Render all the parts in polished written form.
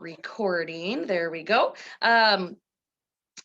recording. There we go.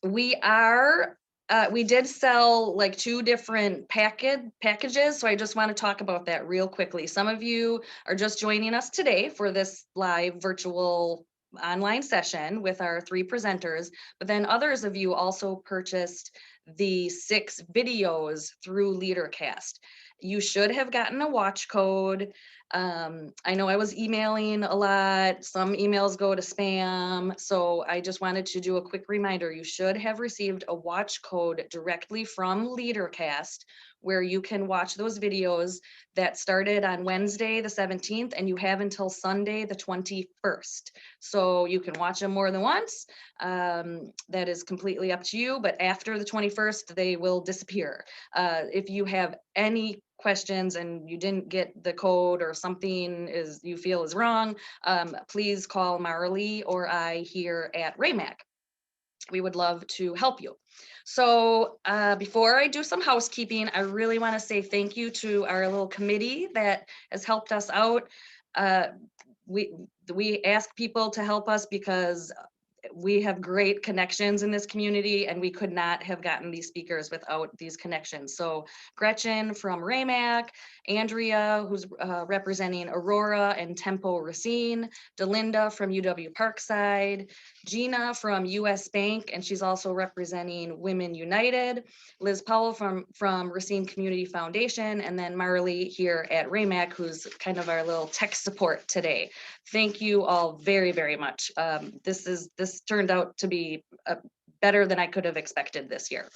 We did sell like 2 different packages, so I just want to talk about that real quickly. Some of you are just joining us today for this live virtual online session with our 3 presenters, but then others of you also purchased the 6 videos through Leadercast. You should have gotten a watch code. I know I was emailing a lot. Some emails go to spam. So I just wanted to do a quick reminder. You should have received a watch code directly from Leadercast, where you can watch those videos that started on Wednesday, the 17th, and you have until Sunday, the 21st. So you can watch them more than once. That is completely up to you, but after the 21st, they will disappear. If you have any questions and you didn't get the code or something you feel is wrong, please call Marley or I here at Raymac. We would love to help you. So before I do some housekeeping, I really want to say thank you to our little committee that has helped us out. We ask people to help us because we have great connections in this community, and we could not have gotten these speakers without these connections. So Gretchen from Raymac, Andrea, who's representing Aurora and Tempo Racine, Delinda from UW Parkside, Gina from US Bank, and she's also representing Women United, Liz Powell from Racine Community Foundation, and then Marley here at Raymac, who's kind of our little tech support today. Thank you all very, very much. This turned out to be better than I could have expected this year.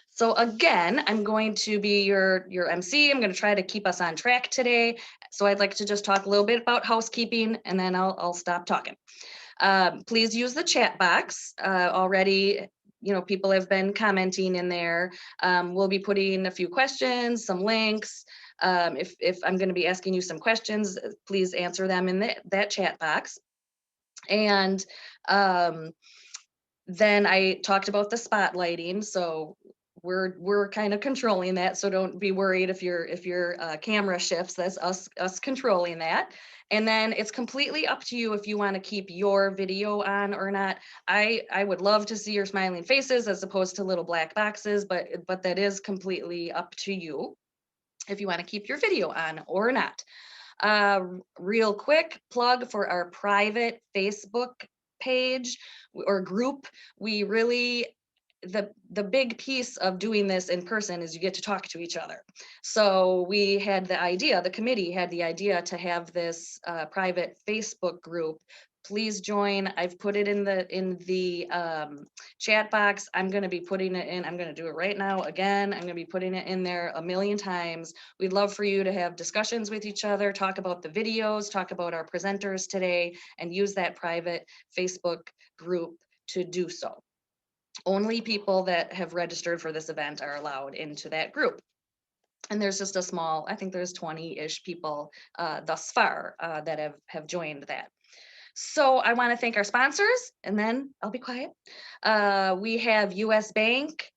So again, I'm going to be your MC. I'm going to try to keep us on track today. So I'd like to just talk a little bit about housekeeping, and then I'll stop talking. Please use the chat box. Already, people have been commenting in there. We'll be putting a few questions, some links. If I'm going to be asking you some questions, please answer them in that chat box. And then I talked about the spotlighting, so we're kind of controlling that. So don't be worried if your camera shifts. That's us controlling that. And then it's completely up to you if you want to keep your video on or not. I would love to see your smiling faces as opposed to little black boxes, but that is completely up to you if you want to keep your video on or not. Real quick plug for our private Facebook page or group. We really, the big piece of doing this in person is you get to talk to each other. So we had the committee had the idea to have this private Facebook group. Please join. I've put it in the chat box. I'm going to be putting it in. I'm going to do it right now again. I'm going to be putting it in there a million times. We'd love for you to have discussions with each other, talk about the videos, talk about our presenters today, and use that private Facebook group to do so. Only people that have registered for this event are allowed into that group. And there's just a small, I think there's 20-ish people thus far that have joined that. So I want to thank our sponsors, and then I'll be quiet. We have US Bank,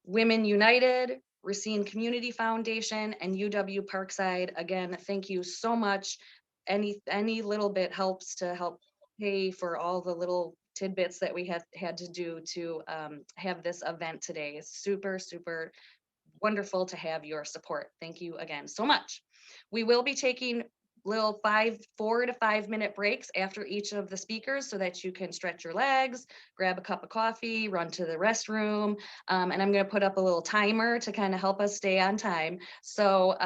Women United, Racine Community Foundation, and UW Parkside. Again, thank you so much. Any little bit helps to help pay for all the little tidbits that we had to do to have this event today. It's super, super wonderful to have your support. Thank you again so much. We will be taking little 4 to 5 minute breaks after each of the speakers so that you can stretch your legs, grab a cup of coffee, run to the restroom. And I'm going to put up a little timer to kind of help us stay on time. So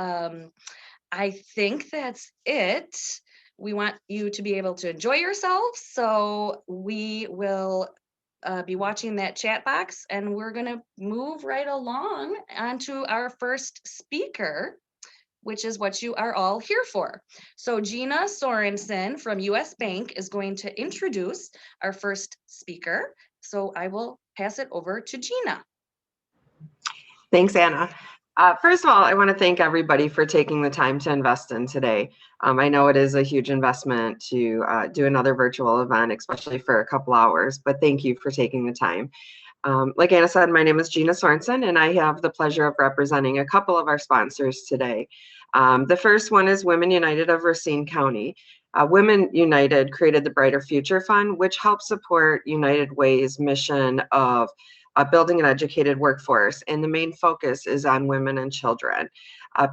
I think that's it. We want you to be able to enjoy yourselves. So we will be watching that chat box, and we're going to move right along onto our first speaker, which is what you are all here for. So Gina Sorensen from US Bank is going to introduce our first speaker. So I will pass it over to Gina. Thanks, Anna. First of all, I want to thank everybody for taking the time to invest in today. I know it is a huge investment to do another virtual event, especially for a couple hours, but thank you for taking the time. Like Anna said, my name is Gina Sorensen, and I have the pleasure of representing a couple of our sponsors today. The first one is Women United of Racine County. Women United created the Brighter Future Fund, which helps support United Way's mission of building an educated workforce, and the main focus is on women and children.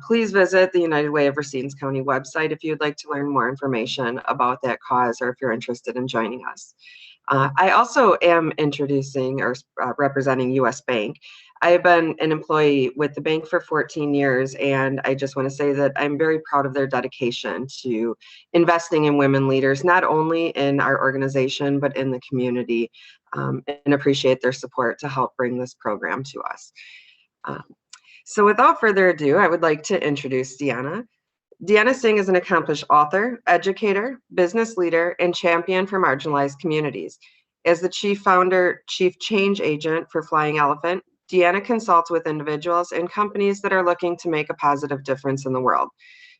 Please visit the United Way of Racine's County website if you'd like to learn more information about that cause or if you're interested in joining us. I also am introducing or representing US Bank. I have been an employee with the bank for 14 years, and I just want to say that I'm very proud of their dedication to investing in women leaders, not only in our organization, but in the community, and appreciate their support to help bring this program to us. So without further ado, I would like to introduce Deanna. Deanna Singh is an accomplished author, educator, business leader, and champion for marginalized communities. As the chief change agent for Flying Elephant, Deanna consults with individuals and companies that are looking to make a positive difference in the world.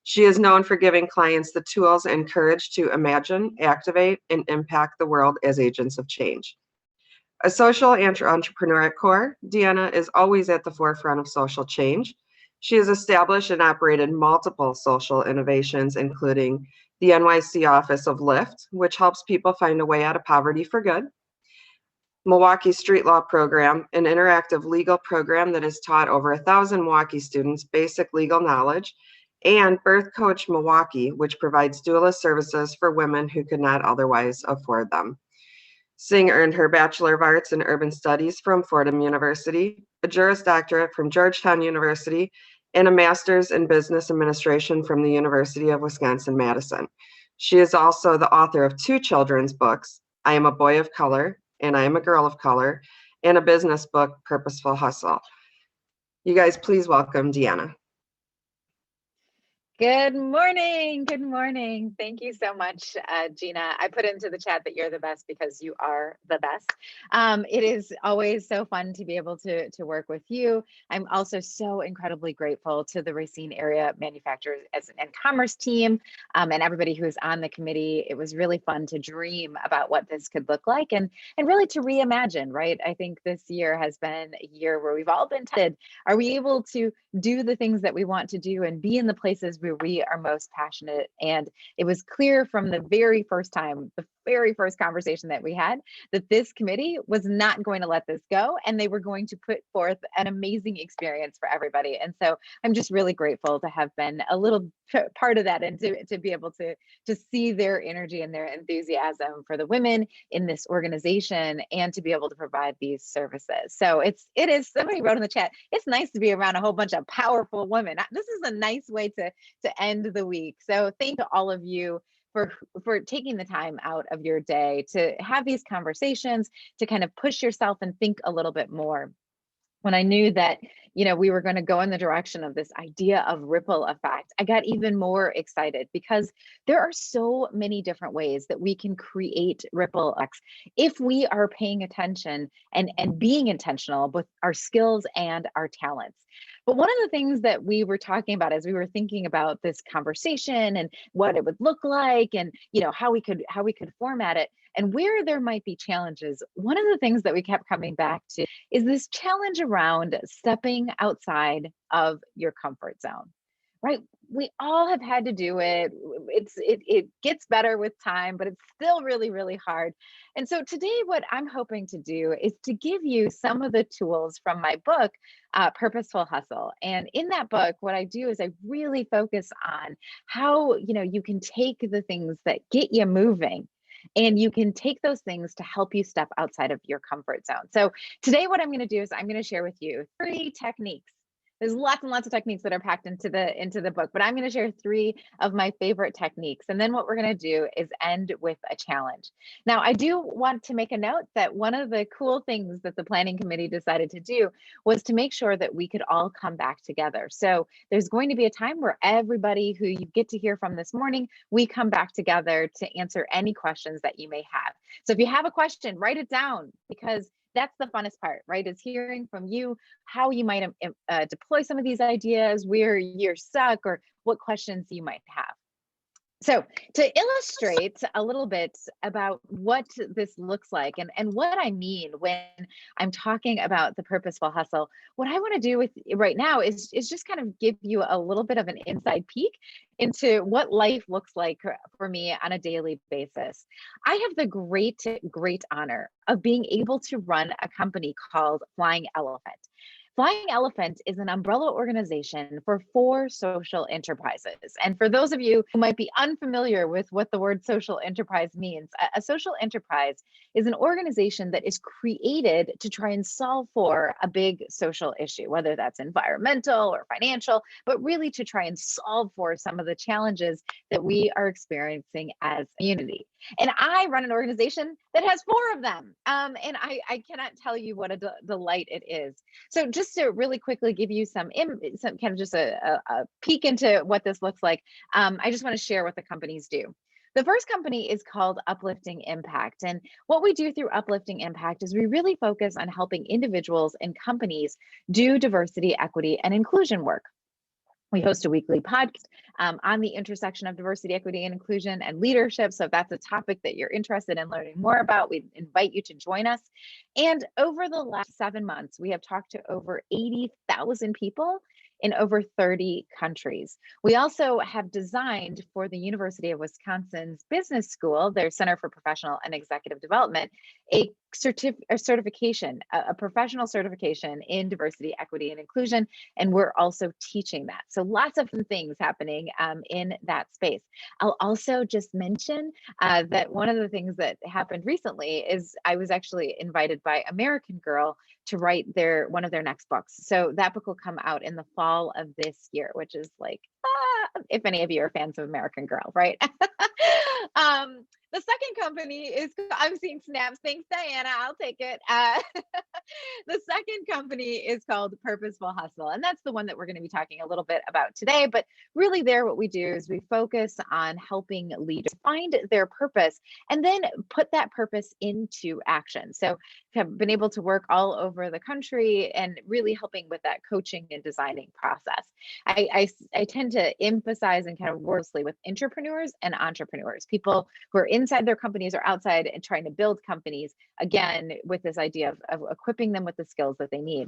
She is known for giving clients the tools and courage to imagine, activate, and impact the world as agents of change. A social entrepreneur at core, Deanna is always at the forefront of social change. She has established and operated multiple social innovations, including the NYC office of Lyft, which helps people find a way out of poverty for good. Milwaukee Street Law Program, an interactive legal program that has taught over 1,000 Milwaukee students basic legal knowledge. And Birth Coach Milwaukee, which provides doula services for women who could not otherwise afford them. Singh earned her Bachelor of Arts in Urban Studies from Fordham University, a Juris Doctorate from Georgetown University, and a Master's in Business Administration from the University of Wisconsin-Madison. She is also the author of 2 children's books, I Am a Boy of Color and I Am a Girl of Color, and a business book, Purposeful Hustle. You guys, please welcome Deanna. Good morning. Good morning. Thank you so much, Gina. I put into the chat that you're the best because you are the best. It is always so fun to be able to work with you. I'm also so incredibly grateful to the Racine Area Manufacturers and Commerce team and everybody who is on the committee. It was really fun to dream about what this could look like and really to reimagine, right? I think this year has been a year where we've all been tested. Are we able to do the things that we want to do and be in the places where we are most passionate? And it was clear from the very first time, the very first conversation that we had, that this committee was not going to let this go, and they were going to put forth an amazing experience for everybody. And so I'm just really grateful to have been a little part of that and to be able to see their energy and their enthusiasm for the women in this organization and to be able to provide these services. So it is, somebody wrote in the chat, it's nice to be around a whole bunch of powerful women. This is a nice way to end the week. So thank you to all of you for taking the time out of your day to have these conversations, to kind of push yourself and think a little bit more. When I knew that, we were going to go in the direction of this idea of ripple effect, I got even more excited because there are so many different ways that we can create ripple effects if we are paying attention and being intentional with our skills and our talents. But one of the things that we were talking about as we were thinking about this conversation and what it would look like and how we could format it and where there might be challenges, one of the things that we kept coming back to is this challenge around stepping outside of your comfort zone, right? We all have had to do it. It gets better with time, but it's still really, really hard. And so today, what I'm hoping to do is to give you some of the tools from my book, Purposeful Hustle. And in that book, what I do is I really focus on how, you can take the things that get you moving and you can take those things to help you step outside of your comfort zone. So today, what I'm going to do is I'm going to share with you 3 techniques. There's lots and lots of techniques that are packed into the book, but I'm going to share 3 of my favorite techniques. And then what we're going to do is end with a challenge. Now, I do want to make a note that one of the cool things that the planning committee decided to do was to make sure that we could all come back together. So there's going to be a time where everybody who you get to hear from this morning, we come back together to answer any questions that you may have. So if you have a question, write it down, because that's the funnest part, right? Is hearing from you how you might deploy some of these ideas, where you're stuck, or what questions you might have. So to illustrate a little bit about what this looks like and what I mean when I'm talking about the purposeful hustle, what I want to do with right now is just kind of give you a little bit of an inside peek into what life looks like for me on a daily basis. I have the great honor of being able to run a company called Flying Elephant. Flying Elephant is an umbrella organization for 4 social enterprises. And for those of you who might be unfamiliar with what the word social enterprise means, a social enterprise is an organization that is created to try and solve for a big social issue, whether that's environmental or financial, but really to try and solve for some of the challenges that we are experiencing as a community. And I run an organization that has 4 of them. And I cannot tell you what a delight it is. So just to really quickly give you some kind of just a peek into what this looks like, I just want to share what the companies do. The first company is called Uplifting Impact. And what we do through Uplifting Impact is we really focus on helping individuals and companies do diversity, equity, and inclusion work. We host a weekly podcast on the intersection of diversity, equity, and inclusion and leadership. So if that's a topic that you're interested in learning more about, we invite you to join us. And over the last 7 months, we have talked to over 80,000 people in over 30 countries. We also have designed for the University of Wisconsin's Business School, their Center for Professional and Executive Development, a certification, a professional certification in diversity, equity, and inclusion. And we're also teaching that. So lots of things happening in that space. I'll also just mention that one of the things that happened recently is I was actually invited by American Girl to write one of their next books. So that book will come out in the fall of this year, which is like, if any of you are fans of American Girl, right? The second company is, I'm seeing snaps. Thanks, Diana. I'll take it. The second company is called Purposeful Hustle. And that's the one that we're going to be talking a little bit about today. But really there, what we do is we focus on helping leaders find their purpose and then put that purpose into action. So have been able to work all over the country and really helping with that coaching and designing process. I tend to emphasize and kind of work closely with entrepreneurs and entrepreneurs, people who are inside their companies or outside and trying to build companies, again, with this idea of equipping them with the skills that they need.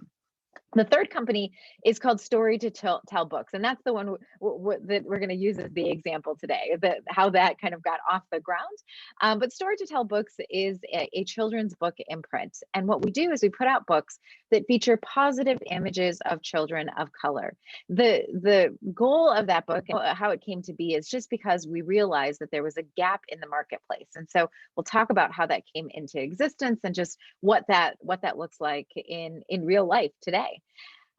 The third company is called Story to Tell Books, and that's the one that we're going to use as the example today, how that kind of got off the ground. But Story to Tell Books is a children's book imprint, and what we do is we put out books that feature positive images of children of color. The goal of that book, how it came to be, is just because we realized that there was a gap in the marketplace, and so we'll talk about how that came into existence and just what that looks like in real life today.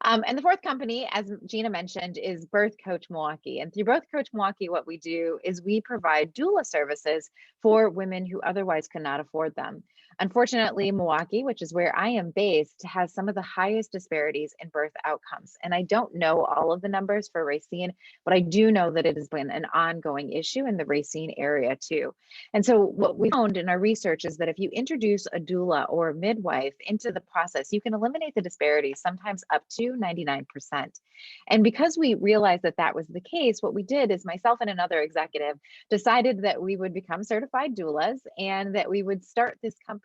And the fourth company, as Gina mentioned, is Birth Coach Milwaukee. And through Birth Coach Milwaukee, what we do is we provide doula services for women who otherwise could not afford them. Unfortunately, Milwaukee, which is where I am based, has some of the highest disparities in birth outcomes. And I don't know all of the numbers for Racine, but I do know that it has been an ongoing issue in the Racine area too. And so what we found in our research is that if you introduce a doula or a midwife into the process, you can eliminate the disparities, sometimes up to 99%. And because we realized that that was the case, what we did is myself and another executive decided that we would become certified doulas and that we would start this company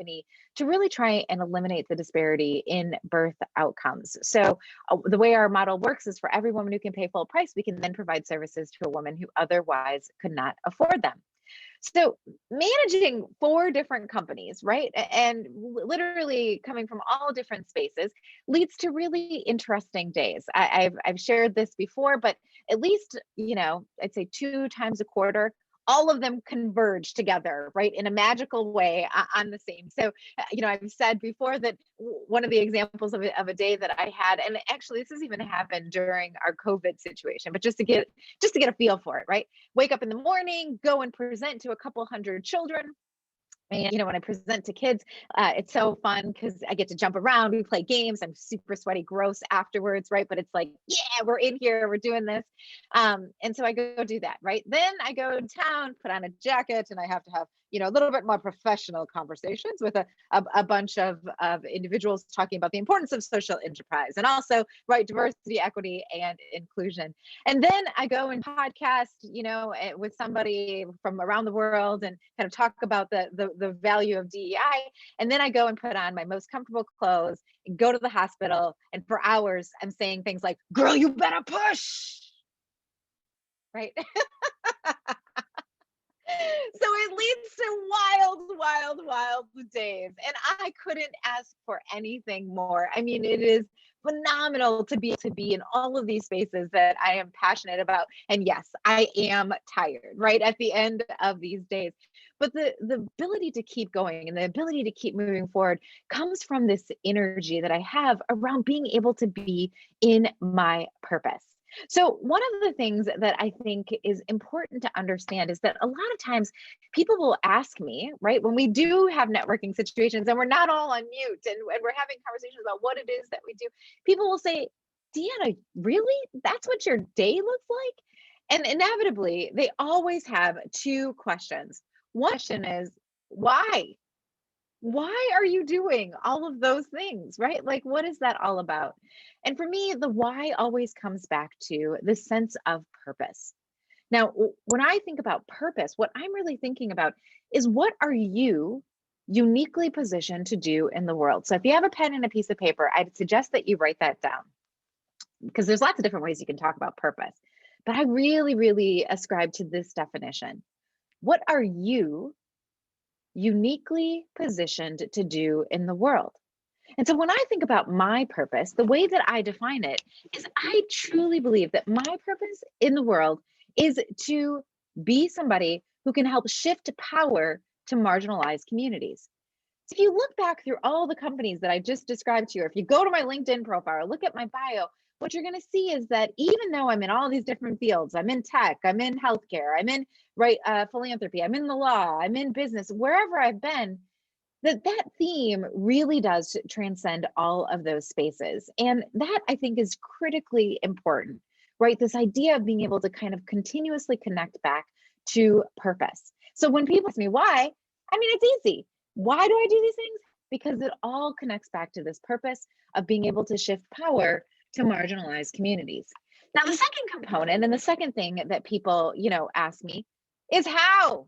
to really try and eliminate the disparity in birth outcomes. So the way our model works is for every woman who can pay full price, we can then provide services to a woman who otherwise could not afford them. So managing 4 different companies, right? And literally coming from all different spaces leads to really interesting days. I've shared this before, but at least, I'd say 2 times a quarter, all of them converge together, right, in a magical way on the same. So, I've said before that one of the examples of a day that I had, and actually this has even happened during our COVID situation, but just to get a feel for it, right? Wake up in the morning, go and present to a couple hundred children. And, when I present to kids, it's so fun because I get to jump around. We play games. I'm super sweaty, gross afterwards, right? But it's like, yeah, we're in here. We're doing this. And so I go do that, right? Then I go to town, put on a jacket, and I have to have, a little bit more professional conversations with a bunch of individuals talking about the importance of social enterprise and also, right, diversity, equity, and inclusion. And then I go and podcast, with somebody from around the world and kind of talk about the value of DEI. And then I go and put on my most comfortable clothes and go to the hospital. And for hours, I'm saying things like, girl, you better push. Right. So it leads to wild days. And I couldn't ask for anything more. I mean, it is phenomenal to be in all of these spaces that I am passionate about. And yes, I am tired, right, at the end of these days. But the ability to keep going and the ability to keep moving forward comes from this energy that I have around being able to be in my purpose. So one of the things that I think is important to understand is that a lot of times people will ask me, right, when we do have networking situations and we're not all on mute and we're having conversations about what it is that we do, people will say, Deanna, really? That's what your day looks like? And inevitably, they always have two questions. One question is, why? Why are you doing all of those things, right? Like, what is that all about? And for me, the why always comes back to the sense of purpose. Now, when I think about purpose, what I'm really thinking about is, what are you uniquely positioned to do in the world? So if you have a pen and a piece of paper, I'd suggest that you write that down, because there's lots of different ways you can talk about purpose. But I really ascribe to this definition. What are you uniquely positioned to do in the world? And so when I think about my purpose, the way that I define it is, I truly believe that my purpose in the world is to be somebody who can help shift power to marginalized communities. So if you look back through all the companies that I just described to you, or if you go to my LinkedIn profile or look at my bio, what you're going to see is that even though I'm in all these different fields, I'm in tech, I'm in healthcare, I'm in philanthropy, I'm in the law, I'm in business, wherever I've been, that theme really does transcend all of those spaces. And that, I think, is critically important, right? This idea of being able to kind of continuously connect back to purpose. So when people ask me why, I mean, it's easy. Why do I do these things? Because it all connects back to this purpose of being able to shift power to marginalized communities. Now, the second component and the second thing that people, ask me is how.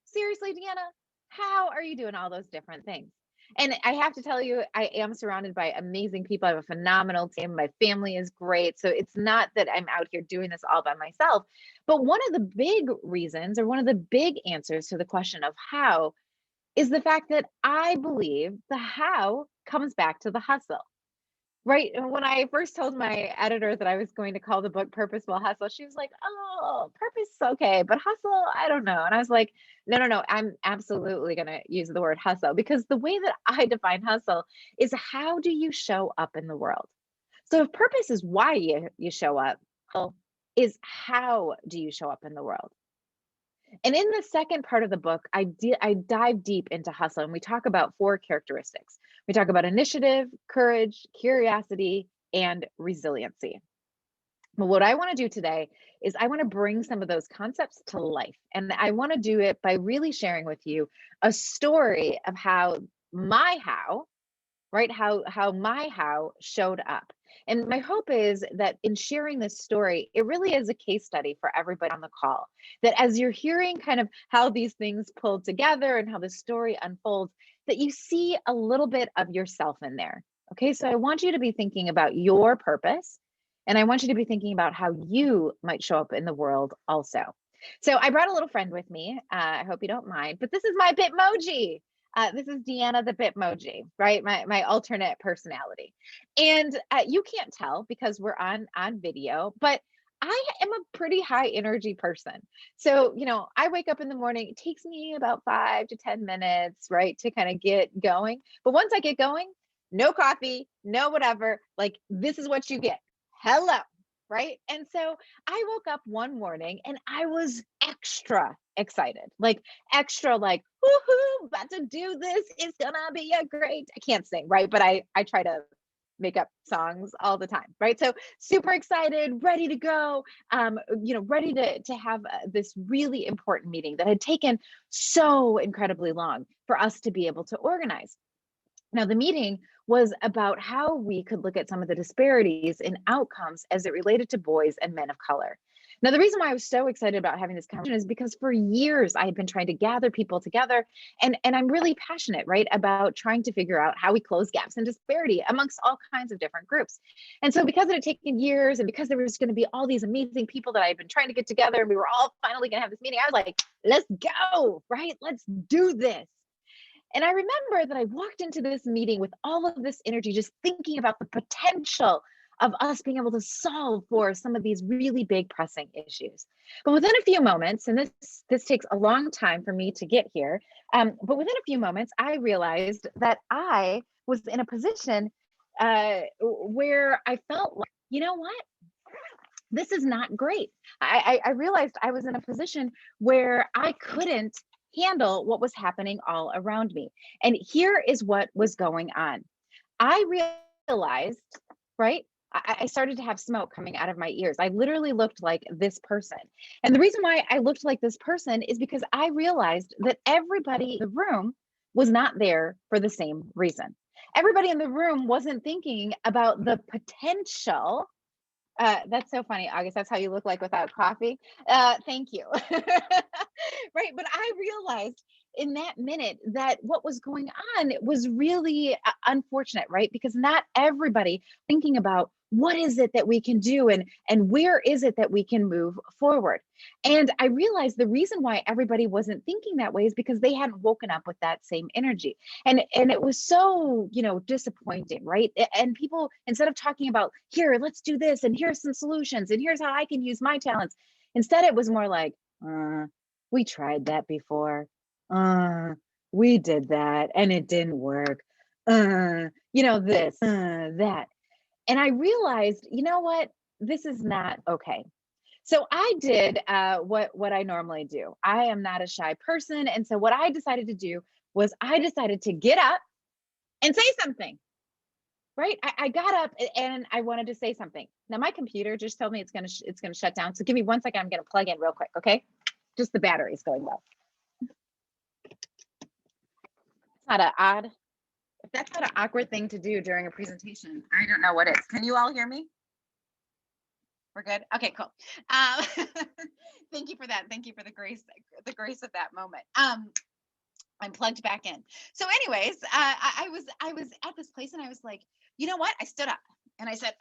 Seriously, Deanna, how are you doing all those different things? And I have to tell you, I am surrounded by amazing people. I have a phenomenal team. My family is great. So it's not that I'm out here doing this all by myself. But one of the big reasons, or one of the big answers to the question of how, is the fact that I believe the how comes back to the hustle. Right. And when I first told my editor that I was going to call the book Purposeful Hustle, she was like, oh, purpose is okay, but hustle, I don't know. And I was like, no, I'm absolutely going to use the word hustle, because the way that I define hustle is, how do you show up in the world? So if purpose is why you show up, hustle is how do you show up in the world? And in the second part of the book, I dive deep into hustle, and we talk about 4 characteristics. We talk about initiative, courage, curiosity, and resiliency. But what I want to do today is, I want to bring some of those concepts to life. And I want to do it by really sharing with you a story of how my how, right? How my how showed up. And my hope is that in sharing this story, it really is a case study for everybody on the call. That as you're hearing kind of how these things pull together and how the story unfolds, that you see a little bit of yourself in there. Okay, so I want you to be thinking about your purpose, and I want you to be thinking about how you might show up in the world also. So I brought a little friend with me. I hope you don't mind, but this is my Bitmoji. This is Deanna the Bitmoji, right? My alternate personality. And you can't tell because we're on video, but I am a pretty high energy person. So, I wake up in the morning, it takes me about 5 to 10 minutes, right, to kind of get going. But once I get going, no coffee, no whatever, like, this is what you get. Hello. Right. And so I woke up one morning and I was extra excited, like extra, like, woohoo, about to do this. It's gonna be a great, I can't sing, right? But I try to make up songs all the time, right? So super excited, ready to go, ready to have this really important meeting that had taken so incredibly long for us to be able to organize. Now, the meeting was about how we could look at some of the disparities in outcomes as it related to boys and men of color. Now, the reason why I was so excited about having this conversation is because for years I had been trying to gather people together, and I'm really passionate, right, about trying to figure out how we close gaps and disparity amongst all kinds of different groups. And so, because it had taken years, and because there was going to be all these amazing people that I had been trying to get together, and we were all finally going to have this meeting, I was like, let's go, right? Let's do this. And I remember that I walked into this meeting with all of this energy, just thinking about the potential of us being able to solve for some of these really big pressing issues. But within a few moments, and this takes a long time for me to get here, but within a few moments, I realized that I was in a position where I felt like, you know what? This is not great. I realized I was in a position where I couldn't handle what was happening all around me. And here is what was going on. I realized, right? I started to have smoke coming out of my ears. I literally looked like this person. And the reason why I looked like this person is because I realized that everybody in the room was not there for the same reason. Everybody in the room wasn't thinking about the potential. That's so funny, August. That's how you look like without coffee. Thank you. Right. But I realized in that minute that what was going on was really unfortunate, right? Because not everybody thinking about what is it that we can do, and where is it that we can move forward. And I realized the reason why everybody wasn't thinking that way is because they hadn't woken up with that same energy. And it was so, disappointing, right? And people, instead of talking about, here, let's do this, and here's some solutions, and here's how I can use my talents, instead it was more like, we tried that before. We did that and it didn't work. This, that. And I realized, you know what? This is not okay. So I did what I normally do. I am not a shy person. And so what I decided to do was I decided to get up and say something, right? I got up and I wanted to say something. Now my computer just told me it's gonna shut down. So give me 1 second. I'm gonna plug in real quick, okay? Just the battery's going low. If that's not an awkward thing to do during a presentation, I don't know what is. Can you all hear me? We're good. Okay, cool. Thank you for that. Thank you for the grace of that moment. I'm plugged back in. So anyways, I was at this place and I was like, you know what? I stood up and I said,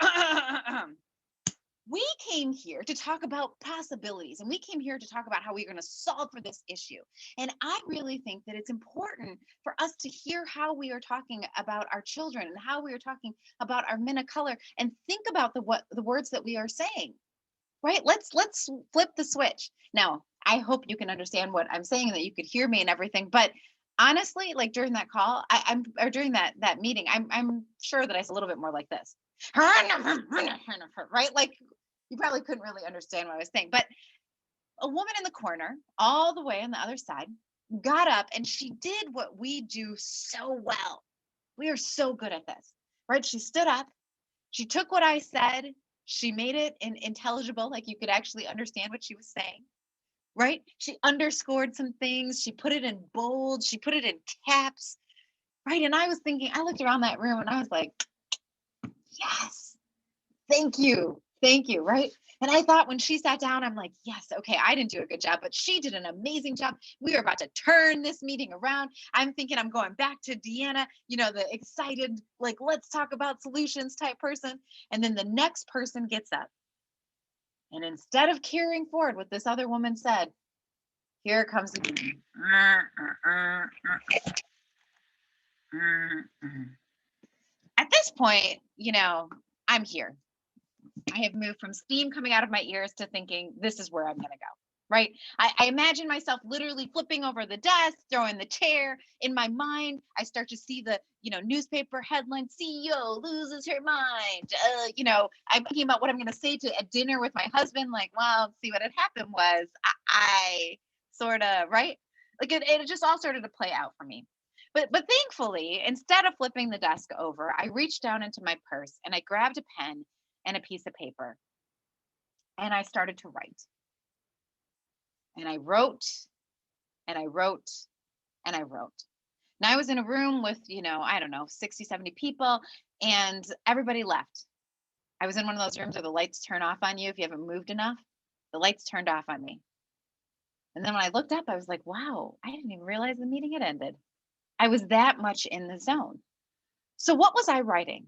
we came here to talk about possibilities, and we came here to talk about how we're going to solve for this issue. And I really think that it's important for us to hear how we are talking about our children and how we are talking about our men of color, and think about the words that we are saying. Right? Let's flip the switch. Now, I hope you can understand what I'm saying and that you could hear me and everything. But honestly, like during that call, or during that meeting, I'm sure that I was a little bit more like this. Right? Like you probably couldn't really understand what I was saying. But a woman in the corner, all the way on the other side, got up and she did what we do so well. We are so good at this, right? She stood up, she took what I said, she made it intelligible, like you could actually understand what she was saying, right? She underscored some things, she put it in bold, she put it in caps, right? And I was thinking, I looked around that room and I was like, yes, thank you, right? And I thought when she sat down, I'm like, yes, okay, I didn't do a good job, but she did an amazing job. We are about to turn this meeting around. I'm thinking I'm going back to Deanna, the excited, like, let's talk about solutions type person. And then the next person gets up. And instead of carrying forward what this other woman said, here comes the meeting. At this point, I'm here. I have moved from steam coming out of my ears to thinking, this is where I'm going to go, right? I imagine myself literally flipping over the desk, throwing the chair. In my mind, I start to see the, newspaper headline, CEO loses her mind. I'm thinking about what I'm going to say at dinner with my husband. Like, well, see, what had happened was I sort of, right? Like it just all started to play out for me. But thankfully, instead of flipping the desk over, I reached down into my purse and I grabbed a pen and a piece of paper and I started to write. And I wrote and I wrote and I wrote. Now I was in a room with, I don't know, 60, 70 people, and everybody left. I was in one of those rooms where the lights turn off on you if you haven't moved enough. The lights turned off on me. And then when I looked up, I was like, wow, I didn't even realize the meeting had ended. I was that much in the zone. So what was I writing?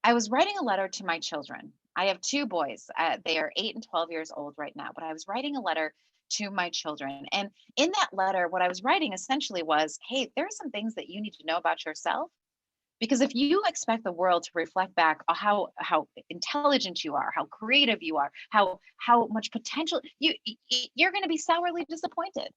I was writing a letter to my children. I have two boys. They are 8 and 12 years old right now, but I was writing a letter to my children. And in that letter, what I was writing essentially was, hey, there are some things that you need to know about yourself. Because if you expect the world to reflect back on how intelligent you are, how creative you are, how much potential, you're going to be sourly disappointed.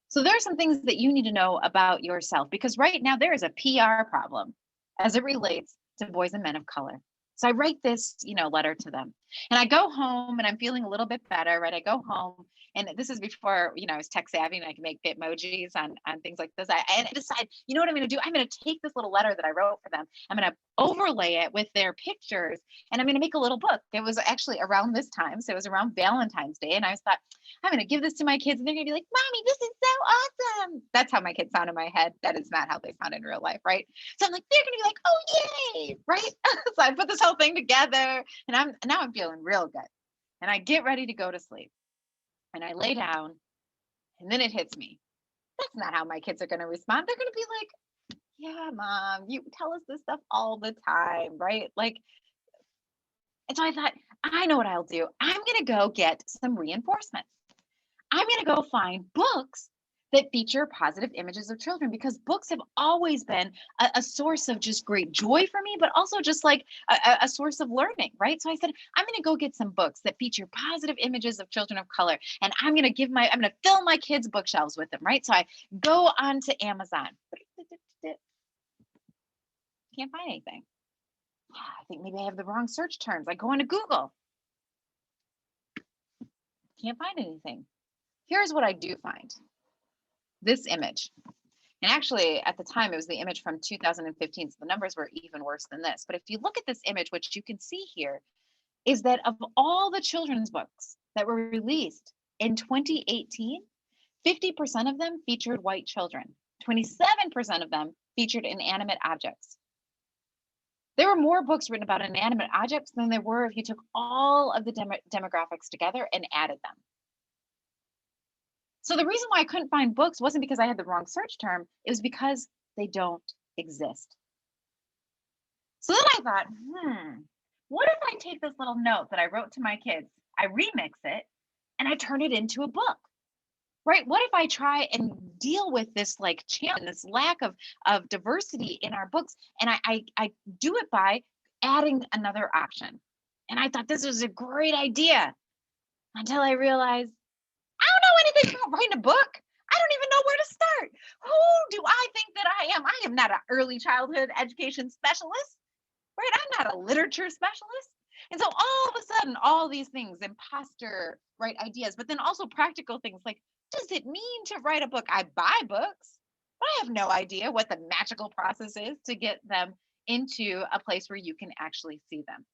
So there are some things that you need to know about yourself, because right now there is a PR problem as it relates to boys and men of color. So I write this, letter to them, and I go home and I'm feeling a little bit better, right? I go home, and this is before, I was tech savvy and I can make Bitmojis on things like this. And I decide, you know what I'm going to do? I'm going to take this little letter that I wrote for them. I'm going to overlay it with their pictures, and I'm going to make a little book. It was actually around this time. So it was around Valentine's Day. And I thought, I'm going to give this to my kids and they're going to be like, Mommy, this is so awesome. That's how my kids sound in my head. That is not how they sound in real life, right? So I'm like, they're going to be like, oh, yay, right? So I put this whole thing together, and now I'm feeling real good. And I get ready to go to sleep. And I lay down, and then it hits me. That's not how my kids are going to respond. They're going to be like, yeah, Mom, you tell us this stuff all the time, right? And so I thought, I know what I'll do. I'm going to go get some reinforcement. I'm going to go find books that feature positive images of children, because books have always been a source of just great joy for me, but also just like a source of learning, right? So I said, I'm going to go get some books that feature positive images of children of color, and I'm going to fill my kids' bookshelves with them, right? So I go onto Amazon. Can't find anything. I think maybe I have the wrong search terms. I go into Google. Can't find anything. Here's what I do find. This image. And actually, at the time, it was the image from 2015. So the numbers were even worse than this. But if you look at this image, what you can see here is that of all the children's books that were released in 2018, 50% of them featured white children. 27% of them featured inanimate objects. There were more books written about inanimate objects than there were if you took all of the demographics together and added them. So the reason why I couldn't find books wasn't because I had the wrong search term. It was because they don't exist. So then I thought, what if I take this little note that I wrote to my kids, I remix it, and I turn it into a book, right? What if I try and deal with this challenge, this lack of diversity in our books, and I do it by adding another option. And I thought this was a great idea until I realized, I don't know anything about writing a book. I don't even know where to start. Who do I think that I am? I am not an early childhood education specialist, right? I'm not a literature specialist. And so all of a sudden, all these things, imposter, right, ideas, but then also practical things like, does it mean to write a book? I buy books, but I have no idea what the magical process is to get them into a place where you can actually see them.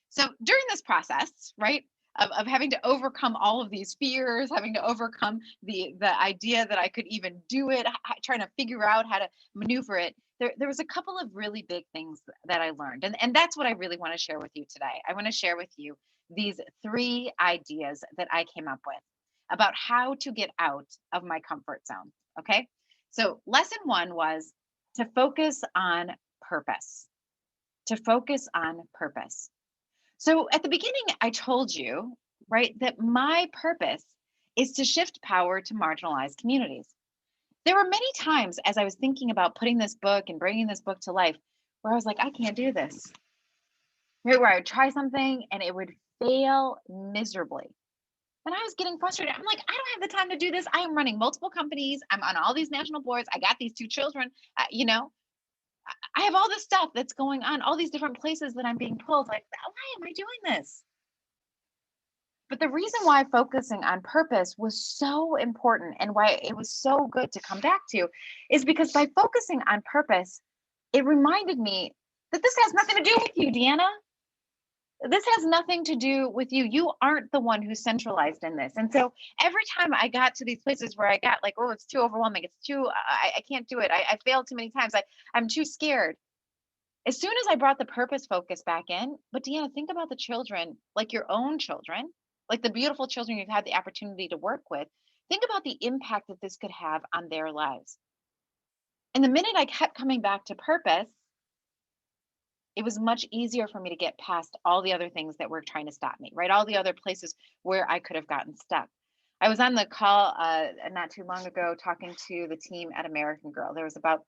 So during this process, right, of having to overcome all of these fears, having to overcome the idea that I could even do it, trying to figure out how to maneuver it, there was a couple of really big things that I learned. And that's what I really want to share with you today. I want to share with you these 3 ideas that I came up with about how to get out of my comfort zone. Okay. So lesson 1 was to focus on purpose. To focus on purpose. So at the beginning, I told you, right, that my purpose is to shift power to marginalized communities. There were many times as I was thinking about putting this book and bringing this book to life where I was like, I can't do this. Right, where I would try something and it would fail miserably. And I was getting frustrated. I'm like, I don't have the time to do this. I am running multiple companies. I'm on all these national boards. I got these 2 children, I have all this stuff that's going on, all these different places that I'm being pulled. Like, why am I doing this? But the reason why focusing on purpose was so important and why it was so good to come back to is because by focusing on purpose, it reminded me that this has nothing to do with you, Deanna. This has nothing to do with you. You aren't the one who's centralized in this. And so every time I got to these places where I got like, oh, it's too overwhelming. It's too, I can't do it. I failed too many times. I'm too scared. As soon as I brought the purpose focus back in, but Deanna, think about the children, like your own children, like the beautiful children you've had the opportunity to work with. Think about the impact that this could have on their lives. And the minute I kept coming back to purpose, it was much easier for me to get past all the other things that were trying to stop me, right? All the other places where I could have gotten stuck. I was on the call not too long ago talking to the team at American Girl. There was about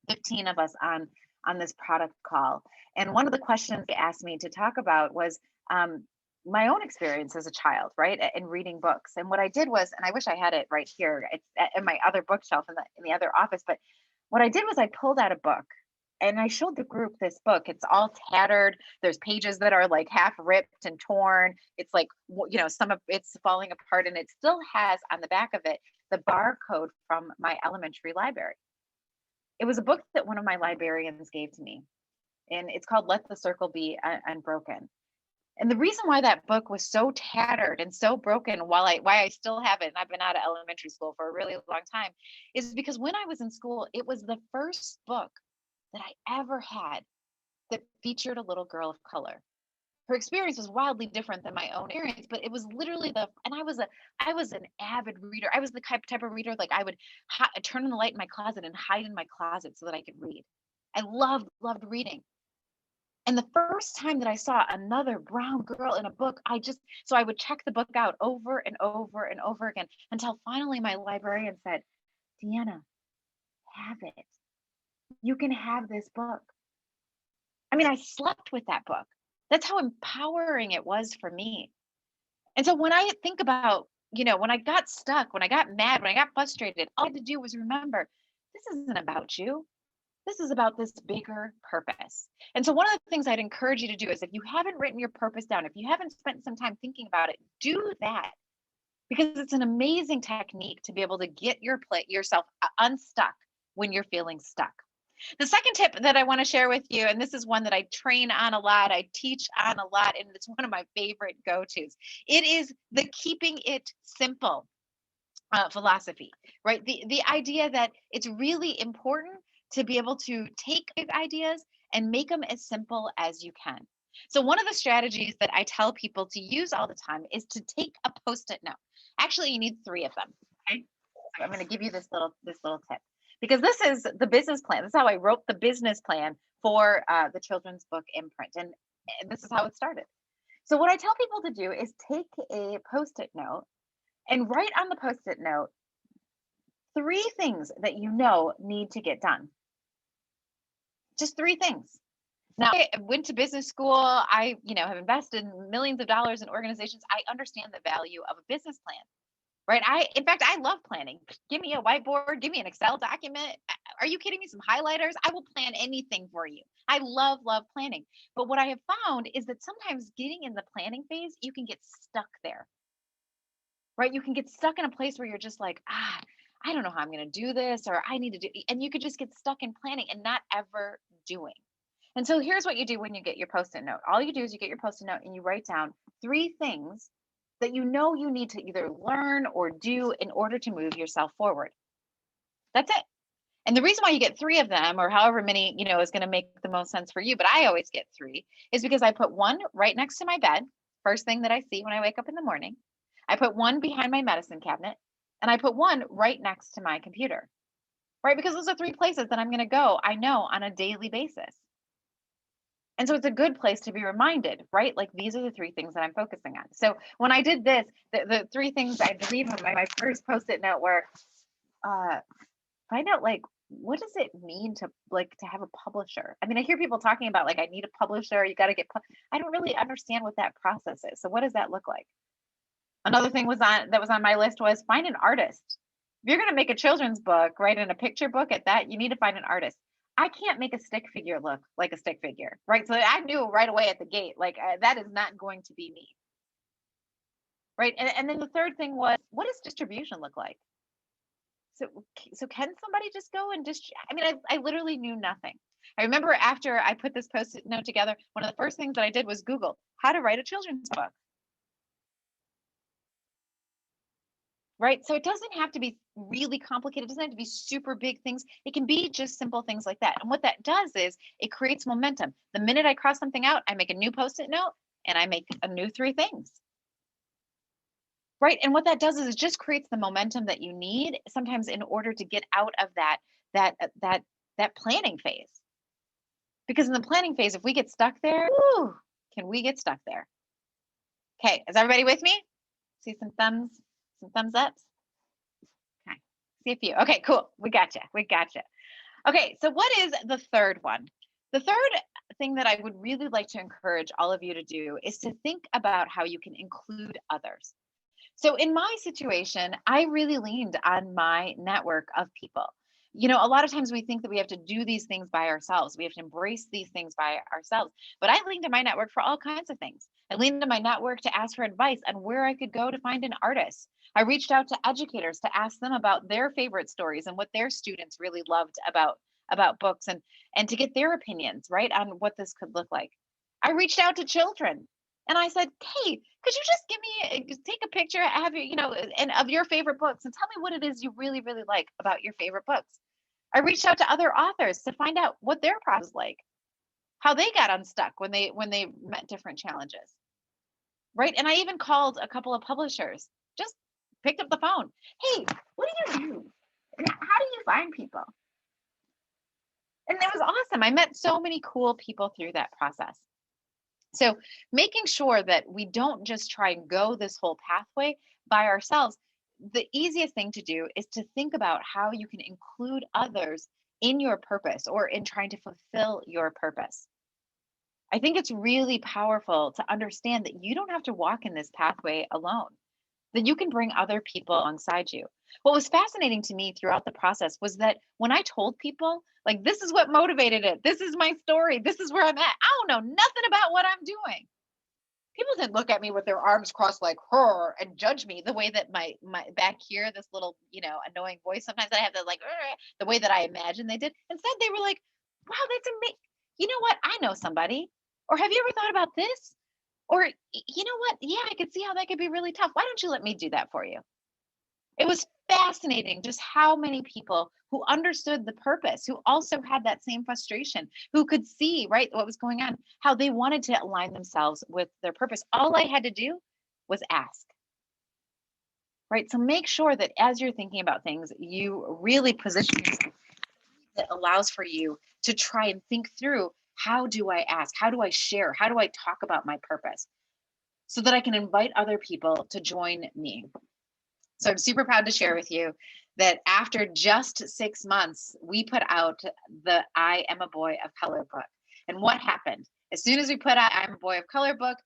15 of us on this product call. And one of the questions they asked me to talk about was my own experience as a child, right? And reading books. And what I did was, and I wish I had it right here, it's in my other bookshelf in the other office, but what I did was I pulled out a book and I showed the group this book. It's all tattered. There's pages that are like half ripped and torn. It's like, some of it's falling apart, and it still has on the back of it the barcode from my elementary library. It was a book that one of my librarians gave to me, and it's called Let the Circle Be Unbroken. And the reason why that book was so tattered and so broken, why I still have it, and I've been out of elementary school for a really long time, is because when I was in school, it was the first book that I ever had that featured a little girl of color. Her experience was wildly different than my own experience, but it was literally and I was an avid reader. I was the type of reader, like I would turn on the light in my closet and hide in my closet so that I could read. I loved reading. And the first time that I saw another brown girl in a book, so I would check the book out over and over and over again until finally my librarian said, Deanna, have it. You can have this book. I mean, I slept with that book. That's how empowering it was for me. And so when I think about, when I got stuck, when I got mad, when I got frustrated, all I had to do was remember, this isn't about you. This is about this bigger purpose. And so one of the things I'd encourage you to do is, if you haven't written your purpose down, if you haven't spent some time thinking about it, do that, because it's an amazing technique to be able to get yourself unstuck when you're feeling stuck. The second tip that I want to share with you, and this is one that I train on a lot, I teach on a lot, and it's one of my favorite go-tos. It is the keeping it simple philosophy, right? The idea that it's really important to be able to take big ideas and make them as simple as you can. So one of the strategies that I tell people to use all the time is to take a Post-it note. Actually, you need 3 of them. Okay, so I'm going to give you this little tip, because this is the business plan. This is how I wrote the business plan for the children's book imprint, and this is how it started. So what I tell people to do is take a Post-it note and write on the Post-it note 3 things that need to get done. Just 3 things. Now, I went to business school. I, have invested millions of dollars in organizations. I understand the value of a business plan, right? In fact, I love planning. Give me a whiteboard, give me an Excel document. Are you kidding me? Some highlighters. I will plan anything for you. I love planning. But what I have found is that sometimes getting in the planning phase, you can get stuck there, right? You can get stuck in a place where you're just like, I don't know how I'm going to do this, or I need to do, and you could just get stuck in planning and not ever doing. And so here's what you do when you get your Post-it note. All you do is you get your Post-it note and you write down 3 things that you need to either learn or do in order to move yourself forward. That's it. And the reason why you get 3 of them, or however many, is going to make the most sense for you, but I always get 3, is because I put 1 right next to my bed, first thing that I see when I wake up in the morning. I put 1 behind my medicine cabinet, and I put 1 right next to my computer, right? Because those are 3 places that I'm going to go, I know, on a daily basis. And so it's a good place to be reminded, right? Like, these are the 3 things that I'm focusing on. So when I did this, the 3 things I believe on my first Post-it note were, find out, like, what does it mean to have a publisher? I mean, I hear people talking about, like, I need a publisher, you got to get, I don't really understand what that process is. So what does that look like? Another thing that was on my list was find an artist. If you're going to make a children's book, right, and a picture book at that, you need to find an artist. I can't make a stick figure look like a stick figure, right? So I knew right away at the gate, like, that is not going to be me. right? And then the third thing was, what does distribution look like? So can somebody just go and just, I mean, I literally knew nothing. I remember after I put this post-it note together, one of the first things that I did was Google how to write a children's book. Right? So it doesn't have to be really complicated. It doesn't have to be super big things. It can be just simple things like that. And what that does is it creates momentum. The minute I cross something out, I make a new post-it note and I make a new 3 things. Right? And what that does is it just creates the momentum that you need sometimes in order to get out of that planning phase. Because in the planning phase, if we get stuck there, whew, can we get stuck there? Okay, is everybody with me? See some thumbs ups? Okay, see a few. Okay, cool. We gotcha. Okay, so what is the third one? The third thing that I would really like to encourage all of you to do is to think about how you can include others. So in my situation, I really leaned on my network of people. You know, a lot of times we think that we have to do these things by ourselves. We have to embrace these things by ourselves. But I leaned on my network for all kinds of things. I leaned on my network to ask for advice on where I could go to find an artist. I reached out to educators to ask them about their favorite stories and what their students really loved about books and to get their opinions, right, on what this could look like. I reached out to children and I said, "Hey, could you just take a picture, have your, and of your favorite books and tell me what it is you really, really like about your favorite books." I reached out to other authors to find out what their process was like, how they got unstuck when they met different challenges. Right. And I even called a couple of publishers, just picked up the phone. "Hey, what do you do? And how do you find people?" And it was awesome. I met so many cool people through that process. So making sure that we don't just try and go this whole pathway by ourselves, the easiest thing to do is to think about how you can include others in your purpose or in trying to fulfill your purpose. I think it's really powerful to understand that you don't have to walk in this pathway alone, that you can bring other people alongside you. What was fascinating to me throughout the process was that when I told people, like, this is what motivated it, this is my story, this is where I'm at, I don't know nothing about what I'm doing. People didn't look at me with their arms crossed like her and judge me the way that my back here, this little, annoying voice. Sometimes I have that like the way that I imagine they did. Instead, they were like, "Wow, that's amazing. You know what? I know somebody." Or, "Have you ever thought about this?" Or, "You know what? Yeah, I could see how that could be really tough. Why don't you let me do that for you?" It was fascinating just how many people who understood the purpose, who also had that same frustration, who could see, right, what was going on, how they wanted to align themselves with their purpose. All I had to do was ask, right? So make sure that as you're thinking about things, you really position yourself that allows for you to try and think through, how do I ask? How do I share? How do I talk about my purpose so that I can invite other people to join me? So I'm super proud to share with you that after just 6 months, we put out the I Am a Boy of Color book. And what happened? As soon as we put out I'm a Boy of Color book,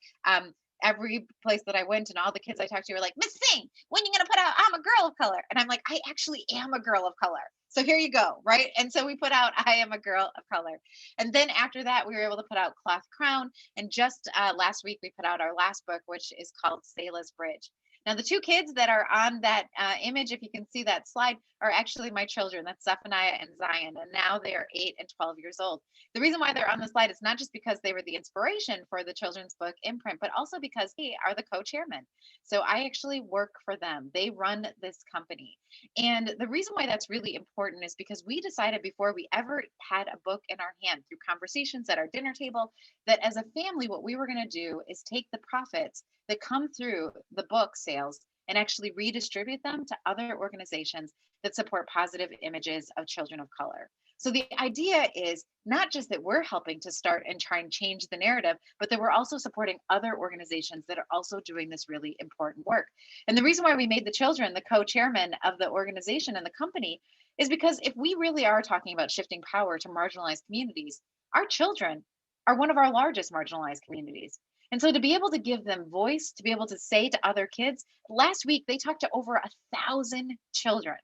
every place that I went and all the kids I talked to were like, "Miss Singh, when are you going to put out I'm a Girl of Color?" And I'm like, "I actually am a girl of color. So here you go," right? And so we put out I Am a Girl of Color. And then after that, we were able to put out Cloth Crown. And just last week, we put out our last book, which is called Selah's Bridge. Now, the 2 kids that are on that image, if you can see that slide, are actually my children. That's Zephaniah and Zion. And now they are 8 and 12 years old. The reason why they're on the slide is not just because they were the inspiration for the children's book imprint, but also because they are the co-chairmen. So I actually work for them. They run this company. And the reason why that's really important is because we decided before we ever had a book in our hand, through conversations at our dinner table, that as a family, what we were going to do is take the profits that come through the book sales and actually redistribute them to other organizations that support positive images of children of color. So the idea is not just that we're helping to start and try and change the narrative, but that we're also supporting other organizations that are also doing this really important work. And the reason why we made the children the co-chairman of the organization and the company is because if we really are talking about shifting power to marginalized communities, our children are one of our largest marginalized communities. And so to be able to give them voice, to be able to say to other kids, last week they talked to over 1,000 children.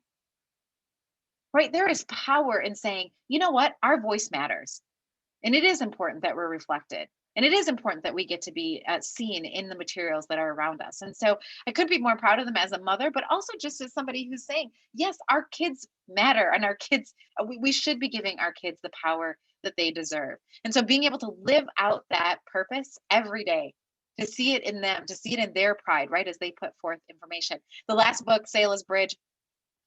Right? There is power in saying, you know what? Our voice matters. And it is important that we're reflected. And it is important that we get to be seen in the materials that are around us. And so I couldn't be more proud of them as a mother, but also just as somebody who's saying, yes, our kids matter, and our kids, we should be giving our kids the power that they deserve. And so being able to live out that purpose every day, to see it in them, to see it in their pride, right, as they put forth information. The last book, Sailor's Bridge,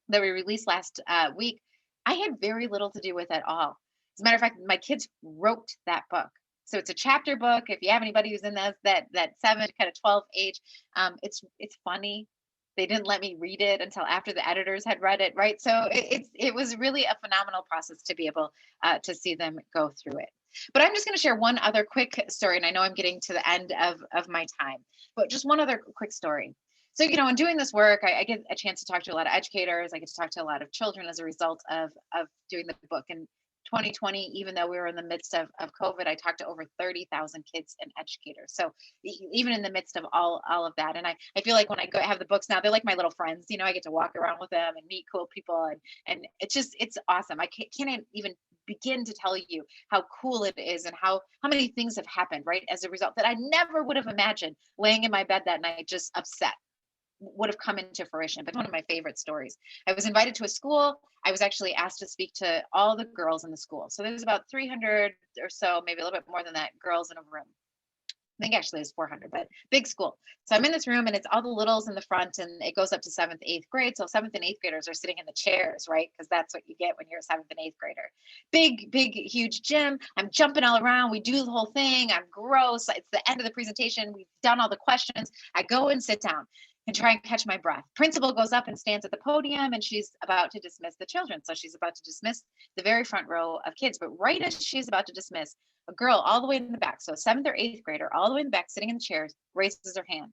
that we released last week, I had very little to do with at all. As a matter of fact, my kids wrote that book. So it's a chapter book. If you have anybody who's in that 7 kind of 12 age, it's funny. They didn't let me read it until after the editors had read it, right? So it was really a phenomenal process to be able to see them go through it. But I'm just going to share one other quick story, and I know I'm getting to the end of my time, but just one other quick story. So, in doing this work, I get a chance to talk to a lot of educators. I get to talk to a lot of children as a result of doing the book. And 2020, even though we were in the midst of COVID, I talked to over 30,000 kids and educators. So even in the midst of all of that, and I feel like when I go have the books now, they're like my little friends. I get to walk around with them and meet cool people, and it's awesome. I can't even begin to tell you how cool it is and how many things have happened, right, as a result that I never would have imagined laying in my bed that night just upset would have come into fruition. But one of my favorite stories, I was invited to a school. I was actually asked to speak to all the girls in the school. So there's about 300 or so, maybe a little bit more than that, girls in a room. I think actually it's 400, but big school. So I'm in this room and it's all the littles in the front, and it goes up to 7th, 8th grade. So 7th and 8th graders are sitting in the chairs, right? Because that's what you get when you're a 7th and 8th grader. Big, huge gym. I'm jumping all around. We do the whole thing. I'm gross. It's the end of the presentation. We've done all the questions. I go and sit down and try and catch my breath. Principal goes up and stands at the podium, and she's about to dismiss the children. So she's about to dismiss the very front row of kids. But right as she's about to dismiss, a girl all the way in the back, so 7th or 8th grader, all the way in the back, sitting in the chairs, raises her hand.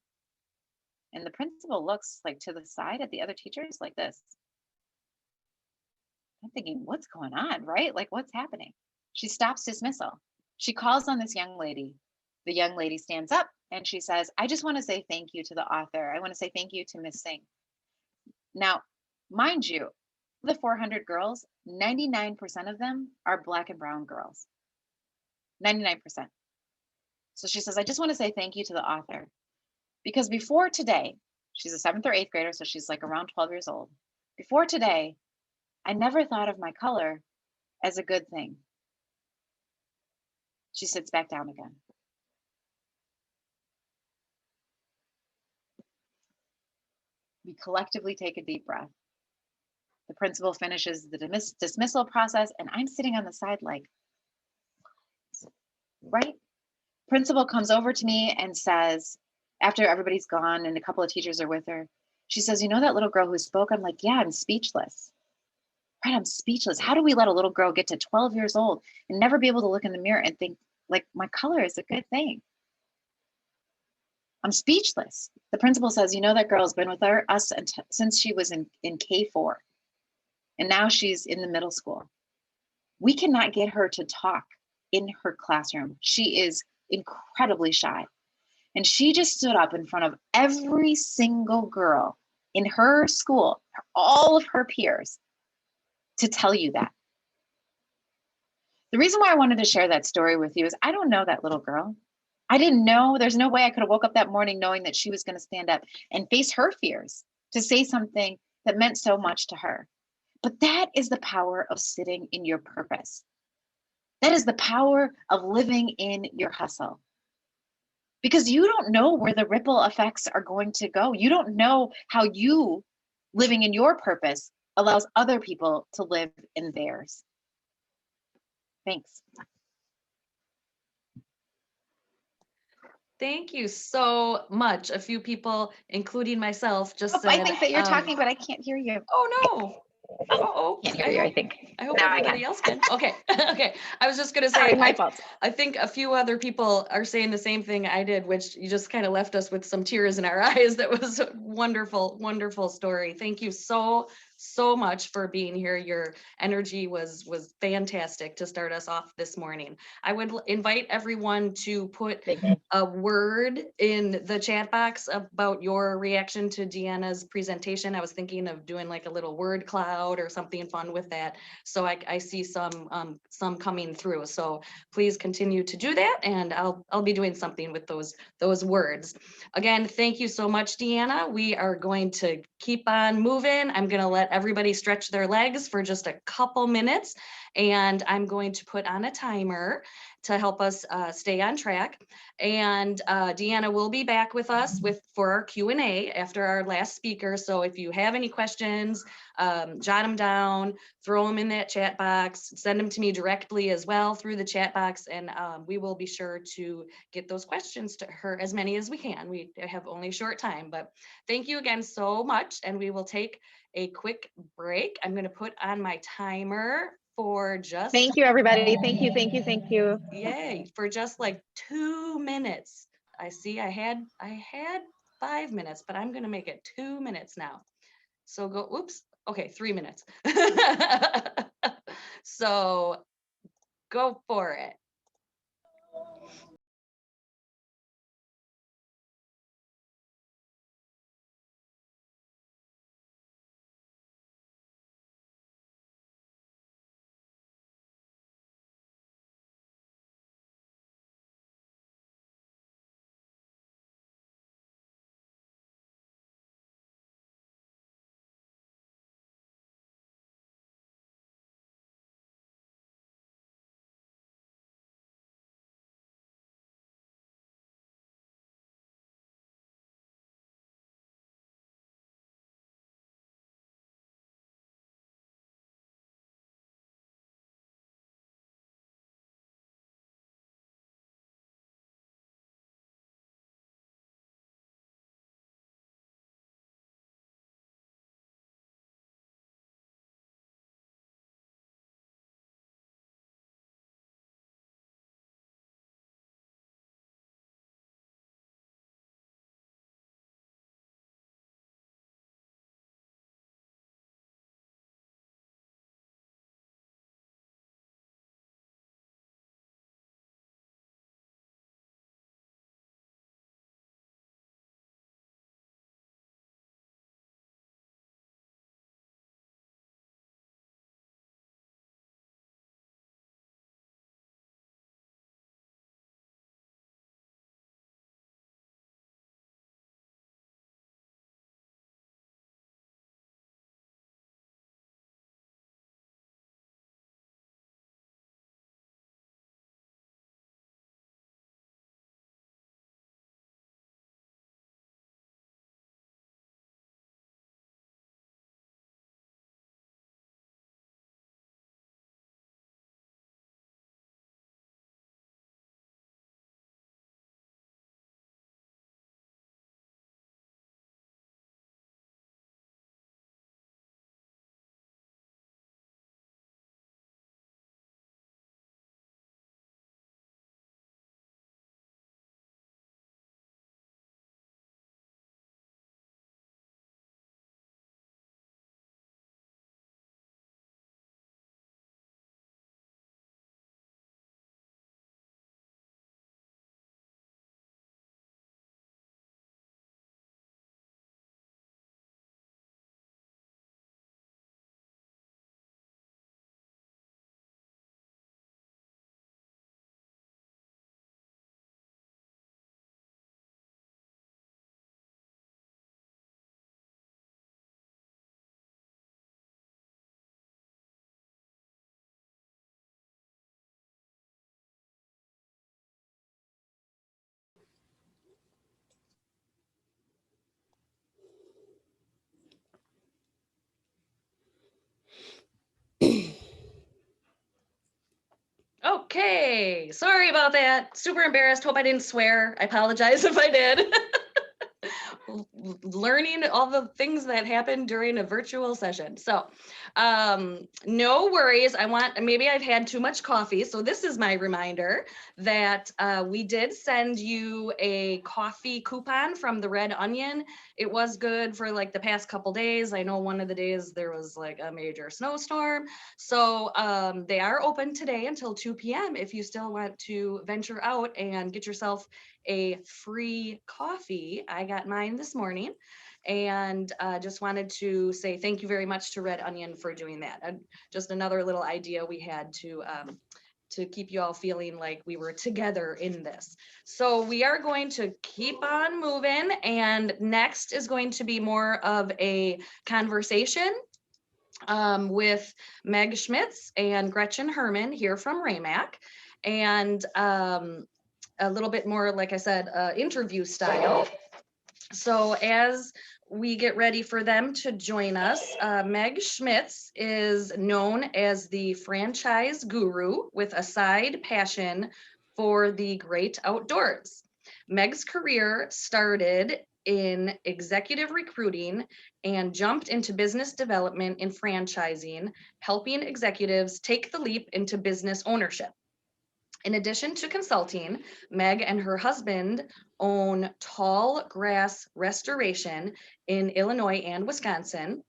And the principal looks like to the side at the other teachers like this. I'm thinking, what's going on, right? Like, what's happening? She stops dismissal. She calls on this young lady. The young lady stands up and she says, I just want to say thank you to the author. I want to say thank you to Miss Singh. Now, mind you, the 400 girls, 99% of them are Black and brown girls. 99%. So she says, I just want to say thank you to the author, because before today, she's a 7th or 8th grader, so she's like around 12 years old. Before today, I never thought of my color as a good thing. She sits back down again. We collectively take a deep breath. The principal finishes the dismissal process, and I'm sitting on the side like, right? Principal comes over to me and says, after everybody's gone and a couple of teachers are with her, she says, you know that little girl who spoke? I'm like, yeah, I'm speechless. Right, I'm speechless. How do we let a little girl get to 12 years old and never be able to look in the mirror and think, like, my color is a good thing? I'm speechless. The principal says, you know that girl's been with us since she was in K4, and now she's in the middle school. We cannot get her to talk in her classroom. She is incredibly shy. And she just stood up in front of every single girl in her school, all of her peers, to tell you that. The reason why I wanted to share that story with you is I don't know that little girl. I didn't know. There's no way I could have woke up that morning knowing that she was going to stand up and face her fears to say something that meant so much to her. But that is the power of sitting in your purpose. That is the power of living in your hustle. Because you don't know where the ripple effects are going to go. You don't know how you living in your purpose allows other people to live in theirs. Thanks. Thank you so much. A few people, including myself, just said, I think that you're talking, but I can't hear you. Oh no. Uh-oh. Can't hear you, I think. I hope Now everybody else can. Okay. Okay. I was just going to say, Sorry, my fault. I think a few other people are saying the same thing I did, which you just kind of left us with some tears in our eyes. That was a wonderful, wonderful story. Thank you so so much for being here. Your energy was fantastic to start us off this morning. I would invite everyone to put a word in the chat box about your reaction to Deanna's presentation. I was thinking of doing like a little word cloud or something fun with that. So I see some coming through. So please continue to do that, and I'll be doing something with those words. Again, thank you so much, Deanna. We are going to keep on moving. I'm going to let everybody stretch their legs for just a couple minutes, and I'm going to put on a timer to help us stay on track. And Deanna will be back with us for our Q&A after our last speaker. So if you have any questions, jot them down, throw them in that chat box, send them to me directly as well through the chat box, and we will be sure to get those questions to her, as many as we can. We have only a short time, but thank you again so much, and we will take a quick break. I'm going to put on my timer for just Thank you, everybody. Thank you, thank you, thank you. yay, for just like 2 minutes. I see I had 5 minutes, but I'm going to make it 2 minutes now. So go, oops, okay, 3 minutes. So go for it. Okay, sorry about that. Super embarrassed. Hope I didn't swear. I apologize if I did. learning all the things that happen during a virtual session. So no worries. Maybe I've had too much coffee. So this is my reminder that we did send you a coffee coupon from the Red Onion. It was good for like the past couple days. I know one of the days there was like a major snowstorm. So they are open today until 2 p.m. if you still want to venture out and get yourself a free coffee. I got mine this morning, and just wanted to say thank you very much to Red Onion for doing that. And just another little idea we had to keep you all feeling like we were together in this. So we are going to keep on moving, and next is going to be more of a conversation with Meg Schmitz and Gretchen Herman here from Ramac, and a little bit more, like I said, interview style. So as we get ready for them to join us, Meg Schmitz is known as the franchise guru with a side passion for the great outdoors. Meg's career started in executive recruiting and jumped into business development and franchising, helping executives take the leap into business ownership. In addition to consulting, Meg and her husband own Tall Grass Restoration in Illinois and Wisconsin,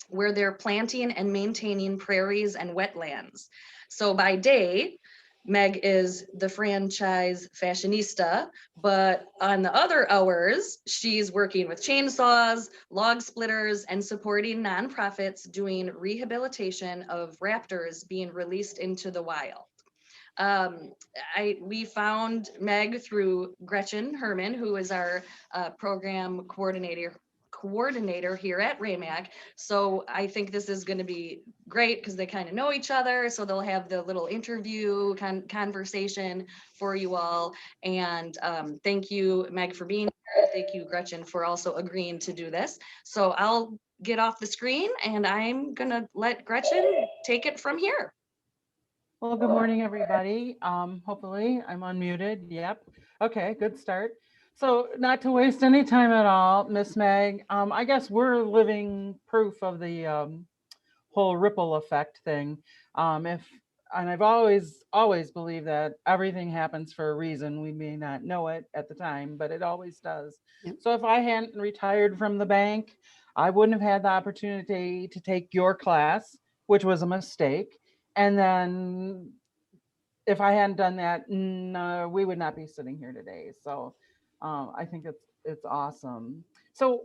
where they're planting and maintaining prairies and wetlands. So by day, Meg is the franchise fashionista, but on the other hours, she's working with chainsaws, log splitters, and supporting nonprofits doing rehabilitation of raptors being released into the wild. We found Meg through Gretchen Herman, who is our program coordinator here at Ramac. So I think this is going to be great because they kind of know each other. So they'll have the little interview conversation for you all. And thank you, Meg, for being here. Thank you, Gretchen, for also agreeing to do this. So I'll get off the screen and I'm going to let Gretchen take it from here. Well, good morning, everybody. Hopefully I'm unmuted. Yep. Okay, good start. So not to waste any time at all, Miss Meg, I guess we're living proof of the whole ripple effect thing. And I've always believed that everything happens for a reason. We may not know it at the time, but it always does. Yep. So if I hadn't retired from the bank, I wouldn't have had the opportunity to take your class, which was a mistake. And then if I hadn't done that, no, we would not be sitting here today. So I think it's awesome. So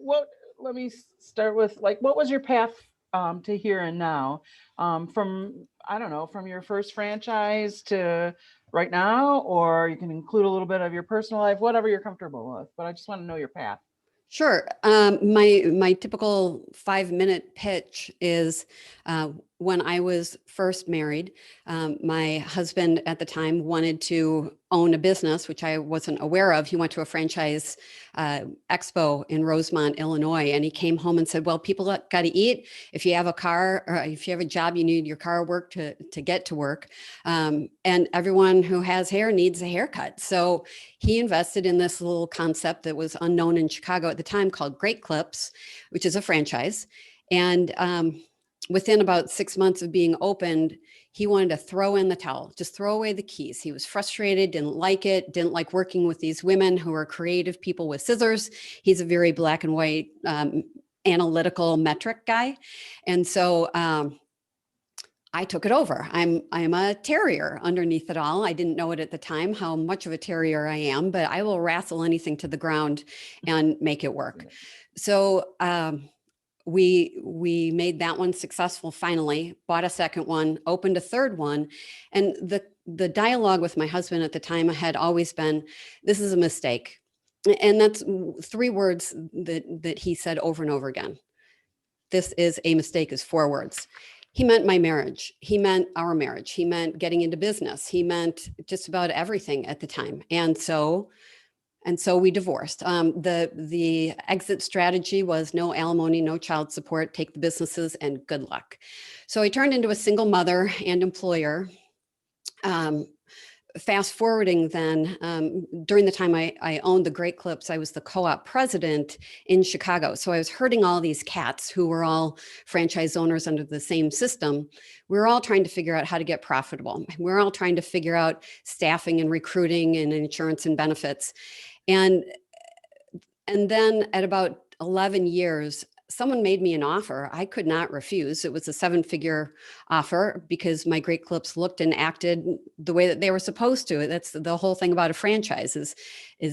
let me start with, like, what was your path to here and now? From, I don't know, from your first franchise to right now, or you can include a little bit of your personal life, whatever you're comfortable with, but I just want to know your path. Sure. My typical 5-minute pitch is when I was first married, my husband at the time wanted to own a business, which I wasn't aware of. He went to a franchise expo in Rosemont, Illinois, and he came home and said, well, people got to eat. If you have a car, or if you have a job, you need your car work to get to work. And everyone who has hair needs a haircut. So he invested in this little concept that was unknown in Chicago at the time called Great Clips, which is a franchise. And within about 6 months of being opened, he wanted to throw in the towel, just throw away the keys. He was frustrated, didn't like it, didn't like working with these women who are creative people with scissors. He's a very black and white, analytical metric guy. And so I took it over. I'm a terrier underneath it all. I didn't know it at the time, how much of a terrier I am, but I will wrestle anything to the ground and make it work. So we made that one successful finally, bought a second one, opened a third one. And the dialogue with my husband at the time had always been, this is a mistake. And that's 3 words that he said over and over again. This is a mistake is 4 words. He meant my marriage. He meant our marriage. He meant getting into business. He meant just about everything at the time. And so we divorced. The exit strategy was no alimony, no child support, take the businesses and good luck. So I turned into a single mother and employer. fast forwarding then, during the time I owned the Great Clips, I was the co-op president in Chicago. So I was herding all these cats who were all franchise owners under the same system. We were all trying to figure out how to get profitable. We're all trying to figure out staffing and recruiting and insurance and benefits. And then at about 11 years, someone made me an offer I could not refuse. It was a 7-figure offer because my Great Clips looked and acted the way that they were supposed to. That's the whole thing about a franchise is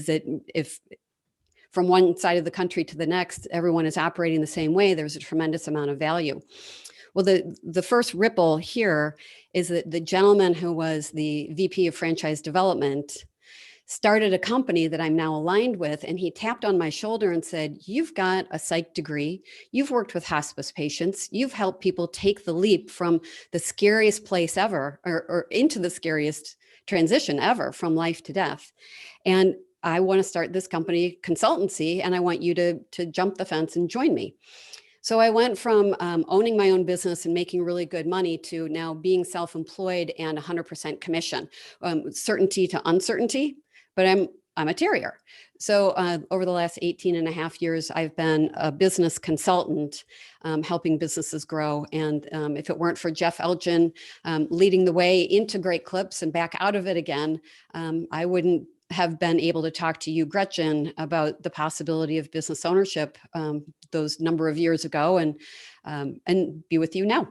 that if from one side of the country to the next, everyone is operating the same way, there's a tremendous amount of value. Well, the first ripple here is that the gentleman who was the VP of franchise development started a company that I'm now aligned with. And he tapped on my shoulder and said, you've got a psych degree. You've worked with hospice patients. You've helped people take the leap from the scariest place ever or into the scariest transition ever from life to death. And I want to start this company consultancy and I want you to jump the fence and join me. So I went from owning my own business and making really good money to now being self-employed and 100% commission, certainty to uncertainty. But I'm a terrier. So over the last 18 and a half years, I've been a business consultant, helping businesses grow. And if it weren't for Jeff Elgin leading the way into Great Clips and back out of it again, I wouldn't have been able to talk to you, Gretchen, about the possibility of business ownership those number of years ago and be with you now.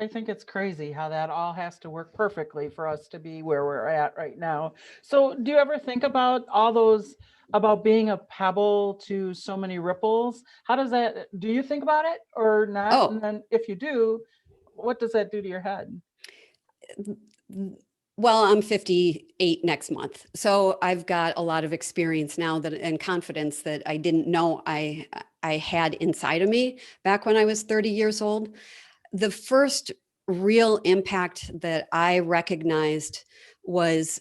I think it's crazy how that all has to work perfectly for us to be where we're at right now. So do you ever think about all those, about being a pebble to so many ripples? How does that, do you think about it or not? Oh. And then if you do, what does that do to your head? Well, I'm 58 next month. So I've got a lot of experience now and confidence that I didn't know I had inside of me back when I was 30 years old. The first real impact that I recognized was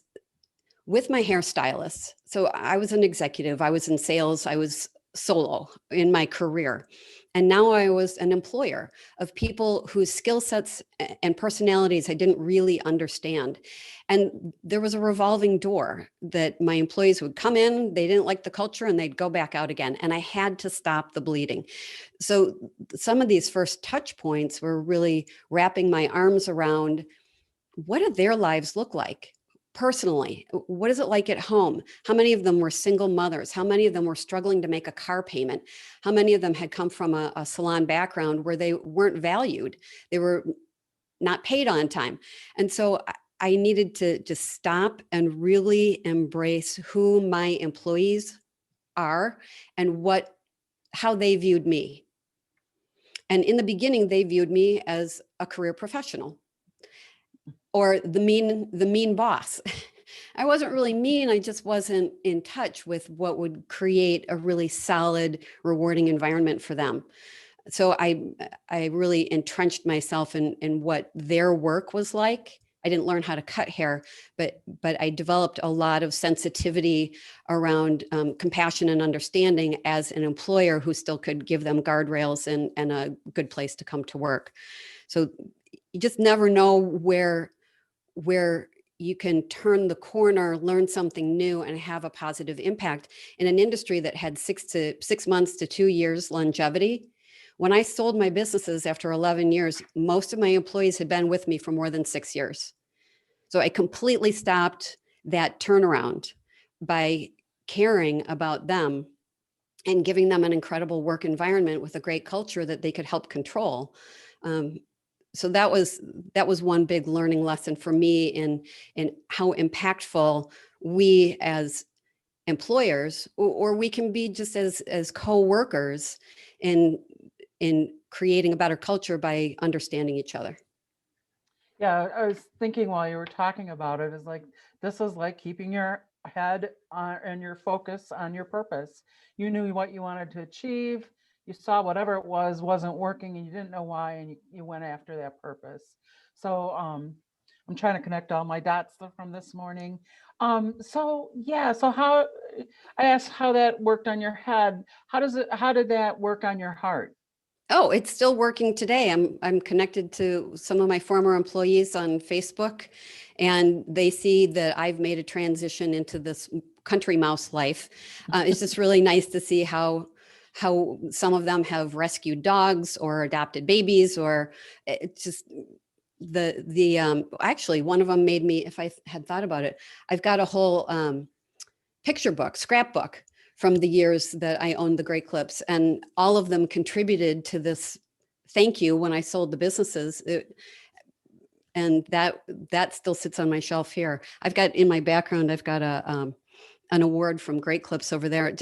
with my hairstylist. So I was an executive, I was in sales, I was solo in my career. And now I was an employer of people whose skill sets and personalities I didn't really understand. And there was a revolving door that my employees would come in, they didn't like the culture and they'd go back out again. And I had to stop the bleeding. So some of these first touch points were really wrapping my arms around what did their lives look like? Personally, what is it like at home? How many of them were single mothers? How many of them were struggling to make a car payment? How many of them had come from a salon background where they weren't valued? They were not paid on time. And so I needed to just stop and really embrace who my employees are and how they viewed me. And in the beginning, they viewed me as a career professional or the mean boss. I wasn't really mean. I just wasn't in touch with what would create a really solid, rewarding environment for them. So I really entrenched myself in what their work was like. I didn't learn how to cut hair, but I developed a lot of sensitivity around compassion and understanding as an employer who still could give them guardrails and a good place to come to work. So you just never know where you can turn the corner, learn something new, and have a positive impact in an industry that had 6 months to 2 years longevity. When I sold my businesses after 11 years, most of my employees had been with me for more than 6 years. So I completely stopped that turnaround by caring about them and giving them an incredible work environment with a great culture that they could help control. So that was one big learning lesson for me in how impactful we as employers, or we can be just as co-workers in creating a better culture by understanding each other. Yeah, I was thinking while you were talking about it, is like, this is like keeping your head on and your focus on your purpose. You knew what you wanted to achieve. You saw whatever it was wasn't working and you didn't know why, and you went after that purpose. So I'm trying to connect all my dots from this morning. So how, I asked how that worked on your head. How did that work on your heart? Oh, it's still working today. I'm connected to some of my former employees on Facebook, and they see that I've made a transition into this country mouse life. It's just really nice to see how some of them have rescued dogs or adopted babies, or it's just the actually one of them made me, if I had thought about it, I've got a whole picture book, scrapbook from the years that I owned the Great Clips, and all of them contributed to this thank you when I sold the businesses. And that still sits on my shelf here. I've got in my background, I've got an award from Great Clips over there.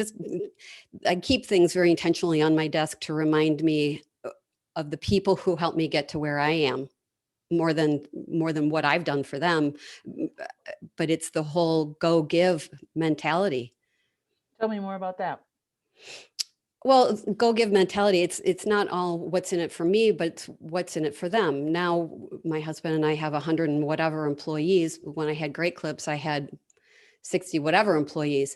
I keep things very intentionally on my desk to remind me of the people who helped me get to where I am, more than what I've done for them. But it's the whole go give mentality. Tell me more about that. Well, go give mentality. It's not all what's in it for me, but it's what's in it for them. Now, my husband and I have 100 and whatever employees. When I had Great Clips, I had 60 whatever employees.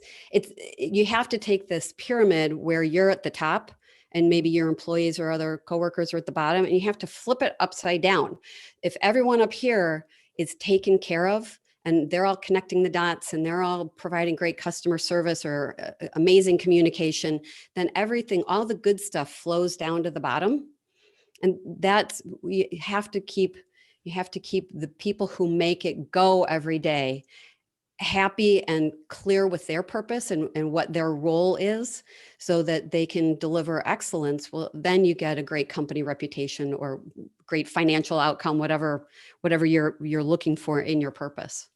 You have to take this pyramid where you're at the top and maybe your employees or other coworkers are at the bottom, and you have to flip it upside down. If everyone up here is taken care of, and they're all connecting the dots and they're all providing great customer service or amazing communication, then everything, all the good stuff flows down to the bottom. And you have to keep the people who make it go every day happy and clear with their purpose and what their role is, so that they can deliver excellence. Well, then you get a great company reputation or great financial outcome, whatever you're looking for in your purpose.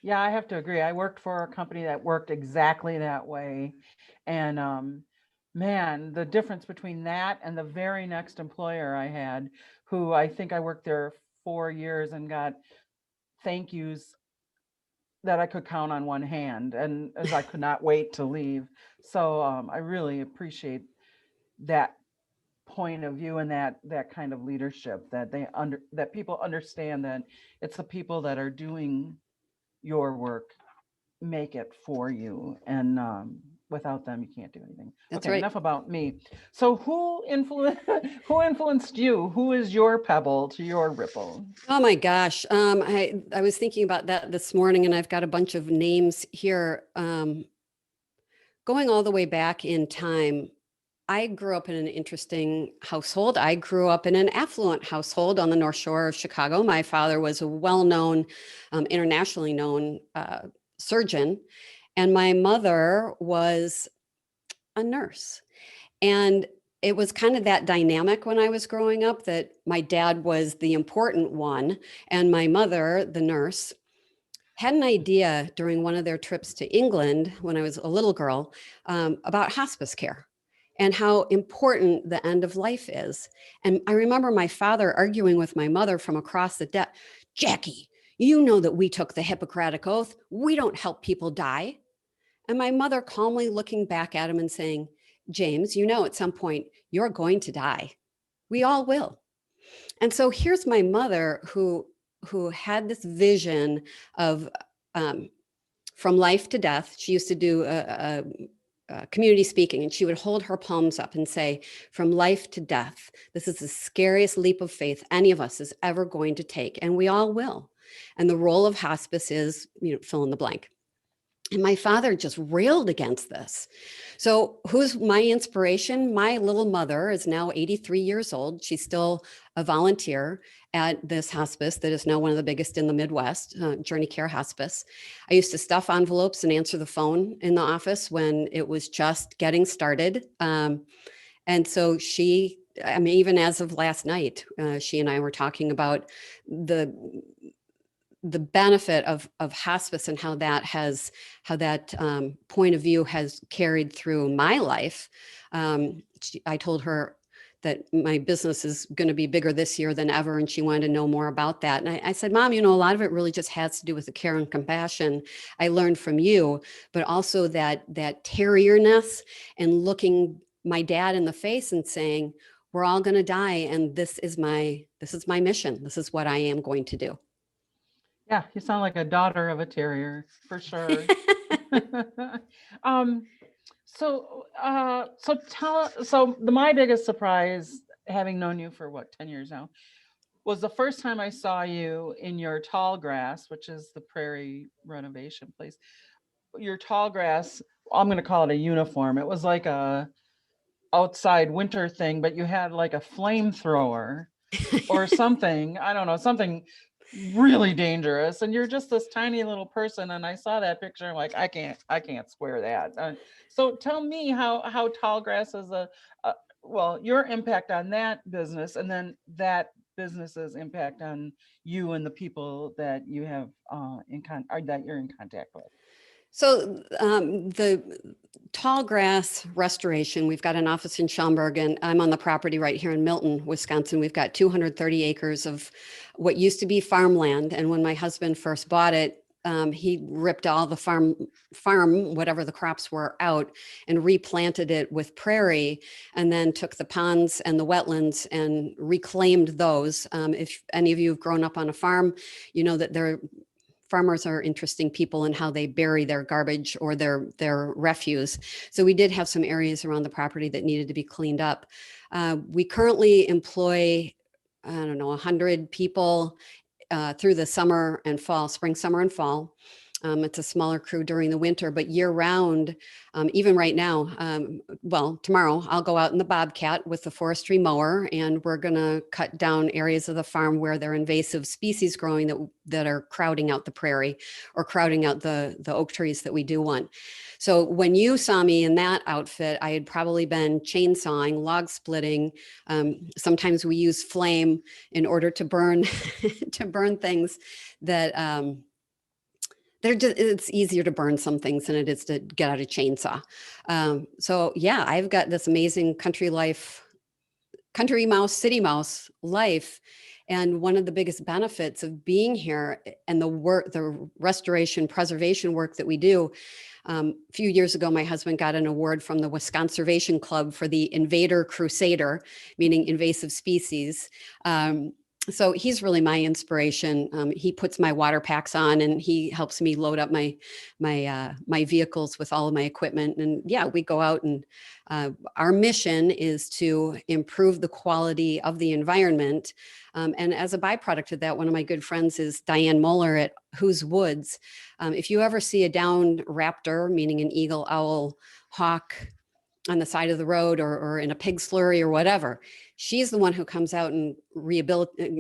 Yeah, I have to agree. I worked for a company that worked exactly that way. And man, the difference between that and the very next employer I had, who I think I worked there 4 years and got thank yous that I could count on one hand, and as I could not wait to leave. So I really appreciate that point of view and that kind of leadership, that that people understand that it's the people that are doing your work make it for you, and without them you can't do anything. That's okay, right. Enough about me. So who influenced you? Who is your pebble to your ripple? Oh my gosh. I was thinking about that this morning, and I've got a bunch of names here. Going all the way back in time, I grew up in an interesting household. I grew up in an affluent household on the North Shore of Chicago. My father was a well-known, internationally known surgeon, and my mother was a nurse. And it was kind of that dynamic when I was growing up, that my dad was the important one and my mother, the nurse. Had an idea during one of their trips to England when I was a little girl about hospice care and how important the end of life is. And I remember my father arguing with my mother from across the deck, Jackie, you know that we took the Hippocratic Oath. We don't help people die. And my mother calmly looking back at him and saying, James, you know, at some point you're going to die. We all will. And so here's my mother who had this vision of from life to death. She used to do community speaking, and she would hold her palms up and say, from life to death, this is the scariest leap of faith any of us is ever going to take, and we all will. And the role of hospice is, fill in the blank. And my father just railed against this. So who's my inspiration? My little mother is now 83 years old. She's still a volunteer at this hospice that is now one of the biggest in the Midwest, Journey Care Hospice. I used to stuff envelopes and answer the phone in the office when it was just getting started. And so even as of last night, she and I were talking about the benefit of hospice and how that point of view has carried through my life. I told her that my business is going to be bigger this year than ever, and she wanted to know more about that. And I said, Mom, a lot of it really just has to do with the care and compassion I learned from you, but also that terrierness and looking my dad in the face and saying, we're all going to die, and this is my mission. This is what I am going to do. Yeah, you sound like a daughter of a terrier, for sure. My biggest surprise having known you for what, 10 years now, was the first time I saw you in your tall grass, which is the prairie renovation place. Your tall grass, I'm going to call it a uniform. It was like a outside winter thing, but you had like a flamethrower or something. I don't know, something really dangerous. And you're just this tiny little person. And I saw that picture. I'm like, I can't swear that. So tell me how tall grass is well, your impact on that business, and then that business's impact on you and the people that you have that you're in contact with. So the tall grass restoration, we've got an office in Schaumburg, and I'm on the property right here in Milton, Wisconsin. We've got 230 acres of what used to be farmland. And when my husband first bought it, he ripped all the farm, whatever the crops were, out and replanted it with prairie, and then took the ponds and the wetlands and reclaimed those. If any of you have grown up on a farm, you know that farmers are interesting people in how they bury their garbage or their refuse. So we did have some areas around the property that needed to be cleaned up. We currently employ, I don't know, 100 people through the summer and fall, spring, summer, and fall. It's a smaller crew during the winter, but year round, even right now, well, tomorrow I'll go out in the Bobcat with the forestry mower, and we're going to cut down areas of the farm where there are invasive species growing that are crowding out the prairie or crowding out the oak trees that we do want. So when you saw me in that outfit, I had probably been chainsawing, log splitting. Sometimes we use flame in order to burn to burn things that it's easier to burn some things than it is to get out a chainsaw. So yeah, I've got this amazing country mouse, city mouse life. And one of the biggest benefits of being here and the restoration, preservation work that we do. A few years ago, my husband got an award from the Wisconservation Club for the Invader Crusader, meaning invasive species. So he's really my inspiration. He puts my water packs on, and he helps me load up my vehicles with all of my equipment. And yeah, we go out, and our mission is to improve the quality of the environment. And as a byproduct of that, one of my good friends is Diane Moeller at Who's Woods. If you ever see a downed raptor, meaning an eagle, owl, hawk on the side of the road or in a pig slurry or whatever, she's the one who comes out and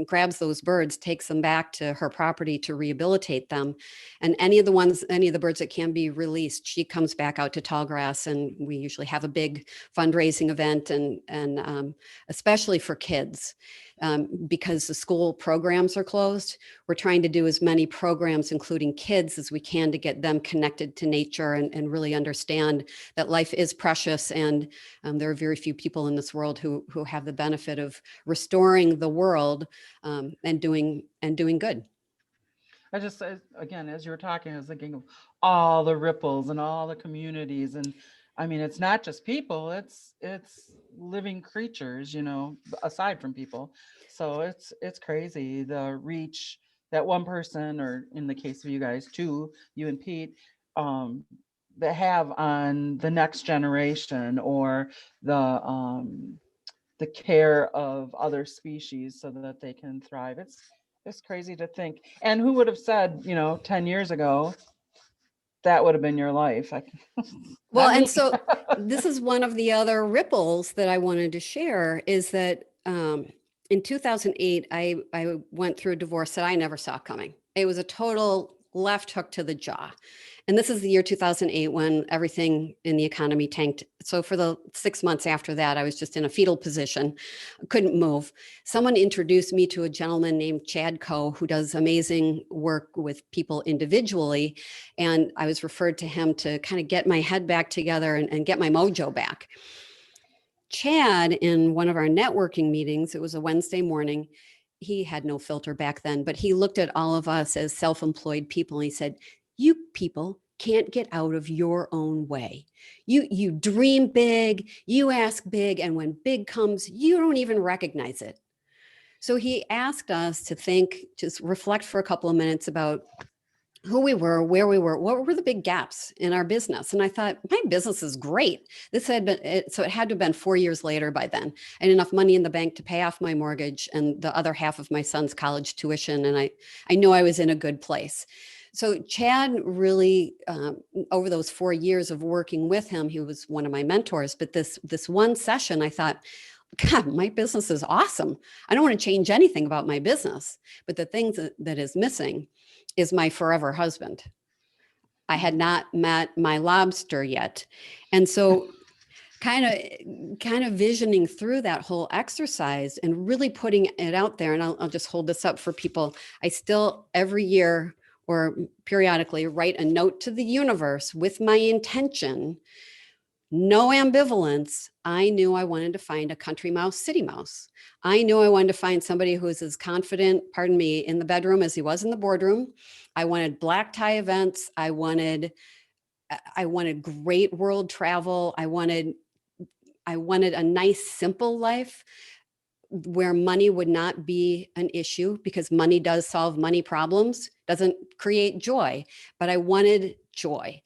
grabs those birds, takes them back to her property to rehabilitate them. And any of the birds that can be released, she comes back out to Tallgrass, and we usually have a big fundraising event, and especially for kids. Because the school programs are closed, we're trying to do as many programs, including kids, as we can to get them connected to nature and really understand that life is precious. And there are very few people in this world who have the benefit of restoring the world and doing good. I just, again, as you were talking, I was thinking of all the ripples and all the communities. And I mean, it's not just people, it's living creatures, aside from people. So it's crazy, the reach that one person, or in the case of you guys, two, you and Pete, that have on the next generation, or the care of other species so that they can thrive. It's crazy to think. And who would have said, 10 years ago, that would have been your life? Well, and so this is one of the other ripples that I wanted to share, is that in 2008, I went through a divorce that I never saw coming. It was a total left hook to the jaw. And this is the year 2008, when everything in the economy tanked. So for the 6 months after that, I was just in a fetal position, couldn't move. Someone introduced me to a gentleman named Chad Coe, who does amazing work with people individually. And I was referred to him to kind of get my head back together and get my mojo back. Chad, in one of our networking meetings, it was a Wednesday morning, he had no filter back then, but he looked at all of us as self-employed people, and he said, "You people can't get out of your own way. You dream big, you ask big, and when big comes, you don't even recognize it." So he asked us to think, just reflect for a couple of minutes about who we were, where we were, what were the big gaps in our business. And I thought, my business is great. This had been, so it had to have been 4 years later by then. I had enough money in the bank to pay off my mortgage and the other half of my son's college tuition. And I knew I was in a good place. So Chad really, over those 4 years of working with him, he was one of my mentors. But this one session, I thought, God, my business is awesome. I don't want to change anything about my business. But the thing that is missing is my forever husband. I had not met my lobster yet. And so kind of visioning through that whole exercise and really putting it out there. And I'll just hold this up for people. I still every year or periodically write a note to the universe with my intention. No ambivalence. I knew I wanted to find a country mouse, city mouse. I knew I wanted to find somebody who's as confident, pardon me, in the bedroom as he was in the boardroom. I wanted black tie events. I wanted great world travel. I wanted a nice, simple life where money would not be an issue, because money does solve money problems, doesn't create joy, but I wanted joy.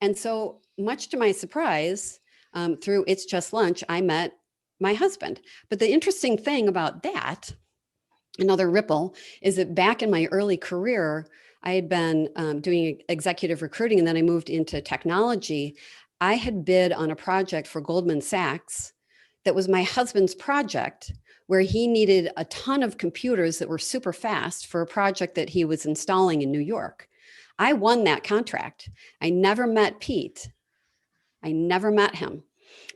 And so, much to my surprise, through It's Just Lunch, I met my husband. But the interesting thing about that, another ripple, is that back in my early career, I had been doing executive recruiting, and then I moved into technology. I had bid on a project for Goldman Sachs that was my husband's project, where he needed a ton of computers that were super fast for a project that he was installing in New York. I won that contract. I never met Pete. I never met him.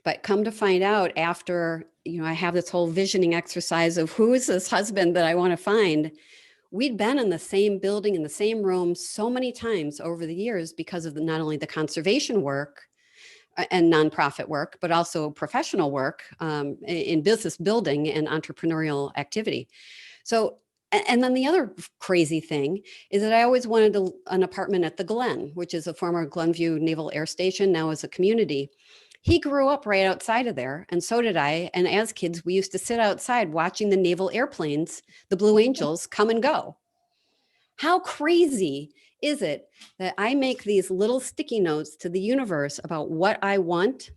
But come to find out, after, I have this whole visioning exercise of who is this husband that I want to find. We'd been in the same building, in the same room so many times over the years because of not only the conservation work and nonprofit work, but also professional work in business building and entrepreneurial activity. So, and then the other crazy thing is that I always wanted an apartment at the Glen, which is a former Glenview Naval Air Station, now as a community. He grew up right outside of there, and so did I. And as kids, we used to sit outside watching the naval airplanes, the Blue Angels, come and go. How crazy is it that I make these little sticky notes to the universe about what I want?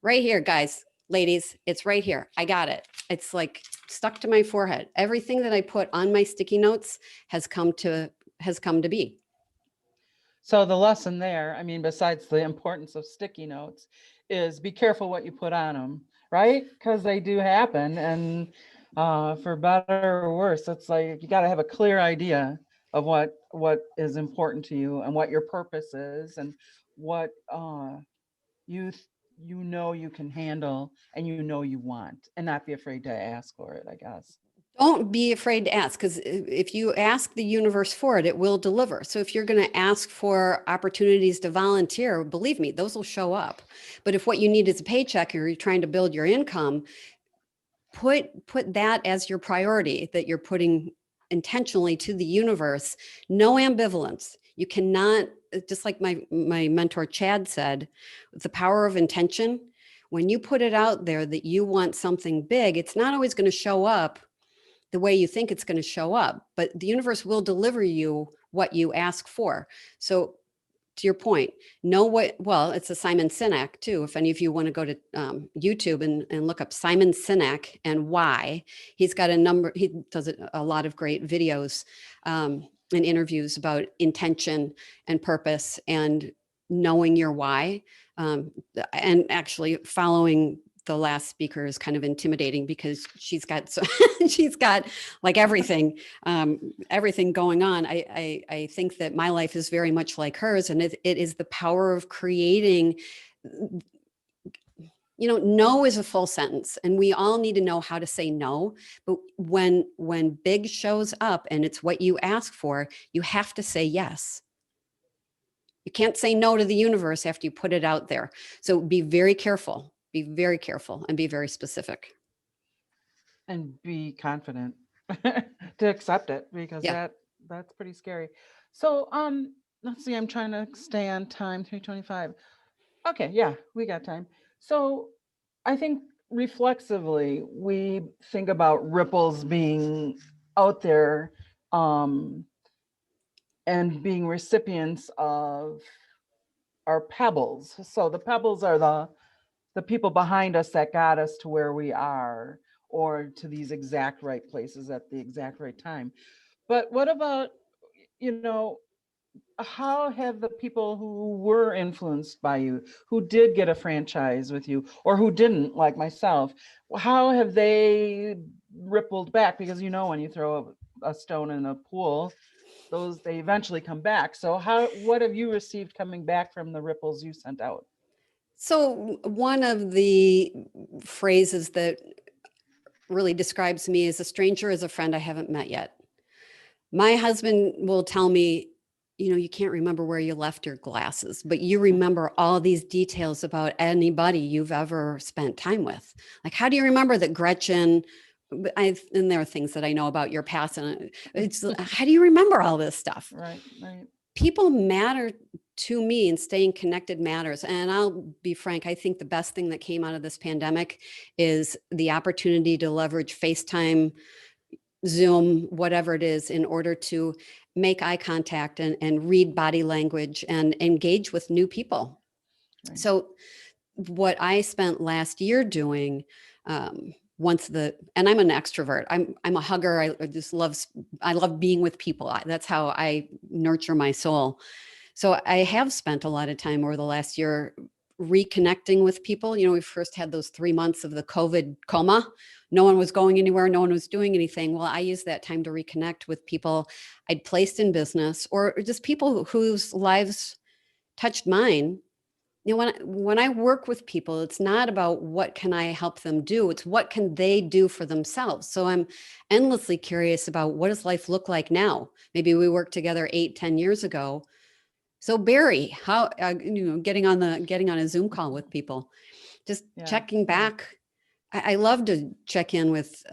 Right here, guys, ladies, it's right here. I got it. It's like stuck to my forehead. Everything that I put on my sticky notes has come to be. So the lesson there, I mean, besides the importance of sticky notes, is be careful what you put on them, right? Because they do happen, and for better or worse, it's like you got to have a clear idea of what is important to you and what your purpose is, and what you you can handle and you want, and not be afraid to ask for it, I guess. Don't be afraid to ask, because if you ask the universe for it, it will deliver. So if you're going to ask for opportunities to volunteer, believe me, those will show up. But if what you need is a paycheck or you're trying to build your income, put that as your priority, that you're putting intentionally to the universe. No ambivalence. You cannot, just like my mentor Chad said, the power of intention. When you put it out there that you want something big, it's not always going to show up the way you think it's going to show up, but the universe will deliver you what you ask for. So to your point, it's a Simon Sinek too. If any of you want to go to YouTube and look up Simon Sinek and why, he does a lot of great videos and interviews about intention and purpose and knowing your why. And actually following the last speaker is kind of intimidating because she's got like everything going on. I think that my life is very much like hers, and it is the power of creating. No is a full sentence, and we all need to know how to say no. But when big shows up and it's what you ask for, you have to say yes. You can't say no to the universe after you put it out there. So be very careful. Be very careful and be very specific. And be confident to accept it, because Yeah. that's pretty scary. So let's see, I'm trying to stay on time, 3:25. Okay, yeah, we got time. So I think reflexively we think about ripples being out there, and being recipients of our pebbles. So the pebbles are the people behind us that got us to where we are, or to these exact right places at the exact right time. But what about, you know, how have the people who were influenced by you, who did get a franchise with you, or who didn't, like myself, how have they rippled back? Because you know, when you throw a stone in a pool, those, they eventually come back. So what have you received coming back from the ripples you sent out? So one of the phrases that really describes me is a stranger is a friend I haven't met yet. My husband will tell me, you know, you can't remember where you left your glasses, but you remember all these details about anybody you've ever spent time with. Like, how do you remember that Gretchen, and there are things that I know about your past, and it's, how do you remember all this stuff? Right, right. People matter to me, and staying connected matters. And I'll be frank, I think the best thing that came out of this pandemic is the opportunity to leverage FaceTime, Zoom, whatever it is, in order to make eye contact and read body language and engage with new people. Right. So what I spent last year doing, and I'm an extrovert. I'm a hugger. I love being with people. That's how I nurture my soul. So I have spent a lot of time over the last year reconnecting with people. You know, we first had those 3 months of the COVID coma. No one was going anywhere. No one was doing anything. Well, I used that time to reconnect with people I'd placed in business, or just people whose lives touched mine. You know, when I work with people, it's not about what can I help them do. It's what can they do for themselves. So I'm endlessly curious about, what does life look like now? Maybe we worked together 8-10 years ago. So Barry, how, getting on a Zoom call with people, just checking back. I love to check in with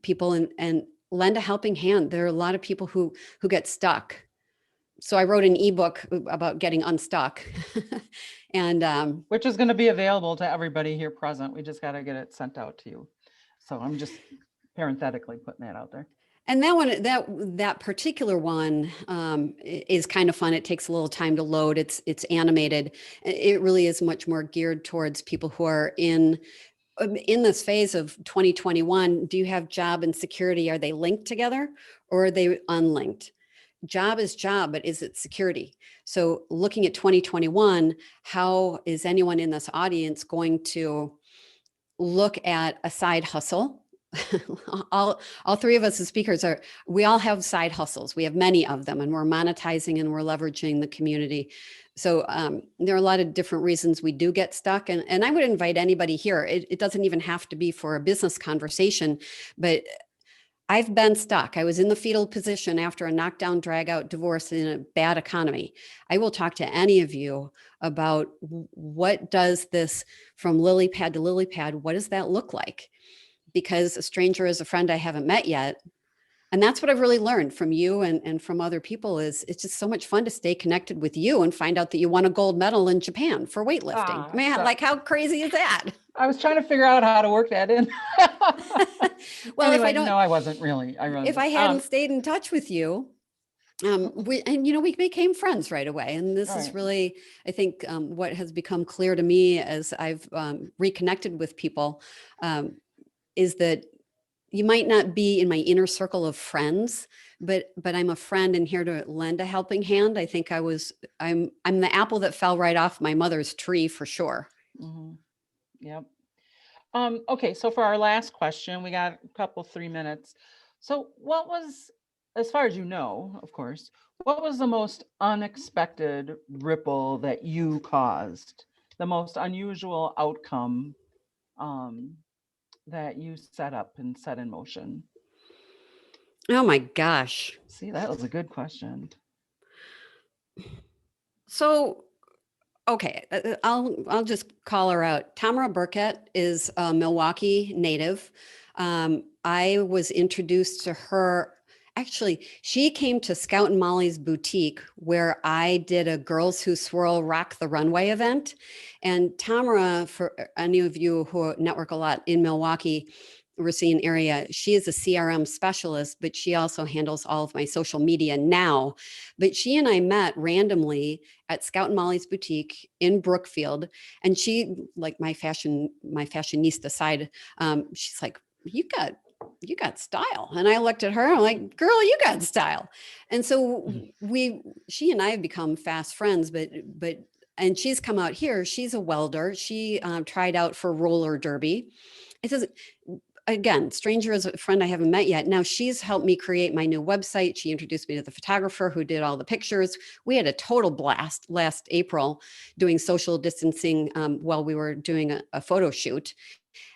people and lend a helping hand. There are a lot of people who get stuck. So I wrote an ebook about getting unstuck, and which is going to be available to everybody here present. We just got to get it sent out to you. So I'm just parenthetically putting that out there. And that particular one is kind of fun. It takes a little time to load. It's animated. It really is much more geared towards people who are in this phase of 2021. Do you have job and security? Are they linked together, or are they unlinked? Job is job, but is it security? So looking at 2021, how is anyone in this audience going to look at a side hustle? all three of us as speakers we all have side hustles. We have many of them, and we're monetizing and we're leveraging the community. So there are a lot of different reasons we do get stuck. And I would invite anybody here. It doesn't even have to be for a business conversation, but I've been stuck. I was in the fetal position after a knockdown, drag out divorce in a bad economy. I will talk to any of you about what does this from lily pad to lily pad, what does that look like? Because a stranger is a friend I haven't met yet. And that's what I've really learned from you and from other people is it's just so much fun to stay connected with you and find out that you won a gold medal in Japan for weightlifting. I mean, like, how crazy is that? I was trying to figure out how to work that in. Well, anyway, no, I wasn't really. If I hadn't stayed in touch with you, we became friends right away. And this is really, I think, what has become clear to me as I've reconnected with people is that you might not be in my inner circle of friends, but I'm a friend and here to lend a helping hand. I think I'm the apple that fell right off my mother's tree for sure. Mm-hmm. Yep. Okay, so for our last question, we got a couple 3 minutes. So what was, as far as you know, of course, what was the most unexpected ripple that you caused? The most unusual outcome that you set up and set in motion? Oh my gosh. See, that was a good question. So, okay, I'll just call her out. Tamara Burkett is a Milwaukee native. I was introduced to her. Actually, she came to Scout and Molly's boutique where I did a Girls Who Swirl Rock the Runway event. And Tamara, for any of you who network a lot in Milwaukee, Racine area. She is a CRM specialist, but she also handles all of my social media now. But she and I met randomly at Scout and Molly's boutique in Brookfield. And she, like my fashionista side, she's like, you got style. And I looked at her, I'm like, girl, you got style. And so she and I have become fast friends, and she's come out here. She's a welder. She tried out for roller derby. It says, again, stranger is a friend I haven't met yet. Now she's helped me create my new website. She introduced me to the photographer who did all the pictures. We had a total blast last April doing social distancing while we were doing a photo shoot.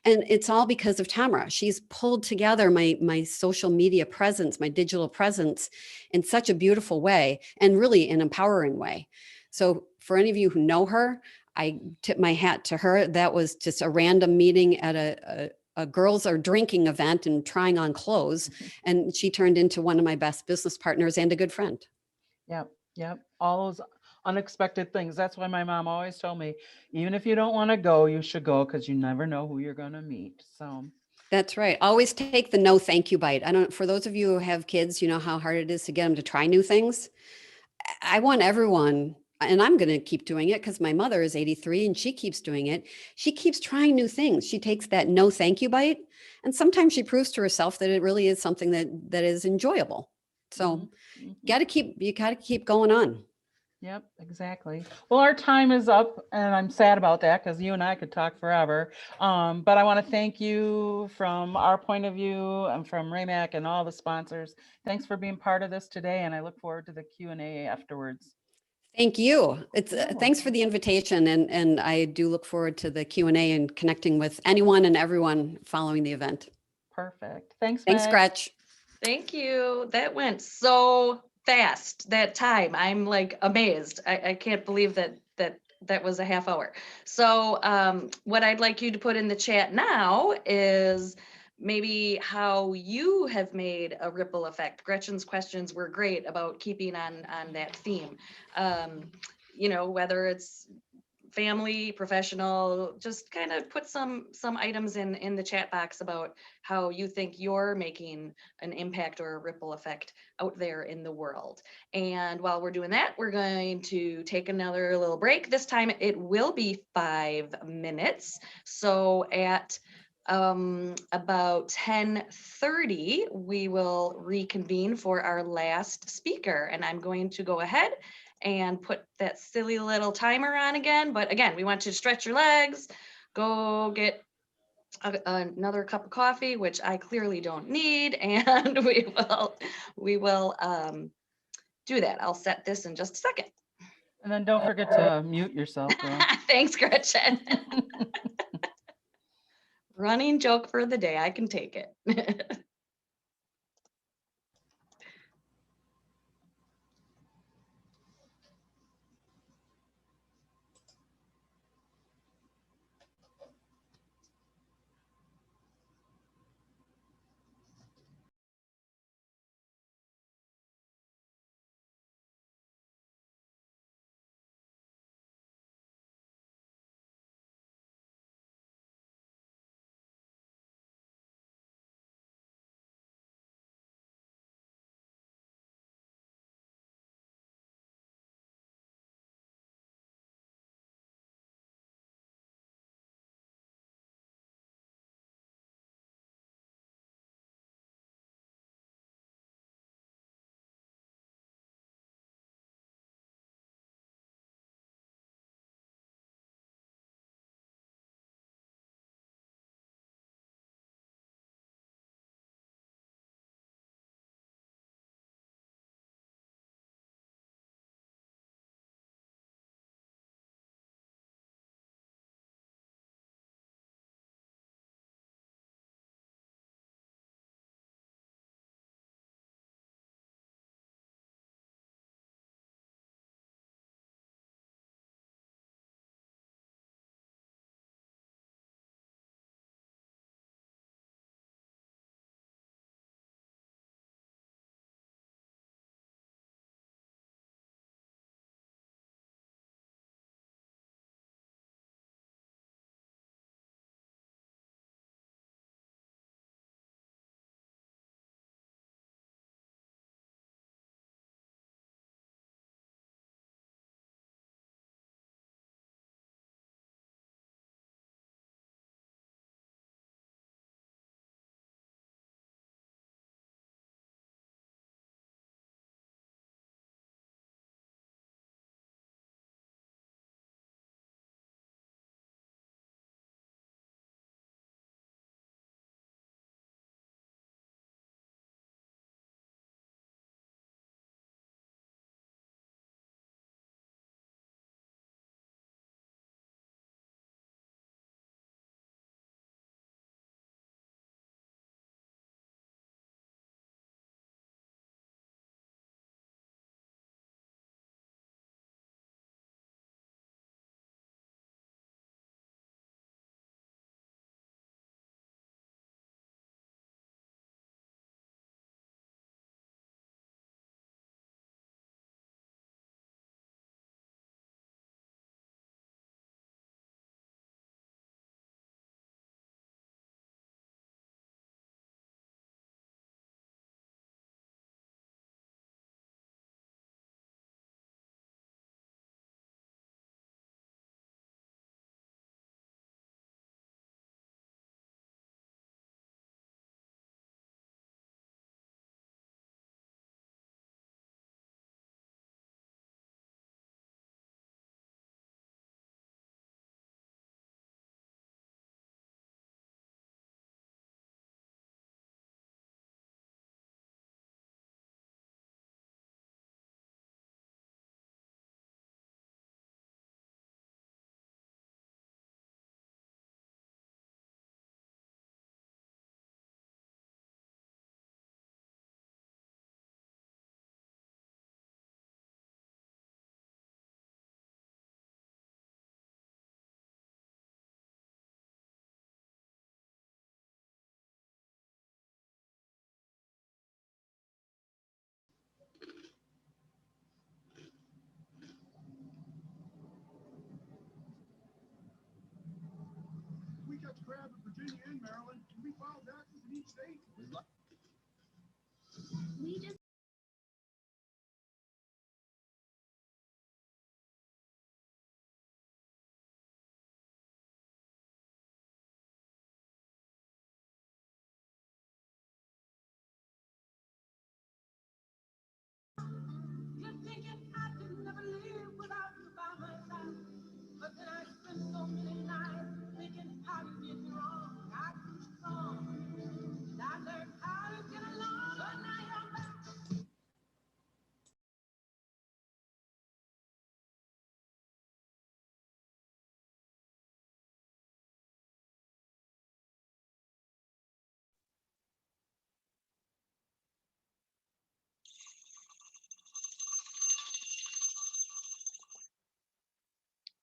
And it's all because of Tamara. She's pulled together my social media presence, my digital presence in such a beautiful way and really an empowering way. So for any of you who know her, I tip my hat to her. That was just a random meeting at a girls are drinking event and trying on clothes. And she turned into one of my best business partners and a good friend. Yep. Yep. All those unexpected things. That's why my mom always told me, even if you don't want to go, you should go because you never know who you're going to meet. So that's right. Always take the no thank you bite. For those of you who have kids, you know how hard it is to get them to try new things. I want everyone, and I'm going to keep doing it because my mother is 83 and she keeps doing it. She keeps trying new things. She takes that no thank you bite. And sometimes she proves to herself that it really is something that is enjoyable. So you got to keep going on. Yep, exactly. Well, our time is up and I'm sad about that because you and I could talk forever. But I want to thank you from our point of view and from Raymac and all the sponsors. Thanks for being part of this today. And I look forward to the Q&A afterwards. Thank you. It's You're thanks for the invitation. And I do look forward to the Q&A and connecting with anyone and everyone following the event. Perfect. Thanks, Thanks, Meg. Gretch. Thank you. That went so fast, that time. I'm like amazed. I can't believe that was a half hour. So what I'd like you to put in the chat now is maybe how you have made a ripple effect. Gretchen's questions were great about keeping on that theme. Whether it's family, professional, just kind of put some items in the chat box about how you think you're making an impact or a ripple effect out there in the world. And while we're doing that, we're going to take another little break. This time it will be 5 minutes. So at about 10:30, we will reconvene for our last speaker. And I'm going to go ahead and put that silly little timer on again. But again, we want you to stretch your legs, go get another cup of coffee, which I clearly don't need, and we will do that. I'll set this in just a second. And then don't forget to mute yourself, girl. Thanks, Gretchen. Running joke for the day. I can take it.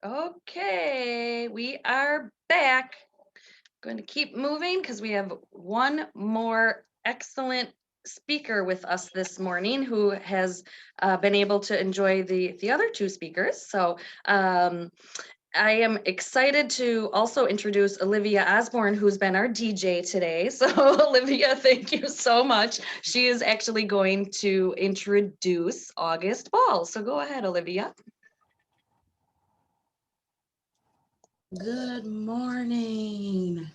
Okay, we are back. Going to keep moving because we have one more excellent speaker with us this morning who has been able to enjoy the other two speakers. So I am excited to also introduce Olivia Osborne, who's been our DJ today. So Olivia, thank you so much. She is actually going to introduce August Ball. So go ahead, Olivia. Good morning.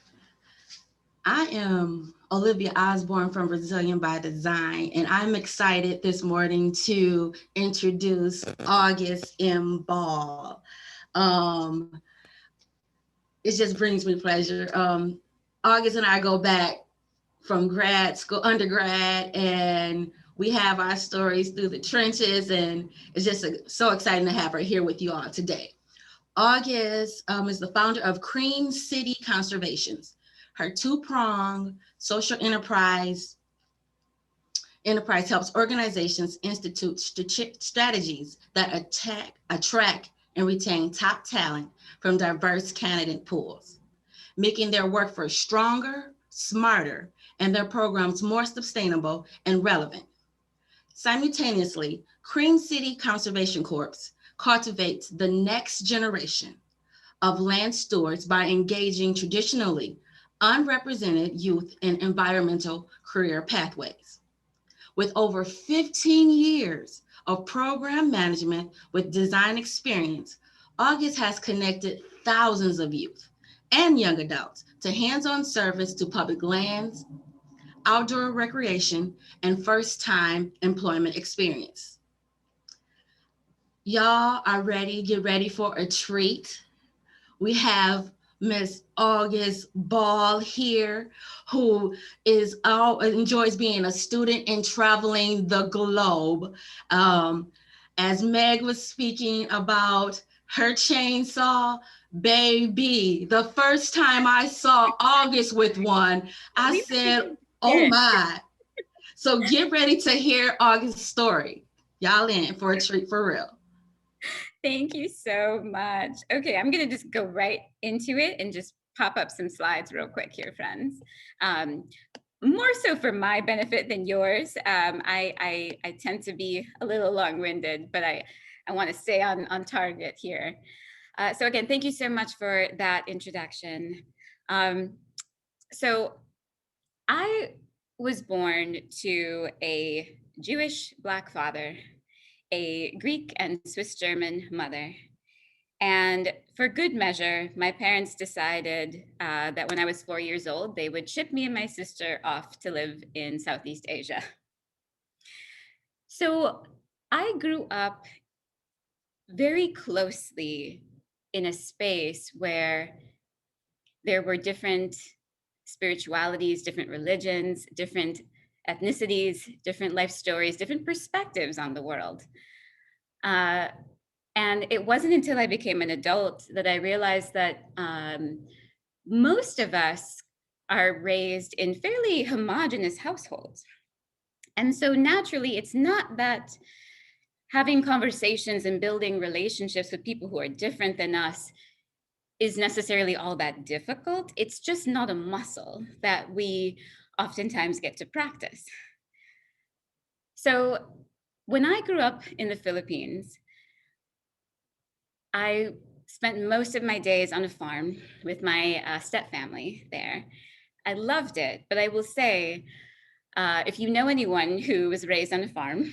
I am Olivia Osborne from Resilient by Design, and I'm excited this morning to introduce August M. Ball. It just brings me pleasure. August and I go back from grad school, undergrad, and we have our stories through the trenches, and it's just so exciting to have her here with you all today. August is the founder of Cream City Conservations. Her two-pronged social enterprise helps organizations institute strategies that attract, and retain top talent from diverse candidate pools, making their workforce stronger, smarter, and their programs more sustainable and relevant. Simultaneously, Cream City Conservation Corps cultivates the next generation of land stewards by engaging traditionally unrepresented youth in environmental career pathways. With over 15 years of program management with design experience, August has connected thousands of youth and young adults to hands-on service to public lands, outdoor recreation, and first-time employment experience. Y'all are ready, get ready for a treat. We have Miss August Ball here, who enjoys being a student and traveling the globe. As Meg was speaking about her chainsaw, baby, the first time I saw August with one, I said, oh my. So get ready to hear August's story. Y'all in for a treat for real. Thank you so much. Okay, I'm gonna just go right into it and just pop up some slides real quick here, friends. More so for my benefit than yours. I tend to be a little long-winded, but I want to stay on target here. So again, thank you so much for that introduction. So I was born to a Jewish Black father, a Greek and Swiss German mother. And for good measure, my parents decided that when I was 4 years old, they would ship me and my sister off to live in Southeast Asia. So I grew up very closely in a space where there were different spiritualities, different religions, different ethnicities, different life stories, different perspectives on the world. And it wasn't until I became an adult that I realized that most of us are raised in fairly homogenous households. And so naturally, it's not that having conversations and building relationships with people who are different than us is necessarily all that difficult. It's just not a muscle that we oftentimes get to practice. So when I grew up in the Philippines, I spent most of my days on a farm with my step family there. I loved it, but I will say, if you know anyone who was raised on a farm,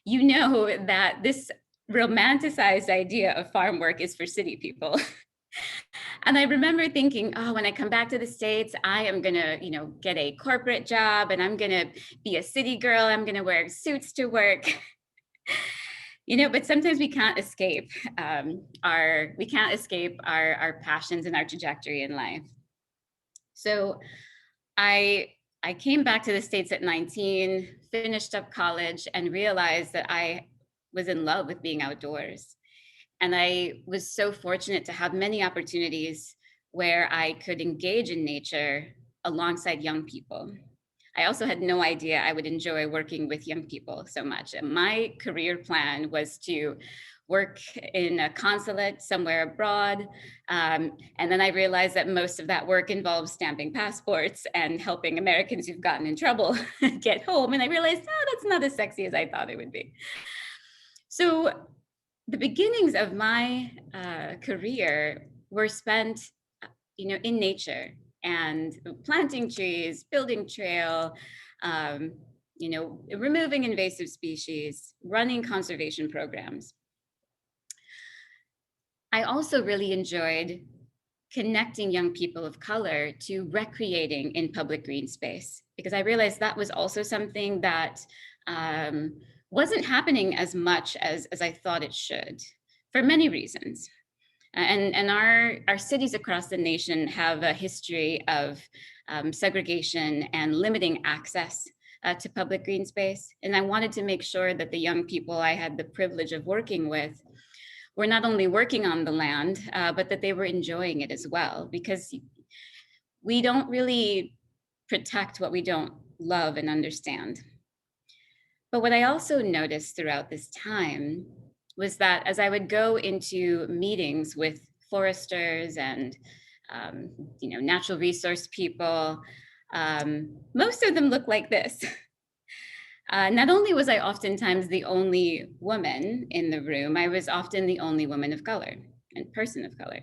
you know that this romanticized idea of farm work is for city people. And I remember thinking, oh, when I come back to the States, I am gonna, get a corporate job and I'm gonna be a city girl. I'm gonna wear suits to work. But sometimes we can't escape our passions and our trajectory in life. So I came back to the States at 19, finished up college, and realized that I was in love with being outdoors. And I was so fortunate to have many opportunities where I could engage in nature alongside young people. I also had no idea I would enjoy working with young people so much. And my career plan was to work in a consulate somewhere abroad. And then I realized that most of that work involves stamping passports and helping Americans who've gotten in trouble get home. And I realized, oh, that's not as sexy as I thought it would be. So the beginnings of my career were spent, in nature and planting trees, building trail, removing invasive species, running conservation programs. I also really enjoyed connecting young people of color to recreating in public green space, because I realized that was also something that wasn't happening as much as I thought it should, for many reasons. And our cities across the nation have a history of segregation and limiting access to public green space. And I wanted to make sure that the young people I had the privilege of working with were not only working on the land, but that they were enjoying it as well, because we don't really protect what we don't love and understand. But what I also noticed throughout this time was that as I would go into meetings with foresters and natural resource people, most of them look like this. Not only was I oftentimes the only woman in the room, I was often the only woman of color and person of color.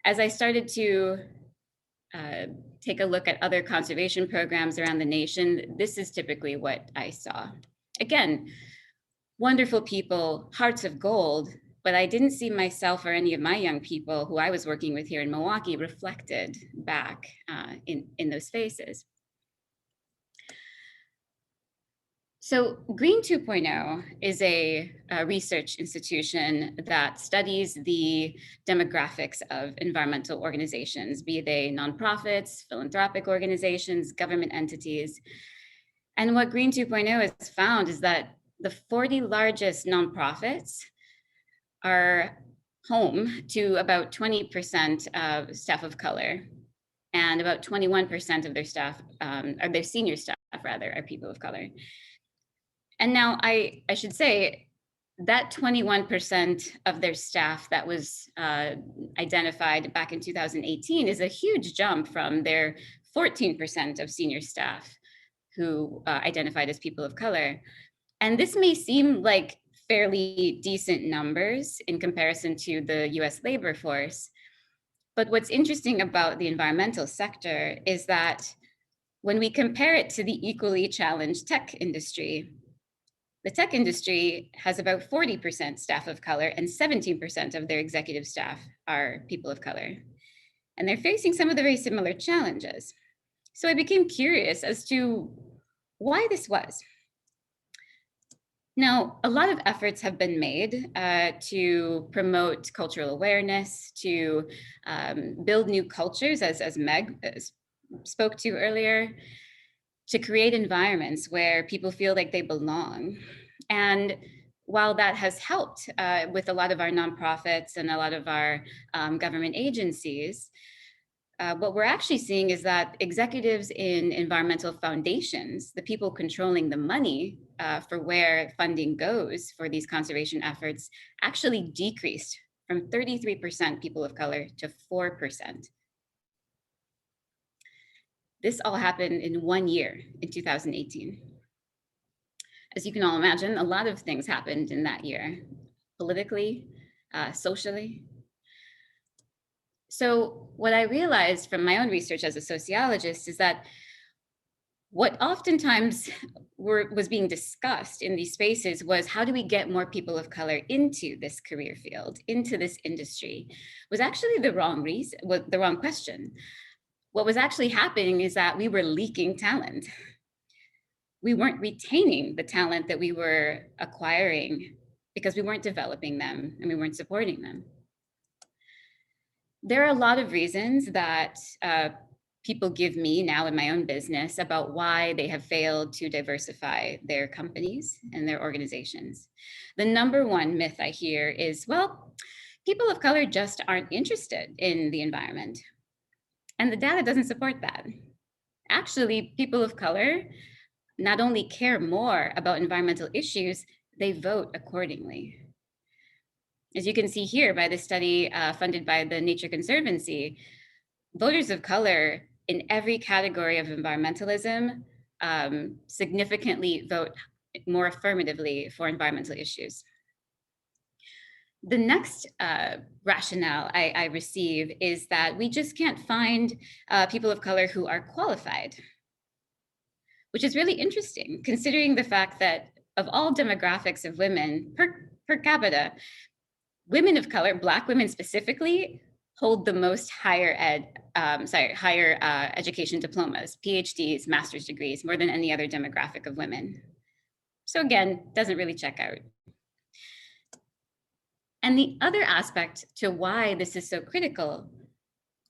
As I started to take a look at other conservation programs around the nation, this is typically what I saw. Again, wonderful people, hearts of gold, but I didn't see myself or any of my young people who I was working with here in Milwaukee reflected back in those faces. So Green 2.0 is a research institution that studies the demographics of environmental organizations, be they nonprofits, philanthropic organizations, government entities. And what Green 2.0 has found is that the 40 largest nonprofits are home to about 20% of staff of color, and about 21% of their staff, or their senior staff rather, are people of color. And now I should say that 21% of their staff that was identified back in 2018 is a huge jump from their 14% of senior staff who identified as people of color. And this may seem like fairly decent numbers in comparison to the US labor force. But what's interesting about the environmental sector is that when we compare it to the equally challenged tech industry, the tech industry has about 40% staff of color and 17% of their executive staff are people of color. And they're facing some of the very similar challenges. So I became curious as to why this was. Now, a lot of efforts have been made to promote cultural awareness, to build new cultures, as Meg spoke to earlier, to create environments where people feel like they belong. And while that has helped with a lot of our nonprofits and a lot of our government agencies, what we're actually seeing is that executives in environmental foundations, the people controlling the money for where funding goes for these conservation efforts, actually decreased from 33% people of color to 4%. This all happened in 1 year, in 2018. As you can all imagine, a lot of things happened in that year, politically, socially. So what I realized from my own research as a sociologist is that what oftentimes was being discussed in these spaces was, how do we get more people of color into this career field, into this industry, was actually the wrong reason, was the wrong question. What was actually happening is that we were leaking talent. We weren't retaining the talent that we were acquiring because we weren't developing them and we weren't supporting them. There are a lot of reasons that people give me now in my own business about why they have failed to diversify their companies and their organizations. The number one myth I hear is, well, people of color just aren't interested in the environment. And the data doesn't support that. Actually, people of color not only care more about environmental issues, they vote accordingly. As you can see here by the study funded by the Nature Conservancy, voters of color in every category of environmentalism significantly vote more affirmatively for environmental issues. The next rationale I receive is that we just can't find people of color who are qualified, which is really interesting, considering the fact that of all demographics of women per capita, women of color, Black women specifically, hold the most higher education diplomas, PhDs, master's degrees, more than any other demographic of women. So again, doesn't really check out. And the other aspect to why this is so critical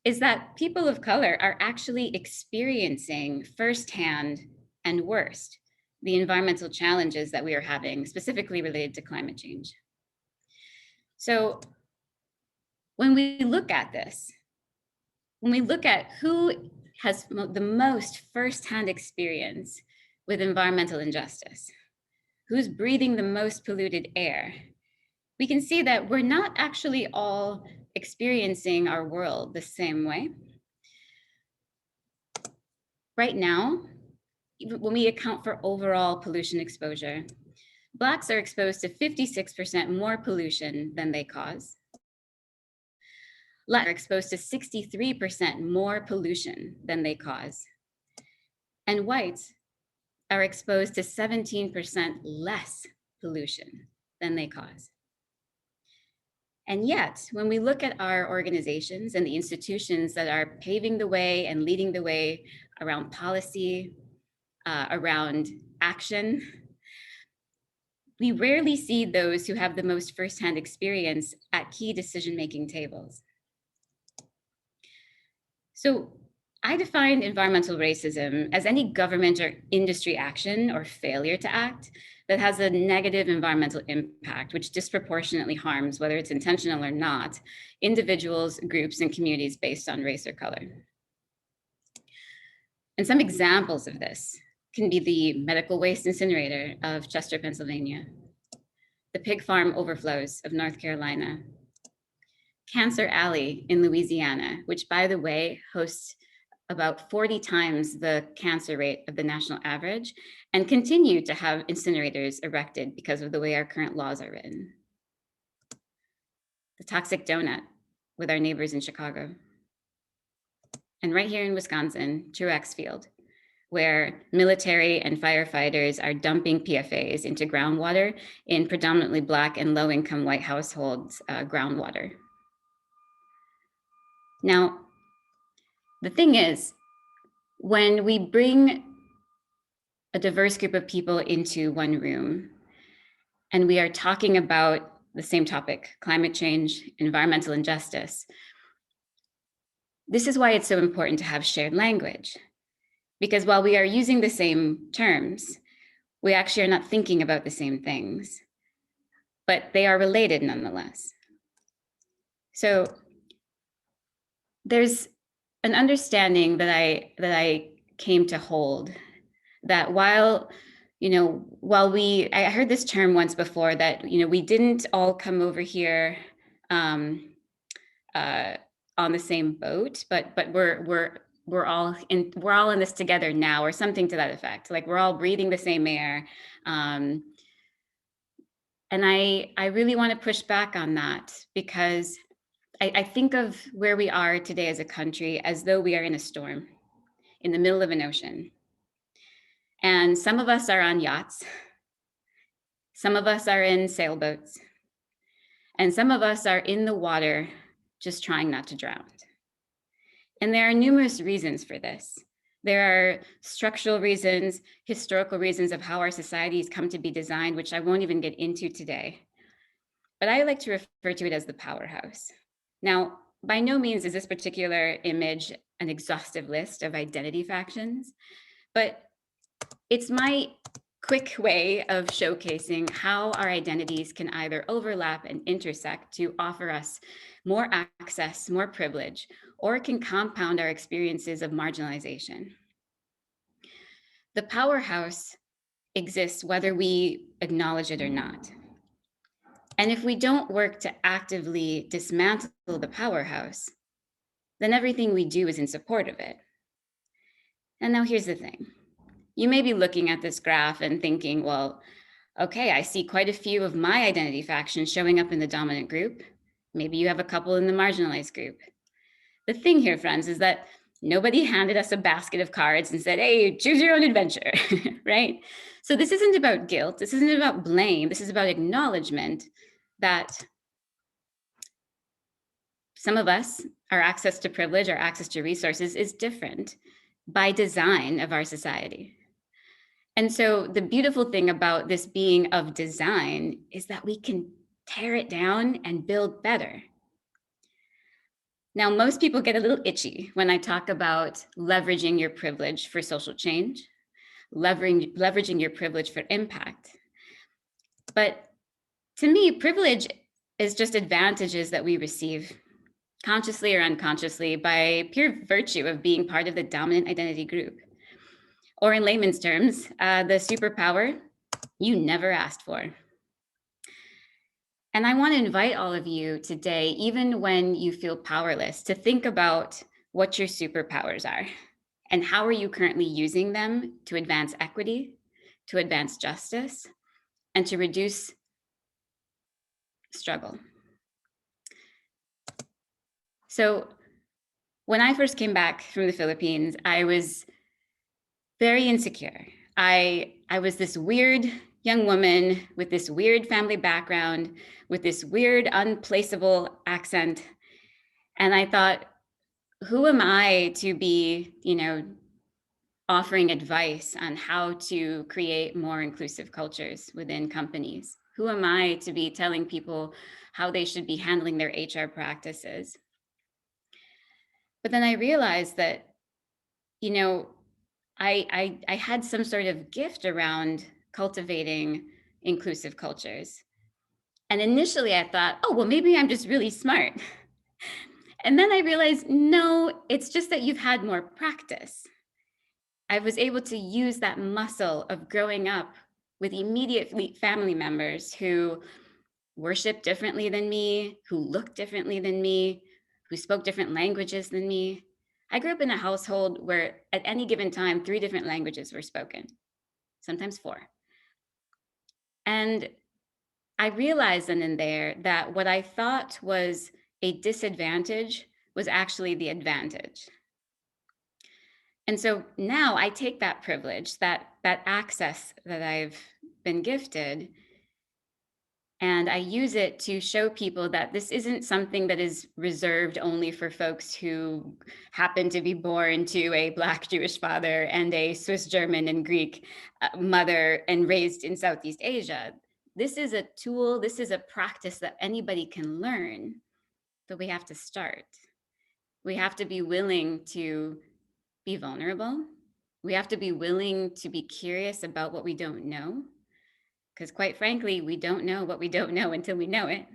is that people of color are actually experiencing firsthand and worst the environmental challenges that we are having, specifically related to climate change. So when we look at this, when we look at who has the most firsthand experience with environmental injustice, who's breathing the most polluted air, we can see that we're not actually all experiencing our world the same way. Right now, when we account for overall pollution exposure, Blacks are exposed to 56% more pollution than they cause. Latinos are exposed to 63% more pollution than they cause. And whites are exposed to 17% less pollution than they cause. And yet, when we look at our organizations and the institutions that are paving the way and leading the way around policy, around action, we rarely see those who have the most firsthand experience at key decision-making tables. So I define environmental racism as any government or industry action or failure to act that has a negative environmental impact, which disproportionately harms, whether it's intentional or not, individuals, groups, and communities based on race or color. And some examples of this can be the medical waste incinerator of Chester, Pennsylvania, the pig farm overflows of North Carolina, Cancer Alley in Louisiana, which, by the way, hosts about 40 times the cancer rate of the national average, and continue to have incinerators erected because of the way our current laws are written. The toxic donut with our neighbors in Chicago. And right here in Wisconsin, Truax Field, where military and firefighters are dumping PFAS into groundwater in predominantly Black and low-income white households' groundwater. Now, the thing is, when we bring a diverse group of people into one room and we are talking about the same topic, climate change, environmental injustice, this is why it's so important to have shared language. Because while we are using the same terms, we actually are not thinking about the same things, but they are related nonetheless. So there's an understanding that I came to hold, that while I heard this term once before, that we didn't all come over here on the same boat, but we're all in this together now, or something to that effect. Like, we're all breathing the same air, and And I really want to push back on that, because I think of where we are today as a country as though we are in a storm in the middle of an ocean. And some of us are on yachts, some of us are in sailboats, and some of us are in the water just trying not to drown. And there are numerous reasons for this. There are structural reasons, historical reasons of how our societies come to be designed, which I won't even get into today. But I like to refer to it as the powerhouse. Now, by no means is this particular image an exhaustive list of identity factions, but it's my quick way of showcasing how our identities can either overlap and intersect to offer us more access, more privilege, or it can compound our experiences of marginalization. The powerhouse exists whether we acknowledge it or not. And if we don't work to actively dismantle the powerhouse, then everything we do is in support of it. And now here's the thing. You may be looking at this graph and thinking, well, okay, I see quite a few of my identity factions showing up in the dominant group. Maybe you have a couple in the marginalized group. The thing here, friends, is that nobody handed us a basket of cards and said, hey, choose your own adventure, right? So this isn't about guilt. This isn't about blame. This is about acknowledgement that some of us, our access to privilege, our access to resources is different by design of our society. And so the beautiful thing about this being of design is that we can tear it down and build better. Now, most people get a little itchy when I talk about leveraging your privilege for social change, leveraging your privilege for impact. But to me, privilege is just advantages that we receive consciously or unconsciously by pure virtue of being part of the dominant identity group. Or in layman's terms, the superpower you never asked for. And I want to invite all of you today, even when you feel powerless, to think about what your superpowers are and how are you currently using them to advance equity, to advance justice, and to reduce struggle. So when I first came back from the Philippines, I was very insecure. I was this weird young woman with this weird family background, with this weird unplaceable accent. And I thought, who am I to be, offering advice on how to create more inclusive cultures within companies? Who am I to be telling people how they should be handling their HR practices? But then I realized that, I had some sort of gift around cultivating inclusive cultures. And initially I thought, oh, well, maybe I'm just really smart. And then I realized, no, it's just that you've had more practice. I was able to use that muscle of growing up with immediate family members who worship differently than me, who look differently than me, who spoke different languages than me. I grew up in a household where at any given time, 3 different languages were spoken, sometimes 4. And I realized then and there that what I thought was a disadvantage was actually the advantage. And so now I take that privilege, that access that I've been gifted, and I use it to show people that this isn't something that is reserved only for folks who happen to be born to a Black Jewish father and a Swiss German and Greek mother and raised in Southeast Asia. This is a tool, this is a practice that anybody can learn, but we have to start. We have to be willing to be vulnerable. We have to be willing to be curious about what we don't know. Because quite frankly, we don't know what we don't know until we know it.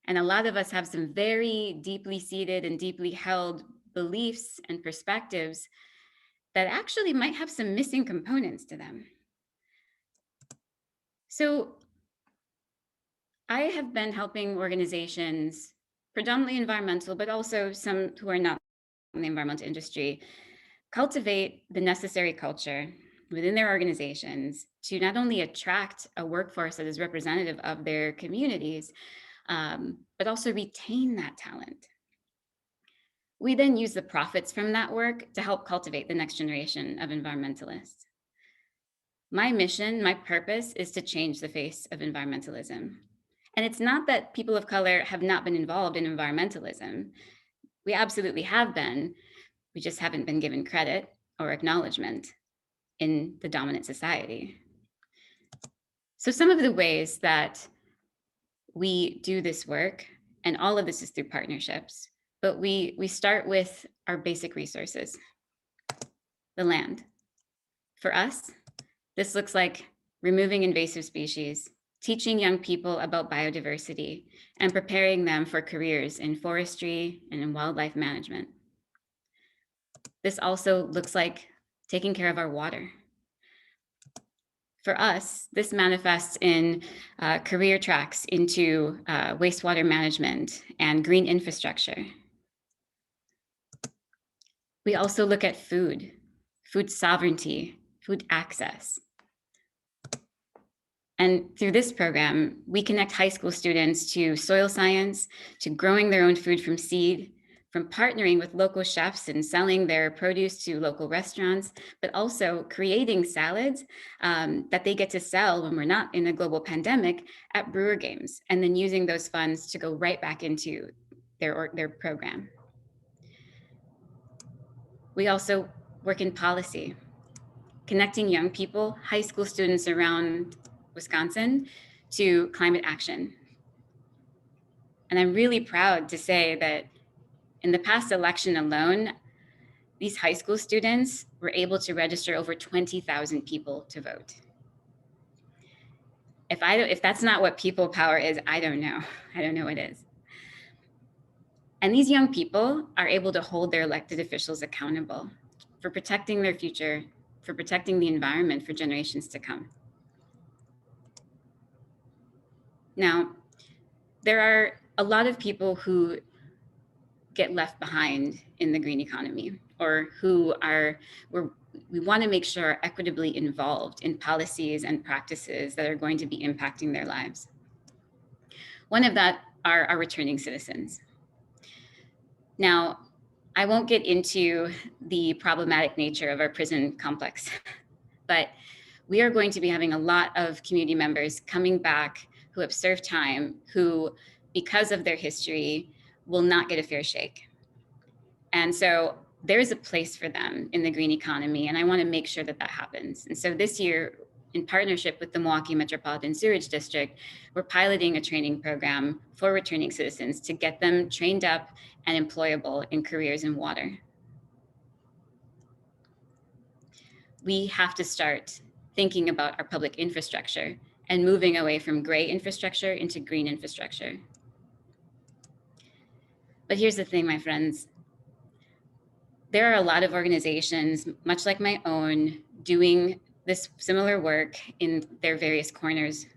And a lot of us have some very deeply seated and deeply held beliefs and perspectives that actually might have some missing components to them. So I have been helping organizations, predominantly environmental, but also some who are not in the environmental industry, cultivate the necessary culture within their organizations to not only attract a workforce that is representative of their communities, but also retain that talent. We then use the profits from that work to help cultivate the next generation of environmentalists. My mission, my purpose is to change the face of environmentalism. And it's not that people of color have not been involved in environmentalism. We absolutely have been. We just haven't been given credit or acknowledgement in the dominant society. So some of the ways that we do this work, and all of this is through partnerships, but we start with our basic resources, the land. For us, this looks like removing invasive species, teaching young people about biodiversity, and preparing them for careers in forestry and in wildlife management. This also looks like taking care of our water. For us, this manifests in career tracks into wastewater management and green infrastructure. We also look at food sovereignty, food access. And through this program, we connect high school students to soil science, to growing their own food from seed, from partnering with local chefs and selling their produce to local restaurants, but also creating salads that they get to sell when we're not in a global pandemic at brewer games, and then using those funds to go right back into their program. We also work in policy, connecting young people, high school students around Wisconsin, to climate action. And I'm really proud to say that in the past election alone, these high school students were able to register over 20,000 people to vote. If that's not what people power is, I don't know. I don't know what is. And these young people are able to hold their elected officials accountable for protecting their future, for protecting the environment for generations to come. Now, there are a lot of people who get left behind in the green economy, or we want to make sure are equitably involved in policies and practices that are going to be impacting their lives. One of that are our returning citizens. Now, I won't get into the problematic nature of our prison complex, but we are going to be having a lot of community members coming back who have served time, who, because of their history, will not get a fair shake. And so there's a place for them in the green economy, and I want to make sure that that happens. And so this year, in partnership with the Milwaukee Metropolitan Sewerage District, we're piloting a training program for returning citizens to get them trained up and employable in careers in water. We have to start thinking about our public infrastructure and moving away from gray infrastructure into green infrastructure. But here's the thing, my friends. There are a lot of organizations, much like my own, doing this similar work in their various corners.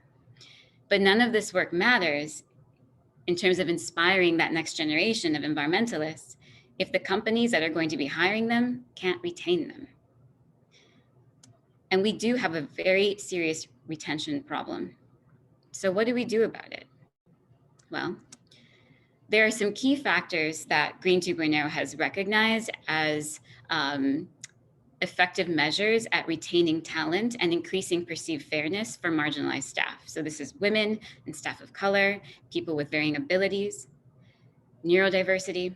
But none of this work matters in terms of inspiring that next generation of environmentalists if the companies that are going to be hiring them can't retain them. And we do have a very serious retention problem. So what do we do about it? Well, there are some key factors that Green 2.0 has recognized as effective measures at retaining talent and increasing perceived fairness for marginalized staff. So this is women and staff of color, people with varying abilities, neurodiversity.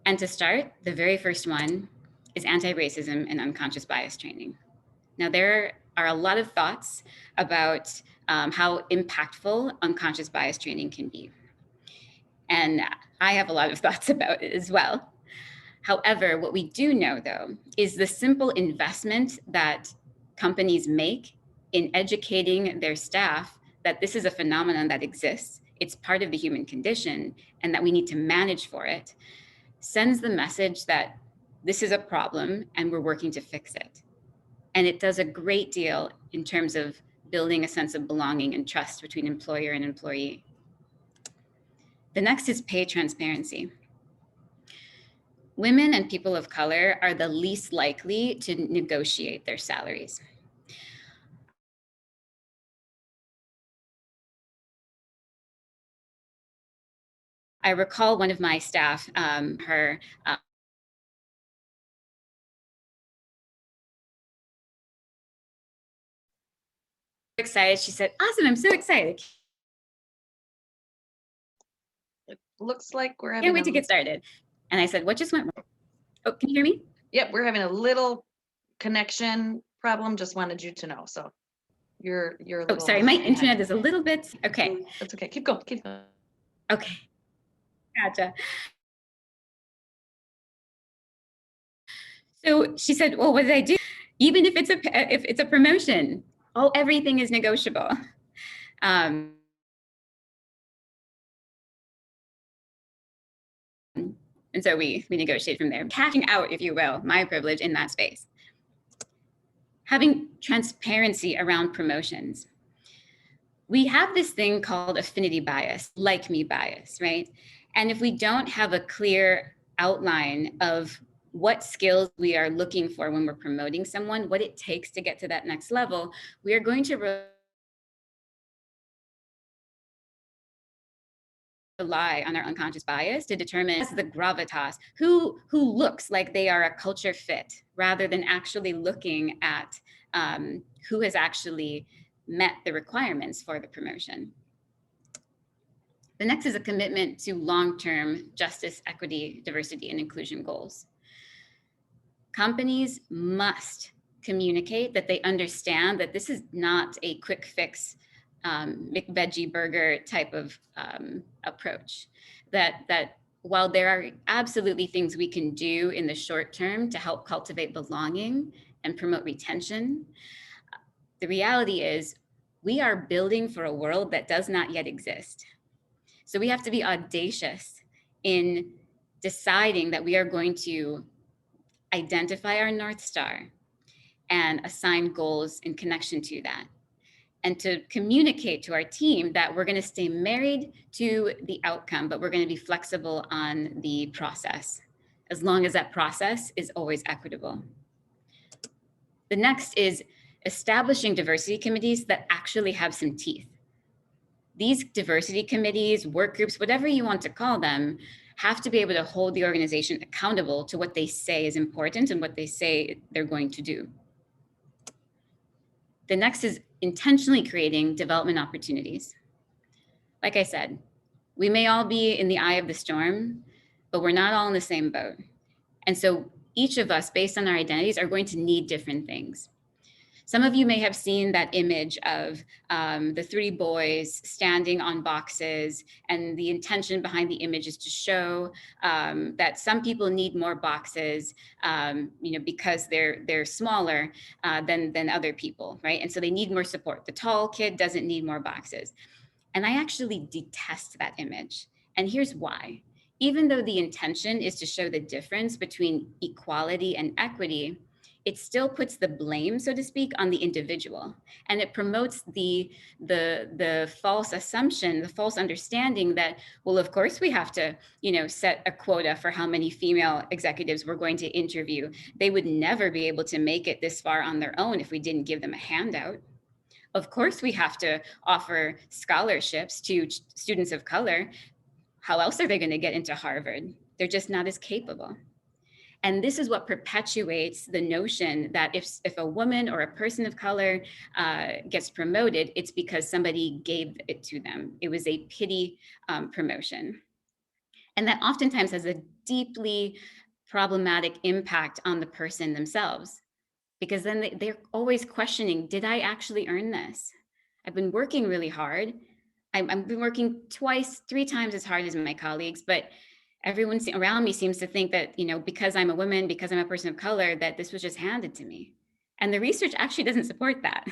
And to start, the very first one is anti-racism and unconscious bias training. Now, there are a lot of thoughts about how impactful unconscious bias training can be. And I have a lot of thoughts about it as well. However, what we do know, though, is the simple investment that companies make in educating their staff that this is a phenomenon that exists, it's part of the human condition, and that we need to manage for it, sends the message that this is a problem and we're working to fix it. And it does a great deal in terms of building a sense of belonging and trust between employer and employee. The next is pay transparency. women and people of color are the least likely to negotiate their salaries. I recall one of my staff, her excited. She said, "Awesome, I'm so excited. It looks like we're having Can't wait to get started." And I said, "What just went wrong?" Oh, can you hear me? Yep, we're having a little connection problem. Just wanted you to know. So you're a Oh, little sorry, my behind. internet is a little bit, okay. That's okay. Keep going. Keep going. Okay, gotcha. So she said, "Well, what did I do? Even if it's a promotion, everything is negotiable." And so we negotiate from there, cashing out, if you will, my privilege in that space. Having transparency around promotions. We have this thing called affinity bias, like me bias, right? And if we don't have a clear outline of what skills we are looking for when we're promoting someone, what it takes to get to that next level, we are going to rely on our unconscious bias to determine the gravitas, who looks like they are a culture fit, rather than actually looking at who has actually met the requirements for the promotion. The next is a commitment to long-term justice, equity, diversity, and inclusion goals. Companies must communicate that they understand that this is not a quick fix McVeggie burger type of approach. That while there are absolutely things we can do in the short term to help cultivate belonging and promote retention, the reality is we are building for a world that does not yet exist. So we have to be audacious in deciding that we are going to identify our North Star and assign goals in connection to that. And to communicate to our team that we're going to stay married to the outcome, but we're going to be flexible on the process, as long as that process is always equitable. The next is establishing diversity committees that actually have some teeth. These diversity committees, work groups, whatever you want to call them, have to be able to hold the organization accountable to what they say is important and what they say they're going to do. The next is intentionally creating development opportunities. Like I said, we may all be in the eye of the storm, but we're not all in the same boat. And so each of us, based on our identities, are going to need different things. Some of you may have seen that image of the three boys standing on boxes, and the intention behind the image is to show that some people need more boxes, because they're smaller than other people, right? And so they need more support. The tall kid doesn't need more boxes. And I actually detest that image. And here's why. Even though the intention is to show the difference between equality and equity, it still puts the blame, so to speak, on the individual. And it promotes the false assumption, the false understanding that, well, of course we have to, set a quota for how many female executives we're going to interview. They would never be able to make it this far on their own if we didn't give them a handout. Of course we have to offer scholarships to students of color. How else are they going to get into Harvard? They're just not as capable. And this is what perpetuates the notion that if a woman or a person of color gets promoted, it's because somebody gave it to them. It was a pity promotion. And that oftentimes has a deeply problematic impact on the person themselves, because then they're always questioning, did I actually earn this? I've been working really hard. I've been working 3 times as hard as my colleagues, but everyone around me seems to think that, because I'm a woman, because I'm a person of color, that this was just handed to me. And the research actually doesn't support that.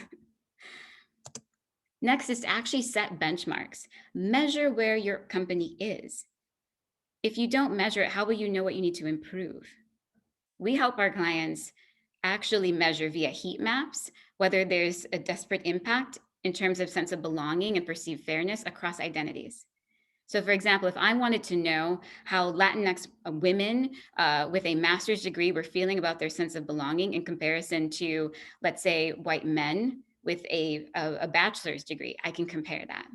Next is to actually set benchmarks. Measure where your company is. If you don't measure it, how will you know what you need to improve? We help our clients actually measure via heat maps whether there's a disparate impact in terms of sense of belonging and perceived fairness across identities. So for example, if I wanted to know how Latinx women with a master's degree were feeling about their sense of belonging in comparison to, let's say, white men with a bachelor's degree, I can compare that.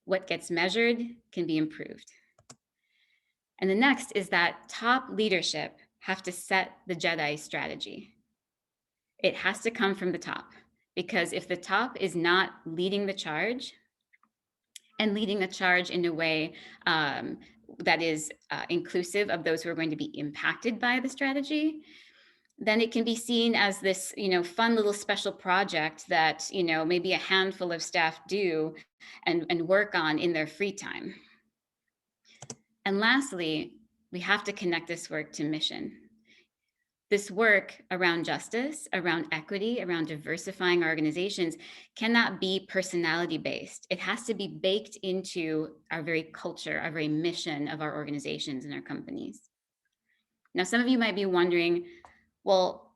What gets measured can be improved. And the next is that top leadership have to set the Jedi strategy. It has to come from the top, because if the top is not leading the charge, and leading a charge in a way that is inclusive of those who are going to be impacted by the strategy, then it can be seen as this, fun little special project that, maybe a handful of staff do and work on in their free time. And lastly, we have to connect this work to mission. This work around justice, around equity, around diversifying our organizations cannot be personality based. It has to be baked into our very culture, our very mission of our organizations and our companies. Now, some of you might be wondering, well,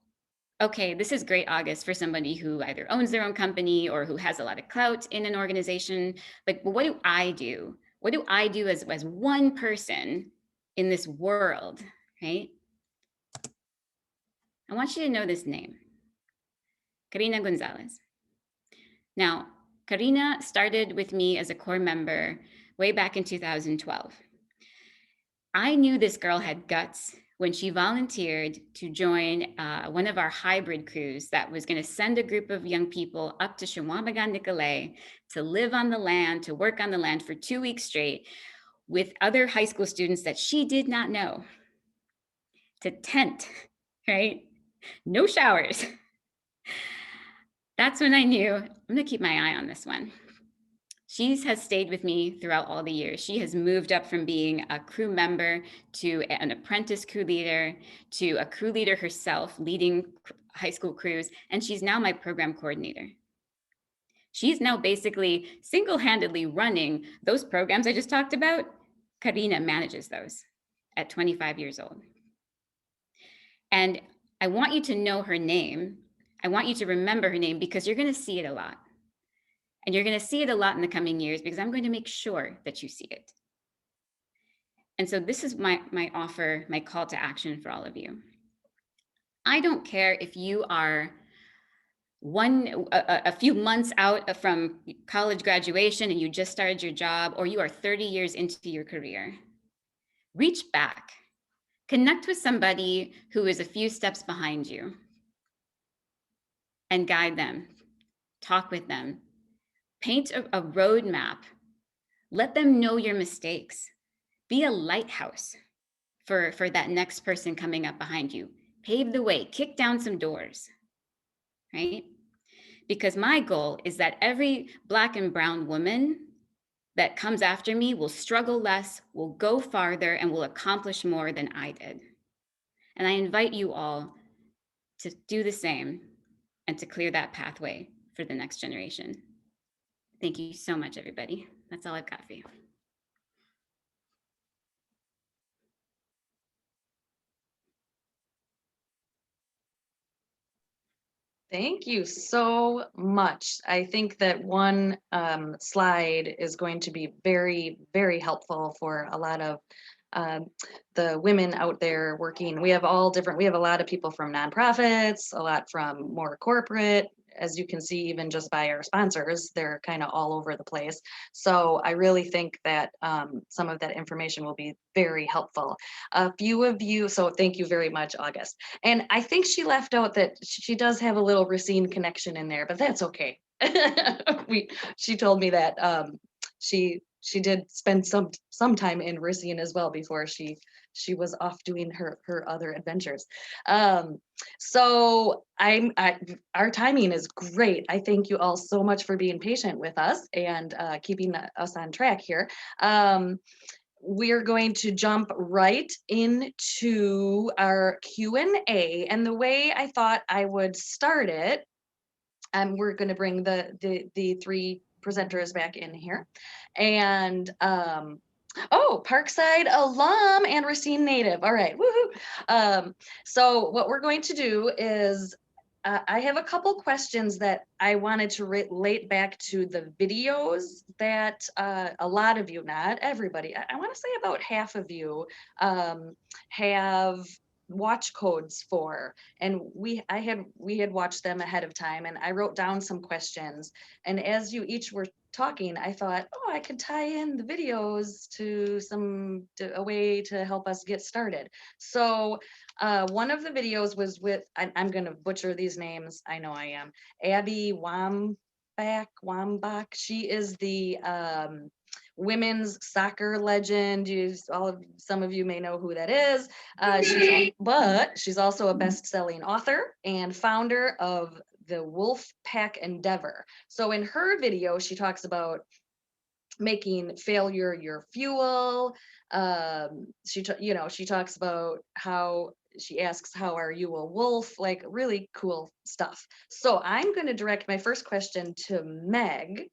okay, this is great, August, for somebody who either owns their own company or who has a lot of clout in an organization. But what do I do? What do I do as one person in this world, right? I want you to know this name, Karina Gonzalez. Now, Karina started with me as a core member way back in 2012. I knew this girl had guts when she volunteered to join one of our hybrid crews that was going to send a group of young people up to Chequamegon, Nicolet to live on the land, to work on the land for 2 weeks straight with other high school students that she did not know, to tent, right? No showers. That's when I knew I'm going to keep my eye on this one. She has stayed with me throughout all the years. She has moved up from being a crew member to an apprentice crew leader to a crew leader herself, leading high school crews, and she's now my program coordinator. She's now basically single-handedly running those programs I just talked about. Karina manages those at 25 years old. And I want you to know her name. I want you to remember her name because you're going to see it a lot. And you're going to see it a lot in the coming years because I'm going to make sure that you see it. And so this is my offer, my call to action for all of you. I don't care if you are a few months out from college graduation and you just started your job, or you are 30 years into your career. Reach back. Connect with somebody who is a few steps behind you and guide them. Talk with them. Paint a roadmap. Let them know your mistakes. Be a lighthouse for that next person coming up behind you. Pave the way, kick down some doors, right? Because my goal is that every Black and brown woman that comes after me will struggle less, will go farther, and will accomplish more than I did. And I invite you all to do the same and to clear that pathway for the next generation. Thank you so much, everybody. That's all I've got for you. Thank you so much. I think that one slide is going to be very, very helpful for a lot of the women out there working. We have a lot of people from nonprofits, a lot from more corporate. As you can see, even just by our sponsors, they're kind of all over the place. So I really think that some of that information will be very helpful. A few of you, so thank you very much, August. And I think she left out that she does have a little Racine connection in there, but that's okay. She told me that she did spend some time in Racine as well before she was off doing her other adventures. So our timing is great. I thank you all so much for being patient with us and keeping us on track here. We're going to jump right into our Q&A, and the way I thought I would start it, we're going to bring the three presenters back in here, and oh, Parkside alum and Racine native. All right, woohoo! So what we're going to do is I have a couple questions that I wanted to relate back to the videos that a lot of you, not everybody, I want to say about half of you have watch codes for, and we had watched them ahead of time, and I wrote down some questions, and as you each were talking, I thought, oh, I could tie in the videos to a way to help us get started. So one of the videos was with, I'm going to butcher these names. I know I am. Abby Wambach. She is the women's soccer legend. Some of you may know who that is. But she's also a best-selling author and founder of the Wolf Pack Endeavor. So in her video, she talks about making failure your fuel. She talks about how, she asks, how are you a wolf? Like, really cool stuff. So I'm going to direct my first question to Meg.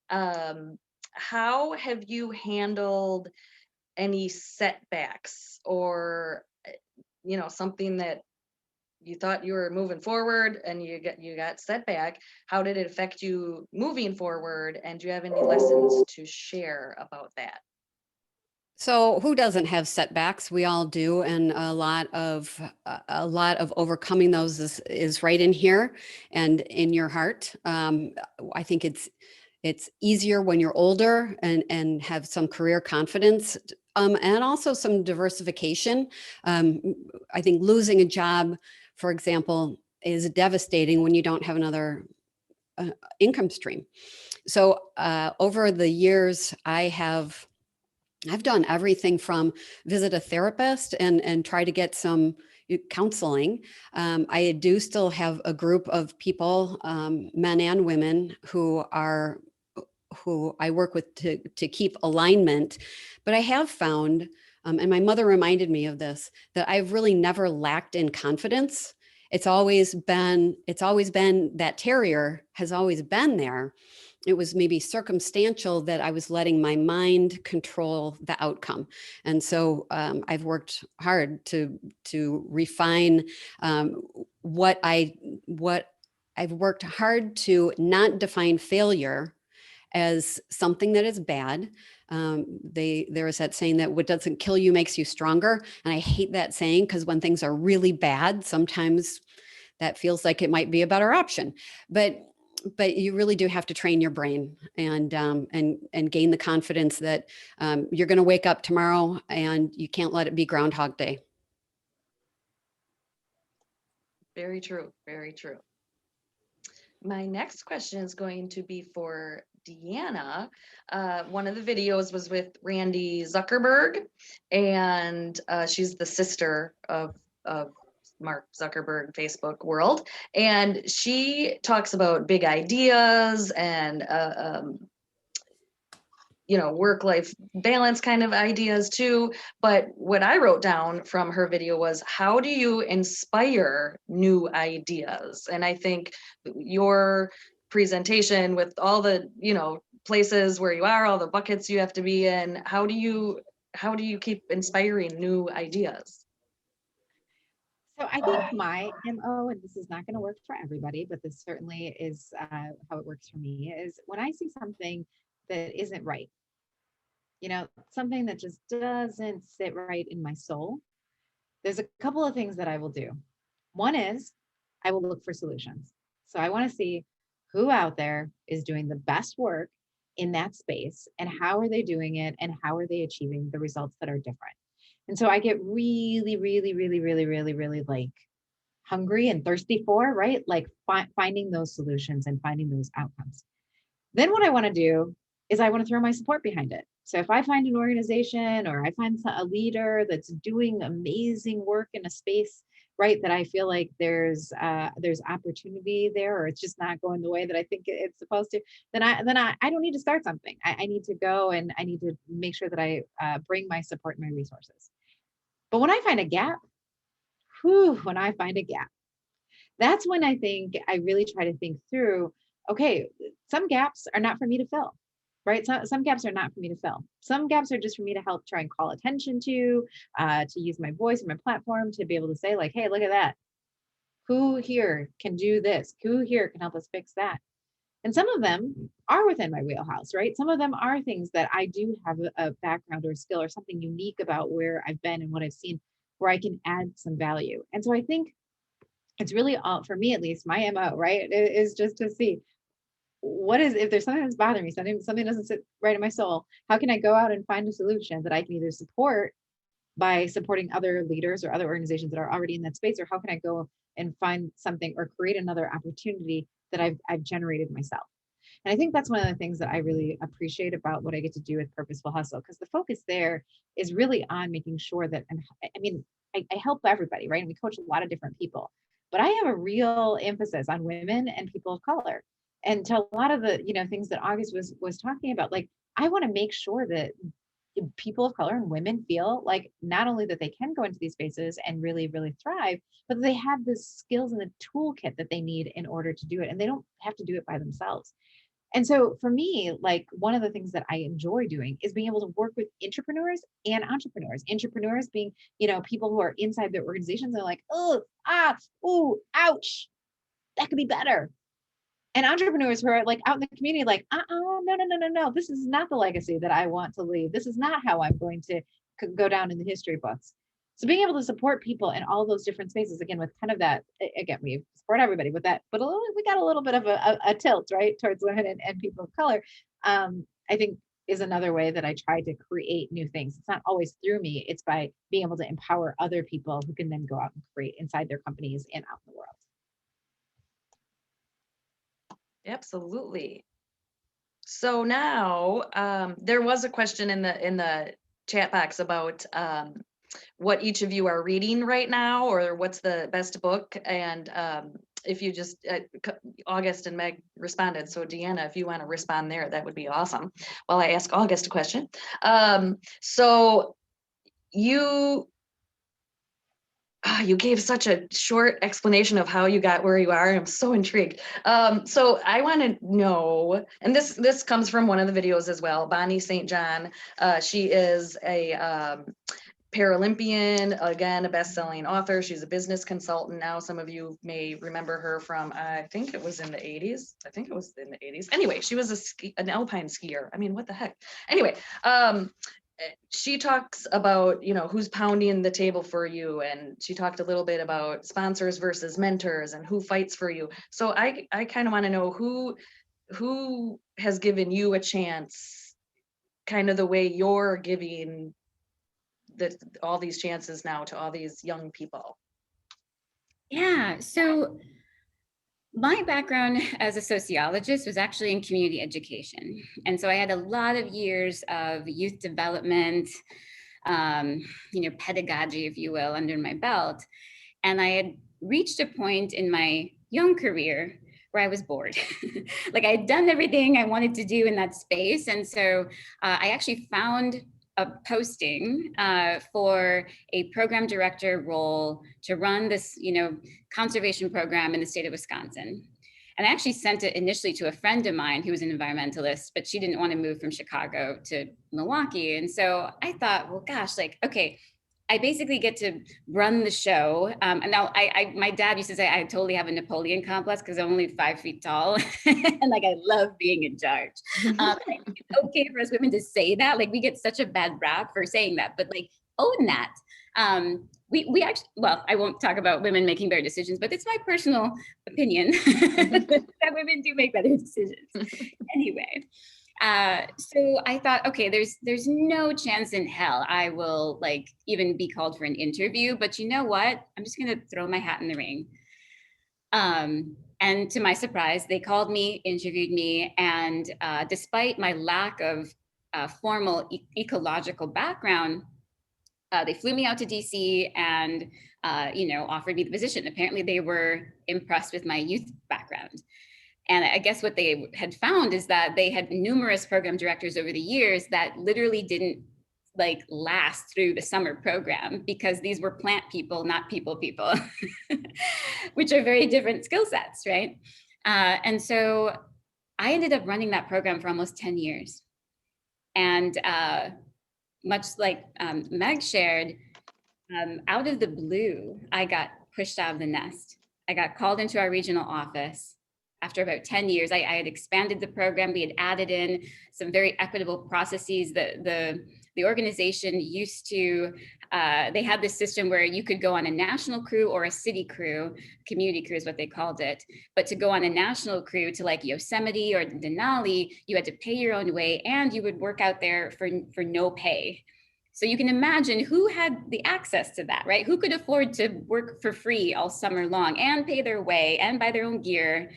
How have you handled any setbacks, or something that you thought you were moving forward and you got set back? How did it affect you moving forward? And do you have any lessons to share about that? So who doesn't have setbacks? We all do, and a lot of overcoming those is right in here and in your heart. I think it's easier when you're older and have some career confidence, and also some diversification. I think losing a job, for example, is devastating when you don't have another income stream. So over the years, I've done everything from visit a therapist and try to get some counseling. I do still have a group of people, men and women, who I work with to keep alignment. But I have found, and my mother reminded me of this, that I've really never lacked in confidence. It's always been that terrier has always been there. It was maybe circumstantial that I was letting my mind control the outcome. And so I've worked hard to refine what I've worked hard to not define failure as something that is bad. There is that saying that what doesn't kill you makes you stronger. And I hate that saying, because when things are really bad, sometimes that feels like it might be a better option. But you really do have to train your brain and gain the confidence that you're going to wake up tomorrow and you can't let it be Groundhog Day. Very true. Very true. My next question is going to be for Deanna. One of the videos was with Randy Zuckerberg, and she's the sister of Mark Zuckerberg, Facebook world. And she talks about big ideas and work-life balance kind of ideas too. But what I wrote down from her video was, how do you inspire new ideas? And I think your presentation with all the, places where you are, all the buckets you have to be in, how do you keep inspiring new ideas? So I think my MO, and this is not going to work for everybody, but this certainly is how it works for me, is when I see something that isn't right, something that just doesn't sit right in my soul, there's a couple of things that I will do. One is I will look for solutions. So I want to see who out there is doing the best work in that space, and how are they doing it, and how are they achieving the results that are different. And so I get really, really, really, really, really, really like hungry and thirsty for, right? Like finding those solutions and finding those outcomes. Then what I want to do is I want to throw my support behind it. So if I find an organization, or I find a leader that's doing amazing work in a space, right, that I feel like there's opportunity there, or it's just not going the way that I think it's supposed to, then I don't need to start something. I need to go and I need to make sure that I bring my support and my resources. But when I find a gap, that's when I think I really try to think through, okay, some gaps are not for me to fill, right? Some gaps are not for me to fill. Some gaps are just for me to help try and call attention to use my voice and my platform to be able to say like, hey, look at that. Who here can do this? Who here can help us fix that? And some of them are within my wheelhouse, right? Some of them are things that I do have a background or skill or something unique about where I've been and what I've seen, where I can add some value. And so I think it's really all, for me at least, my MO, right, is just to see what is, if there's something that's bothering me, something doesn't sit right in my soul, how can I go out and find a solution that I can either support by supporting other leaders or other organizations that are already in that space, or how can I go and find something or create another opportunity that I've generated myself. And I think that's one of the things that I really appreciate about what I get to do with Purposeful Hustle, because the focus there is really on making sure that, and I mean, I help everybody, right? And we coach a lot of different people, but I have a real emphasis on women and people of color. And to a lot of the, things that August was talking about, like, I want to make sure that people of color and women feel like not only that they can go into these spaces and really, really thrive, but that they have the skills and the toolkit that they need in order to do it. And they don't have to do it by themselves. And so for me, like, one of the things that I enjoy doing is being able to work with intrapreneurs and entrepreneurs. Intrapreneurs being, people who are inside their organizations and like, oh, ooh, ouch, that could be better. And entrepreneurs who are like out in the community, like, no. This is not the legacy that I want to leave. This is not how I'm going to go down in the history books. So being able to support people in all those different spaces, again, with kind of that, again, we support everybody with that, but we got a little bit of a tilt, right, towards women and people of color, I think is another way that I try to create new things. It's not always through me. It's by being able to empower other people who can then go out and create inside their companies and out in the world. Absolutely. So now there was a question in the chat box about what each of you are reading right now, or what's the best book. And if you just, August and Meg responded. So Deanna, if you want to respond there, that would be awesome. While I ask August a question. So you gave such a short explanation of how you got where you are. I'm so intrigued. So I want to know, and this comes from one of the videos as well, Bonnie St. John. She is a Paralympian, again, a best-selling author. She's a business consultant now. Some of you may remember her from, I think it was in the 80s. Anyway, she was an alpine skier. I mean, what the heck? Anyway, she talks about, who's pounding the table for you. And she talked a little bit about sponsors versus mentors and who fights for you. So I kind of want to know who has given you a chance, kind of the way you're giving all these chances now to all these young people. Yeah, so my background as a sociologist was actually in community education. And so I had a lot of years of youth development, pedagogy, if you will, under my belt. And I had reached a point in my young career where I was bored. Like, I had done everything I wanted to do in that space. And so I actually found a posting for a program director role to run this, conservation program in the state of Wisconsin. And I actually sent it initially to a friend of mine who was an environmentalist, but she didn't want to move from Chicago to Milwaukee. And so I thought, well, gosh, okay, I basically get to run the show. And now my dad used to say I totally have a Napoleon complex because I'm only 5 feet tall. And I love being in charge. I think it's okay for us women to say that. We get such a bad rap for saying that, but own that. We actually, well, I won't talk about women making better decisions, but it's my personal opinion that women do make better decisions. Anyway. So I thought, okay, there's no chance in hell I will even be called for an interview, but you know what? I'm just going to throw my hat in the ring. And to my surprise, they called me, interviewed me. And despite my lack of formal ecological background, they flew me out to DC and, offered me the position. Apparently they were impressed with my youth background. And I guess what they had found is that they had numerous program directors over the years that literally didn't last through the summer program because these were plant people, not people, which are very different skill sets, right? And so I ended up running that program for almost 10 years. And much like Meg shared, out of the blue, I got pushed out of the nest. I got called into our regional office. After about 10 years, I had expanded the program. We had added in some very equitable processes. The organization used to, they had this system where you could go on a national crew or a city crew, community crew is what they called it. But to go on a national crew to like Yosemite or Denali, you had to pay your own way and you would work out there for no pay. So you can imagine who had the access to that, right? Who could afford to work for free all summer long and pay their way and buy their own gear?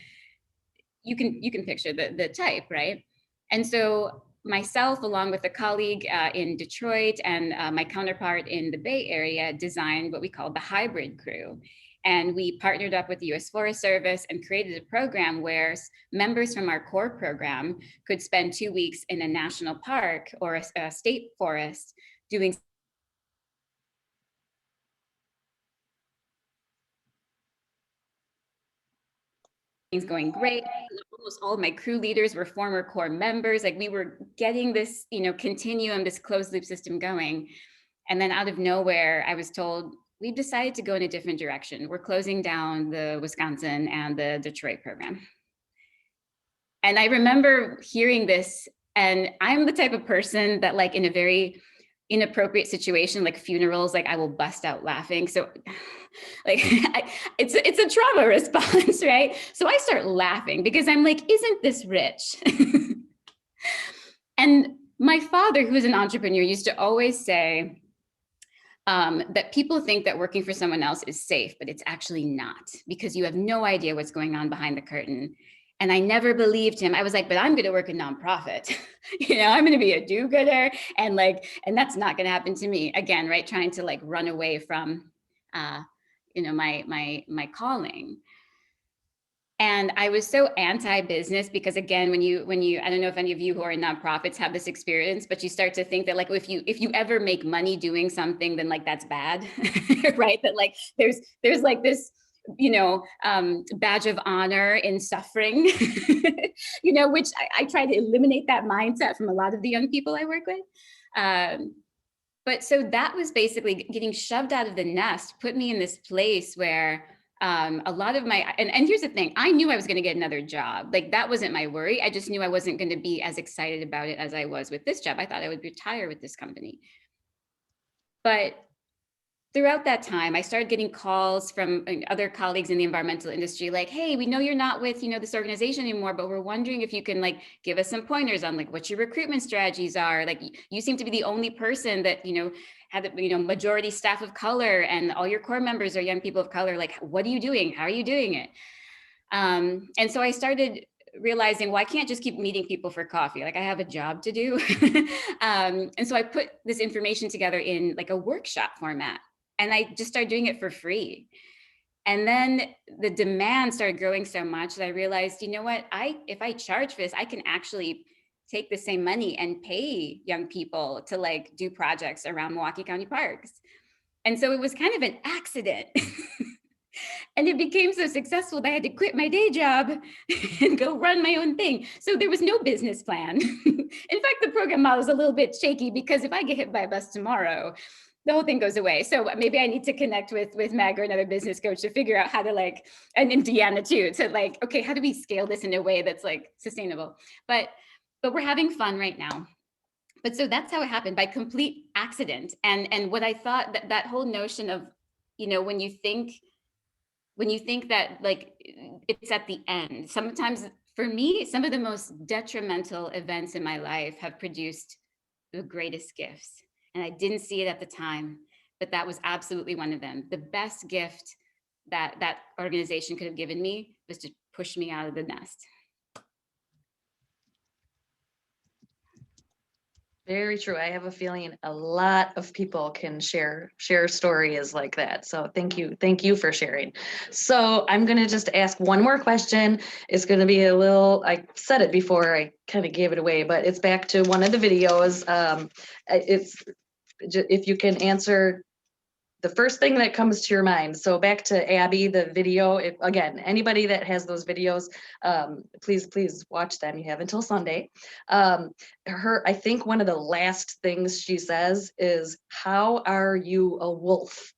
You can picture the type, right? And so myself, along with a colleague in Detroit and my counterpart in the Bay Area, designed what we called the hybrid crew. And we partnered up with the US Forest Service and created a program where members from our core program could spend 2 weeks in a national park or a state forest doing things going great. Almost all of my crew leaders were former core members. Like we were getting this, continuum, this closed loop system going. And then out of nowhere, I was told, we've decided to go in a different direction. We're closing down the Wisconsin and the Detroit program. And I remember hearing this, and I'm the type of person that like in a very inappropriate situation, like funerals, like I will bust out laughing. So like it's a trauma response, right? So I start laughing because I'm like, isn't this rich? And my father, who is an entrepreneur, used to always say that people think that working for someone else is safe, but it's actually not, because you have no idea what's going on behind the curtain. And I never believed him. I was like, but I'm going to work a nonprofit. I'm going to be a do-gooder. And that's not going to happen to me again, right? Trying to like run away from, my calling. And I was so anti-business because again, when you, I don't know if any of you who are in nonprofits have this experience, but you start to think that like, if you ever make money doing something, then like, that's bad, right? That like, there's like this, badge of honor in suffering, which I try to eliminate that mindset from a lot of the young people I work with. But so that was basically getting shoved out of the nest, put me in this place where a lot of my, and here's the thing, I knew I was going to get another job. Like that wasn't my worry. I just knew I wasn't going to be as excited about it as I was with this job. I thought I would retire with this company. But throughout that time, I started getting calls from other colleagues in the environmental industry, like, hey, we know you're not with, this organization anymore, but we're wondering if you can like give us some pointers on like what your recruitment strategies are. Like you seem to be the only person that, had majority staff of color and all your core members are young people of color. Like, what are you doing? How are you doing it? And so I started realizing, well, I can't just keep meeting people for coffee. Like I have a job to do. And so I put this information together in like a workshop format. And I just started doing it for free. And then the demand started growing so much that I realized, you know what, if I charge for this, I can actually take the same money and pay young people to like do projects around Milwaukee County parks. And so it was kind of an accident. And it became so successful that I had to quit my day job and go run my own thing. So there was no business plan. In fact, the program model is a little bit shaky because if I get hit by a bus tomorrow, the whole thing goes away. So maybe I need to connect with Meg or another business coach to figure out how to like, and Deanna too, to like, okay, how do we scale this in a way that's like sustainable? But we're having fun right now. But so that's how it happened, by complete accident. And what I thought that whole notion of, when you think that like it's at the end, sometimes for me, some of the most detrimental events in my life have produced the greatest gifts. And I didn't see it at the time, but that was absolutely one of them. The best gift that organization could have given me was to push me out of the nest. Very true. I have a feeling a lot of people can share stories like that. So thank you for sharing. So I'm going to just ask one more question. It's going to be a little, I said it before, I kind of gave it away, but it's back to one of the videos. It's if you can answer the first thing that comes to your mind. So back to Abby, the video, again, anybody that has those videos, please watch them. You have until Sunday. I think one of the last things she says is, how are you a wolf?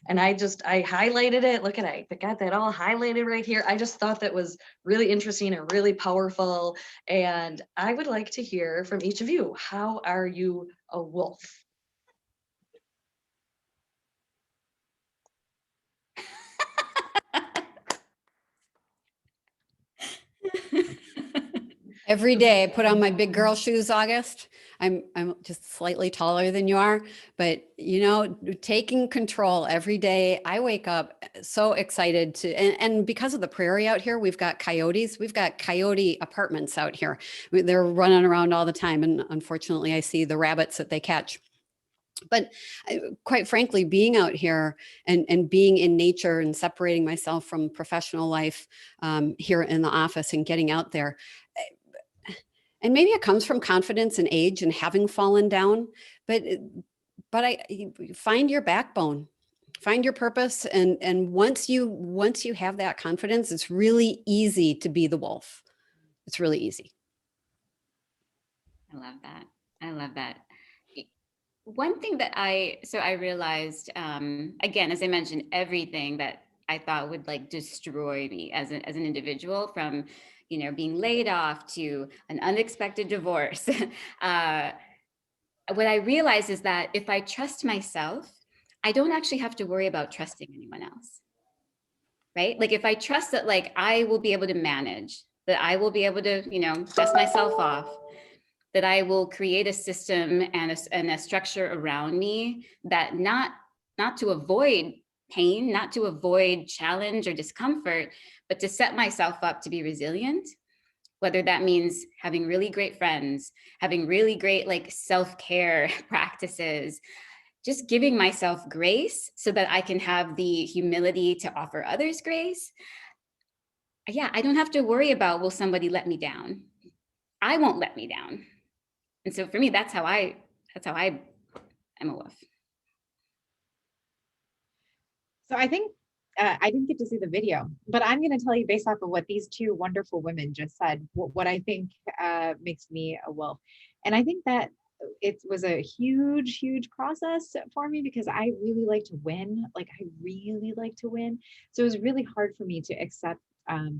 And I highlighted it. Look at it. I got that all highlighted right here. I just thought that was really interesting and really powerful. And I would like to hear from each of you. How are you a wolf? Every day I put on my big girl shoes, August. I'm just slightly taller than you are, but you know, taking control every day. I wake up so excited to, and because of the prairie out here, we've got coyotes. We've got coyote apartments out here. They're running around all the time. And unfortunately, I see the rabbits that they catch. But quite frankly, being out here and being in nature and separating myself from professional life here in the office and getting out there, and maybe it comes from confidence and age and having fallen down, but I find your backbone, find your purpose, and once you have that confidence, it's really easy to be the wolf. It's really easy. I love that. I love that. One thing that I realized, again, as I mentioned, everything that I thought would like destroy me as an individual, from, you know, being laid off to an unexpected divorce. What I realized is that if I trust myself, I don't actually have to worry about trusting anyone else, right? Like if I trust that, like, I will be able to manage, that I will be able to, you know, dust myself off, that I will create a system and a structure around me that not to avoid pain, not to avoid challenge or discomfort, but to set myself up to be resilient. Whether that means having really great friends, having really great like self-care practices, just giving myself grace so that I can have the humility to offer others grace. Yeah, I don't have to worry about, will somebody let me down? I won't let me down. And so for me, that's how I am a wolf. So I think I didn't get to see the video, but I'm going to tell you based off of what these two wonderful women just said, what I think makes me a wolf. And I think that it was a huge, huge process for me because I really like to win. Like I really like to win. So it was really hard for me to accept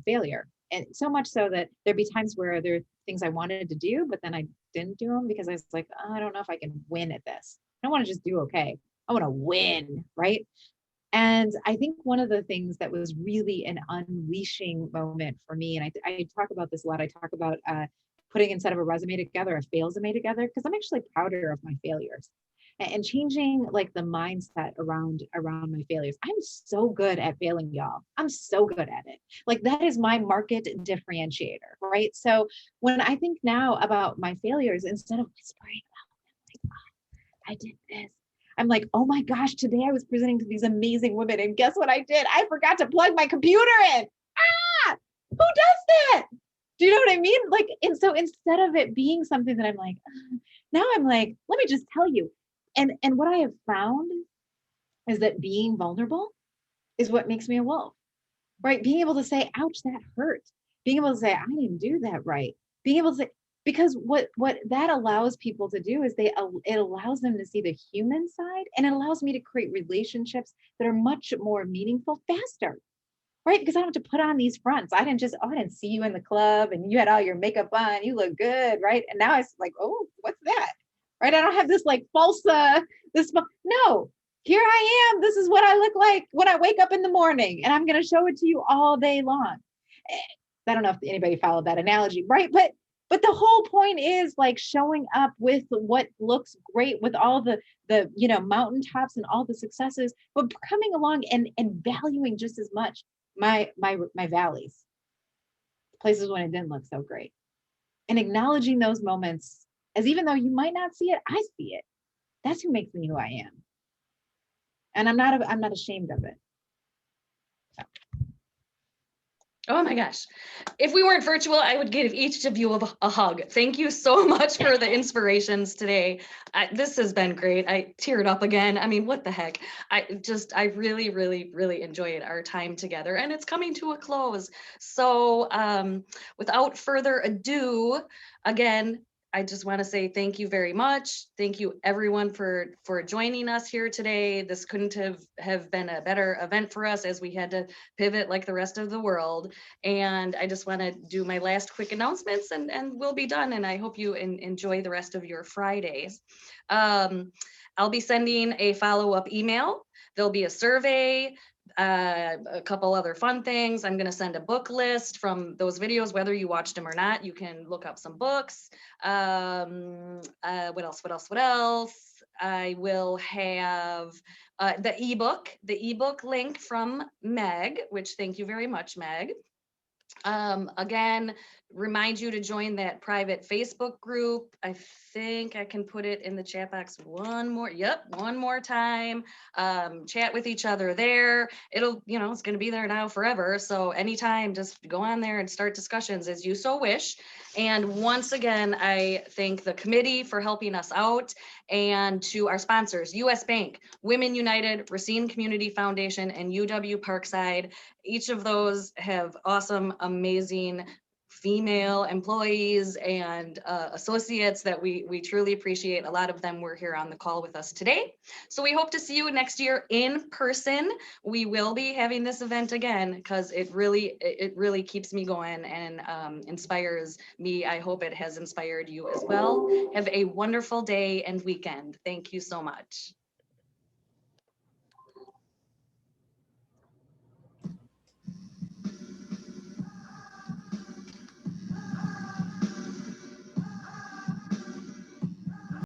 failure. And so much so that there'd be times where there are things I wanted to do, but then I didn't do them because I was like, oh, I don't know if I can win at this. I don't want to just do okay. I want to win, right? And I think one of the things that was really an unleashing moment for me, and I talk about this a lot, I talk about putting, instead of a resume together, a fail-sume together, because I'm actually prouder of my failures and changing like the mindset around my failures. I'm so good at failing, y'all. I'm so good at it. Like that is my market differentiator, right? So when I think now about my failures, instead of whispering about them, like, oh, I did this, I'm like, oh my gosh, today I was presenting to these amazing women. And guess what I did? I forgot to plug my computer in. Ah, who does that? Do you know what I mean? Like, and so instead of it being something that I'm like, now I'm like, let me just tell you. And what I have found is that being vulnerable is what makes me a wolf, right? Being able to say, ouch, that hurt. Being able to say, I didn't do that right. Being able to say, because what that allows people to do is it allows them to see the human side, and it allows me to create relationships that are much more meaningful faster, right? Because I don't have to put on these fronts. I didn't see you in the club and you had all your makeup on, you look good, right? And now it's like, oh, what's that, right? I don't have this like false no, here I am, this is what I look like when I wake up in the morning, and I'm going to show it to you all day long. I don't know if anybody followed that analogy, right? But the whole point is like showing up with what looks great, with all the mountaintops and all the successes, but coming along and valuing just as much my valleys, places when it didn't look so great, and acknowledging those moments as, even though you might not see it, I see it. That's who makes me who I am, and I'm not ashamed of it. So. Oh my gosh. If we weren't virtual, I would give each of you a hug. Thank you so much for the inspirations today. This has been great. I teared up again. I mean, what the heck? I really, really, really enjoyed our time together, and it's coming to a close. So without further ado, again, I just want to say thank you very much. Thank you everyone for joining us here today. This couldn't have been a better event for us as we had to pivot like the rest of the world. And I just want to do my last quick announcements and we'll be done. And I hope you enjoy the rest of your Fridays. I'll be sending a follow-up email. There'll be a survey, a couple other fun things. I'm going to send a book list from those videos, whether you watched them or not. You can look up some books. What else? I will have the ebook link from Meg, which thank you very much, Meg. Again, remind you to join that private Facebook group. I think I can put it in the chat box one more time. Chat with each other there. It'll, it's going to be there now forever. So anytime, just go on there and start discussions as you so wish. And once again, I thank the committee for helping us out, and to our sponsors, US Bank, Women United, Racine Community Foundation, and UW Parkside. Each of those have awesome, amazing female employees and associates that we truly appreciate. A lot of them were here on the call with us today. So we hope to see you next year in person. We will be having this event again because it really keeps me going and inspires me. I hope it has inspired you as well. Have a wonderful day and weekend. Thank you so much.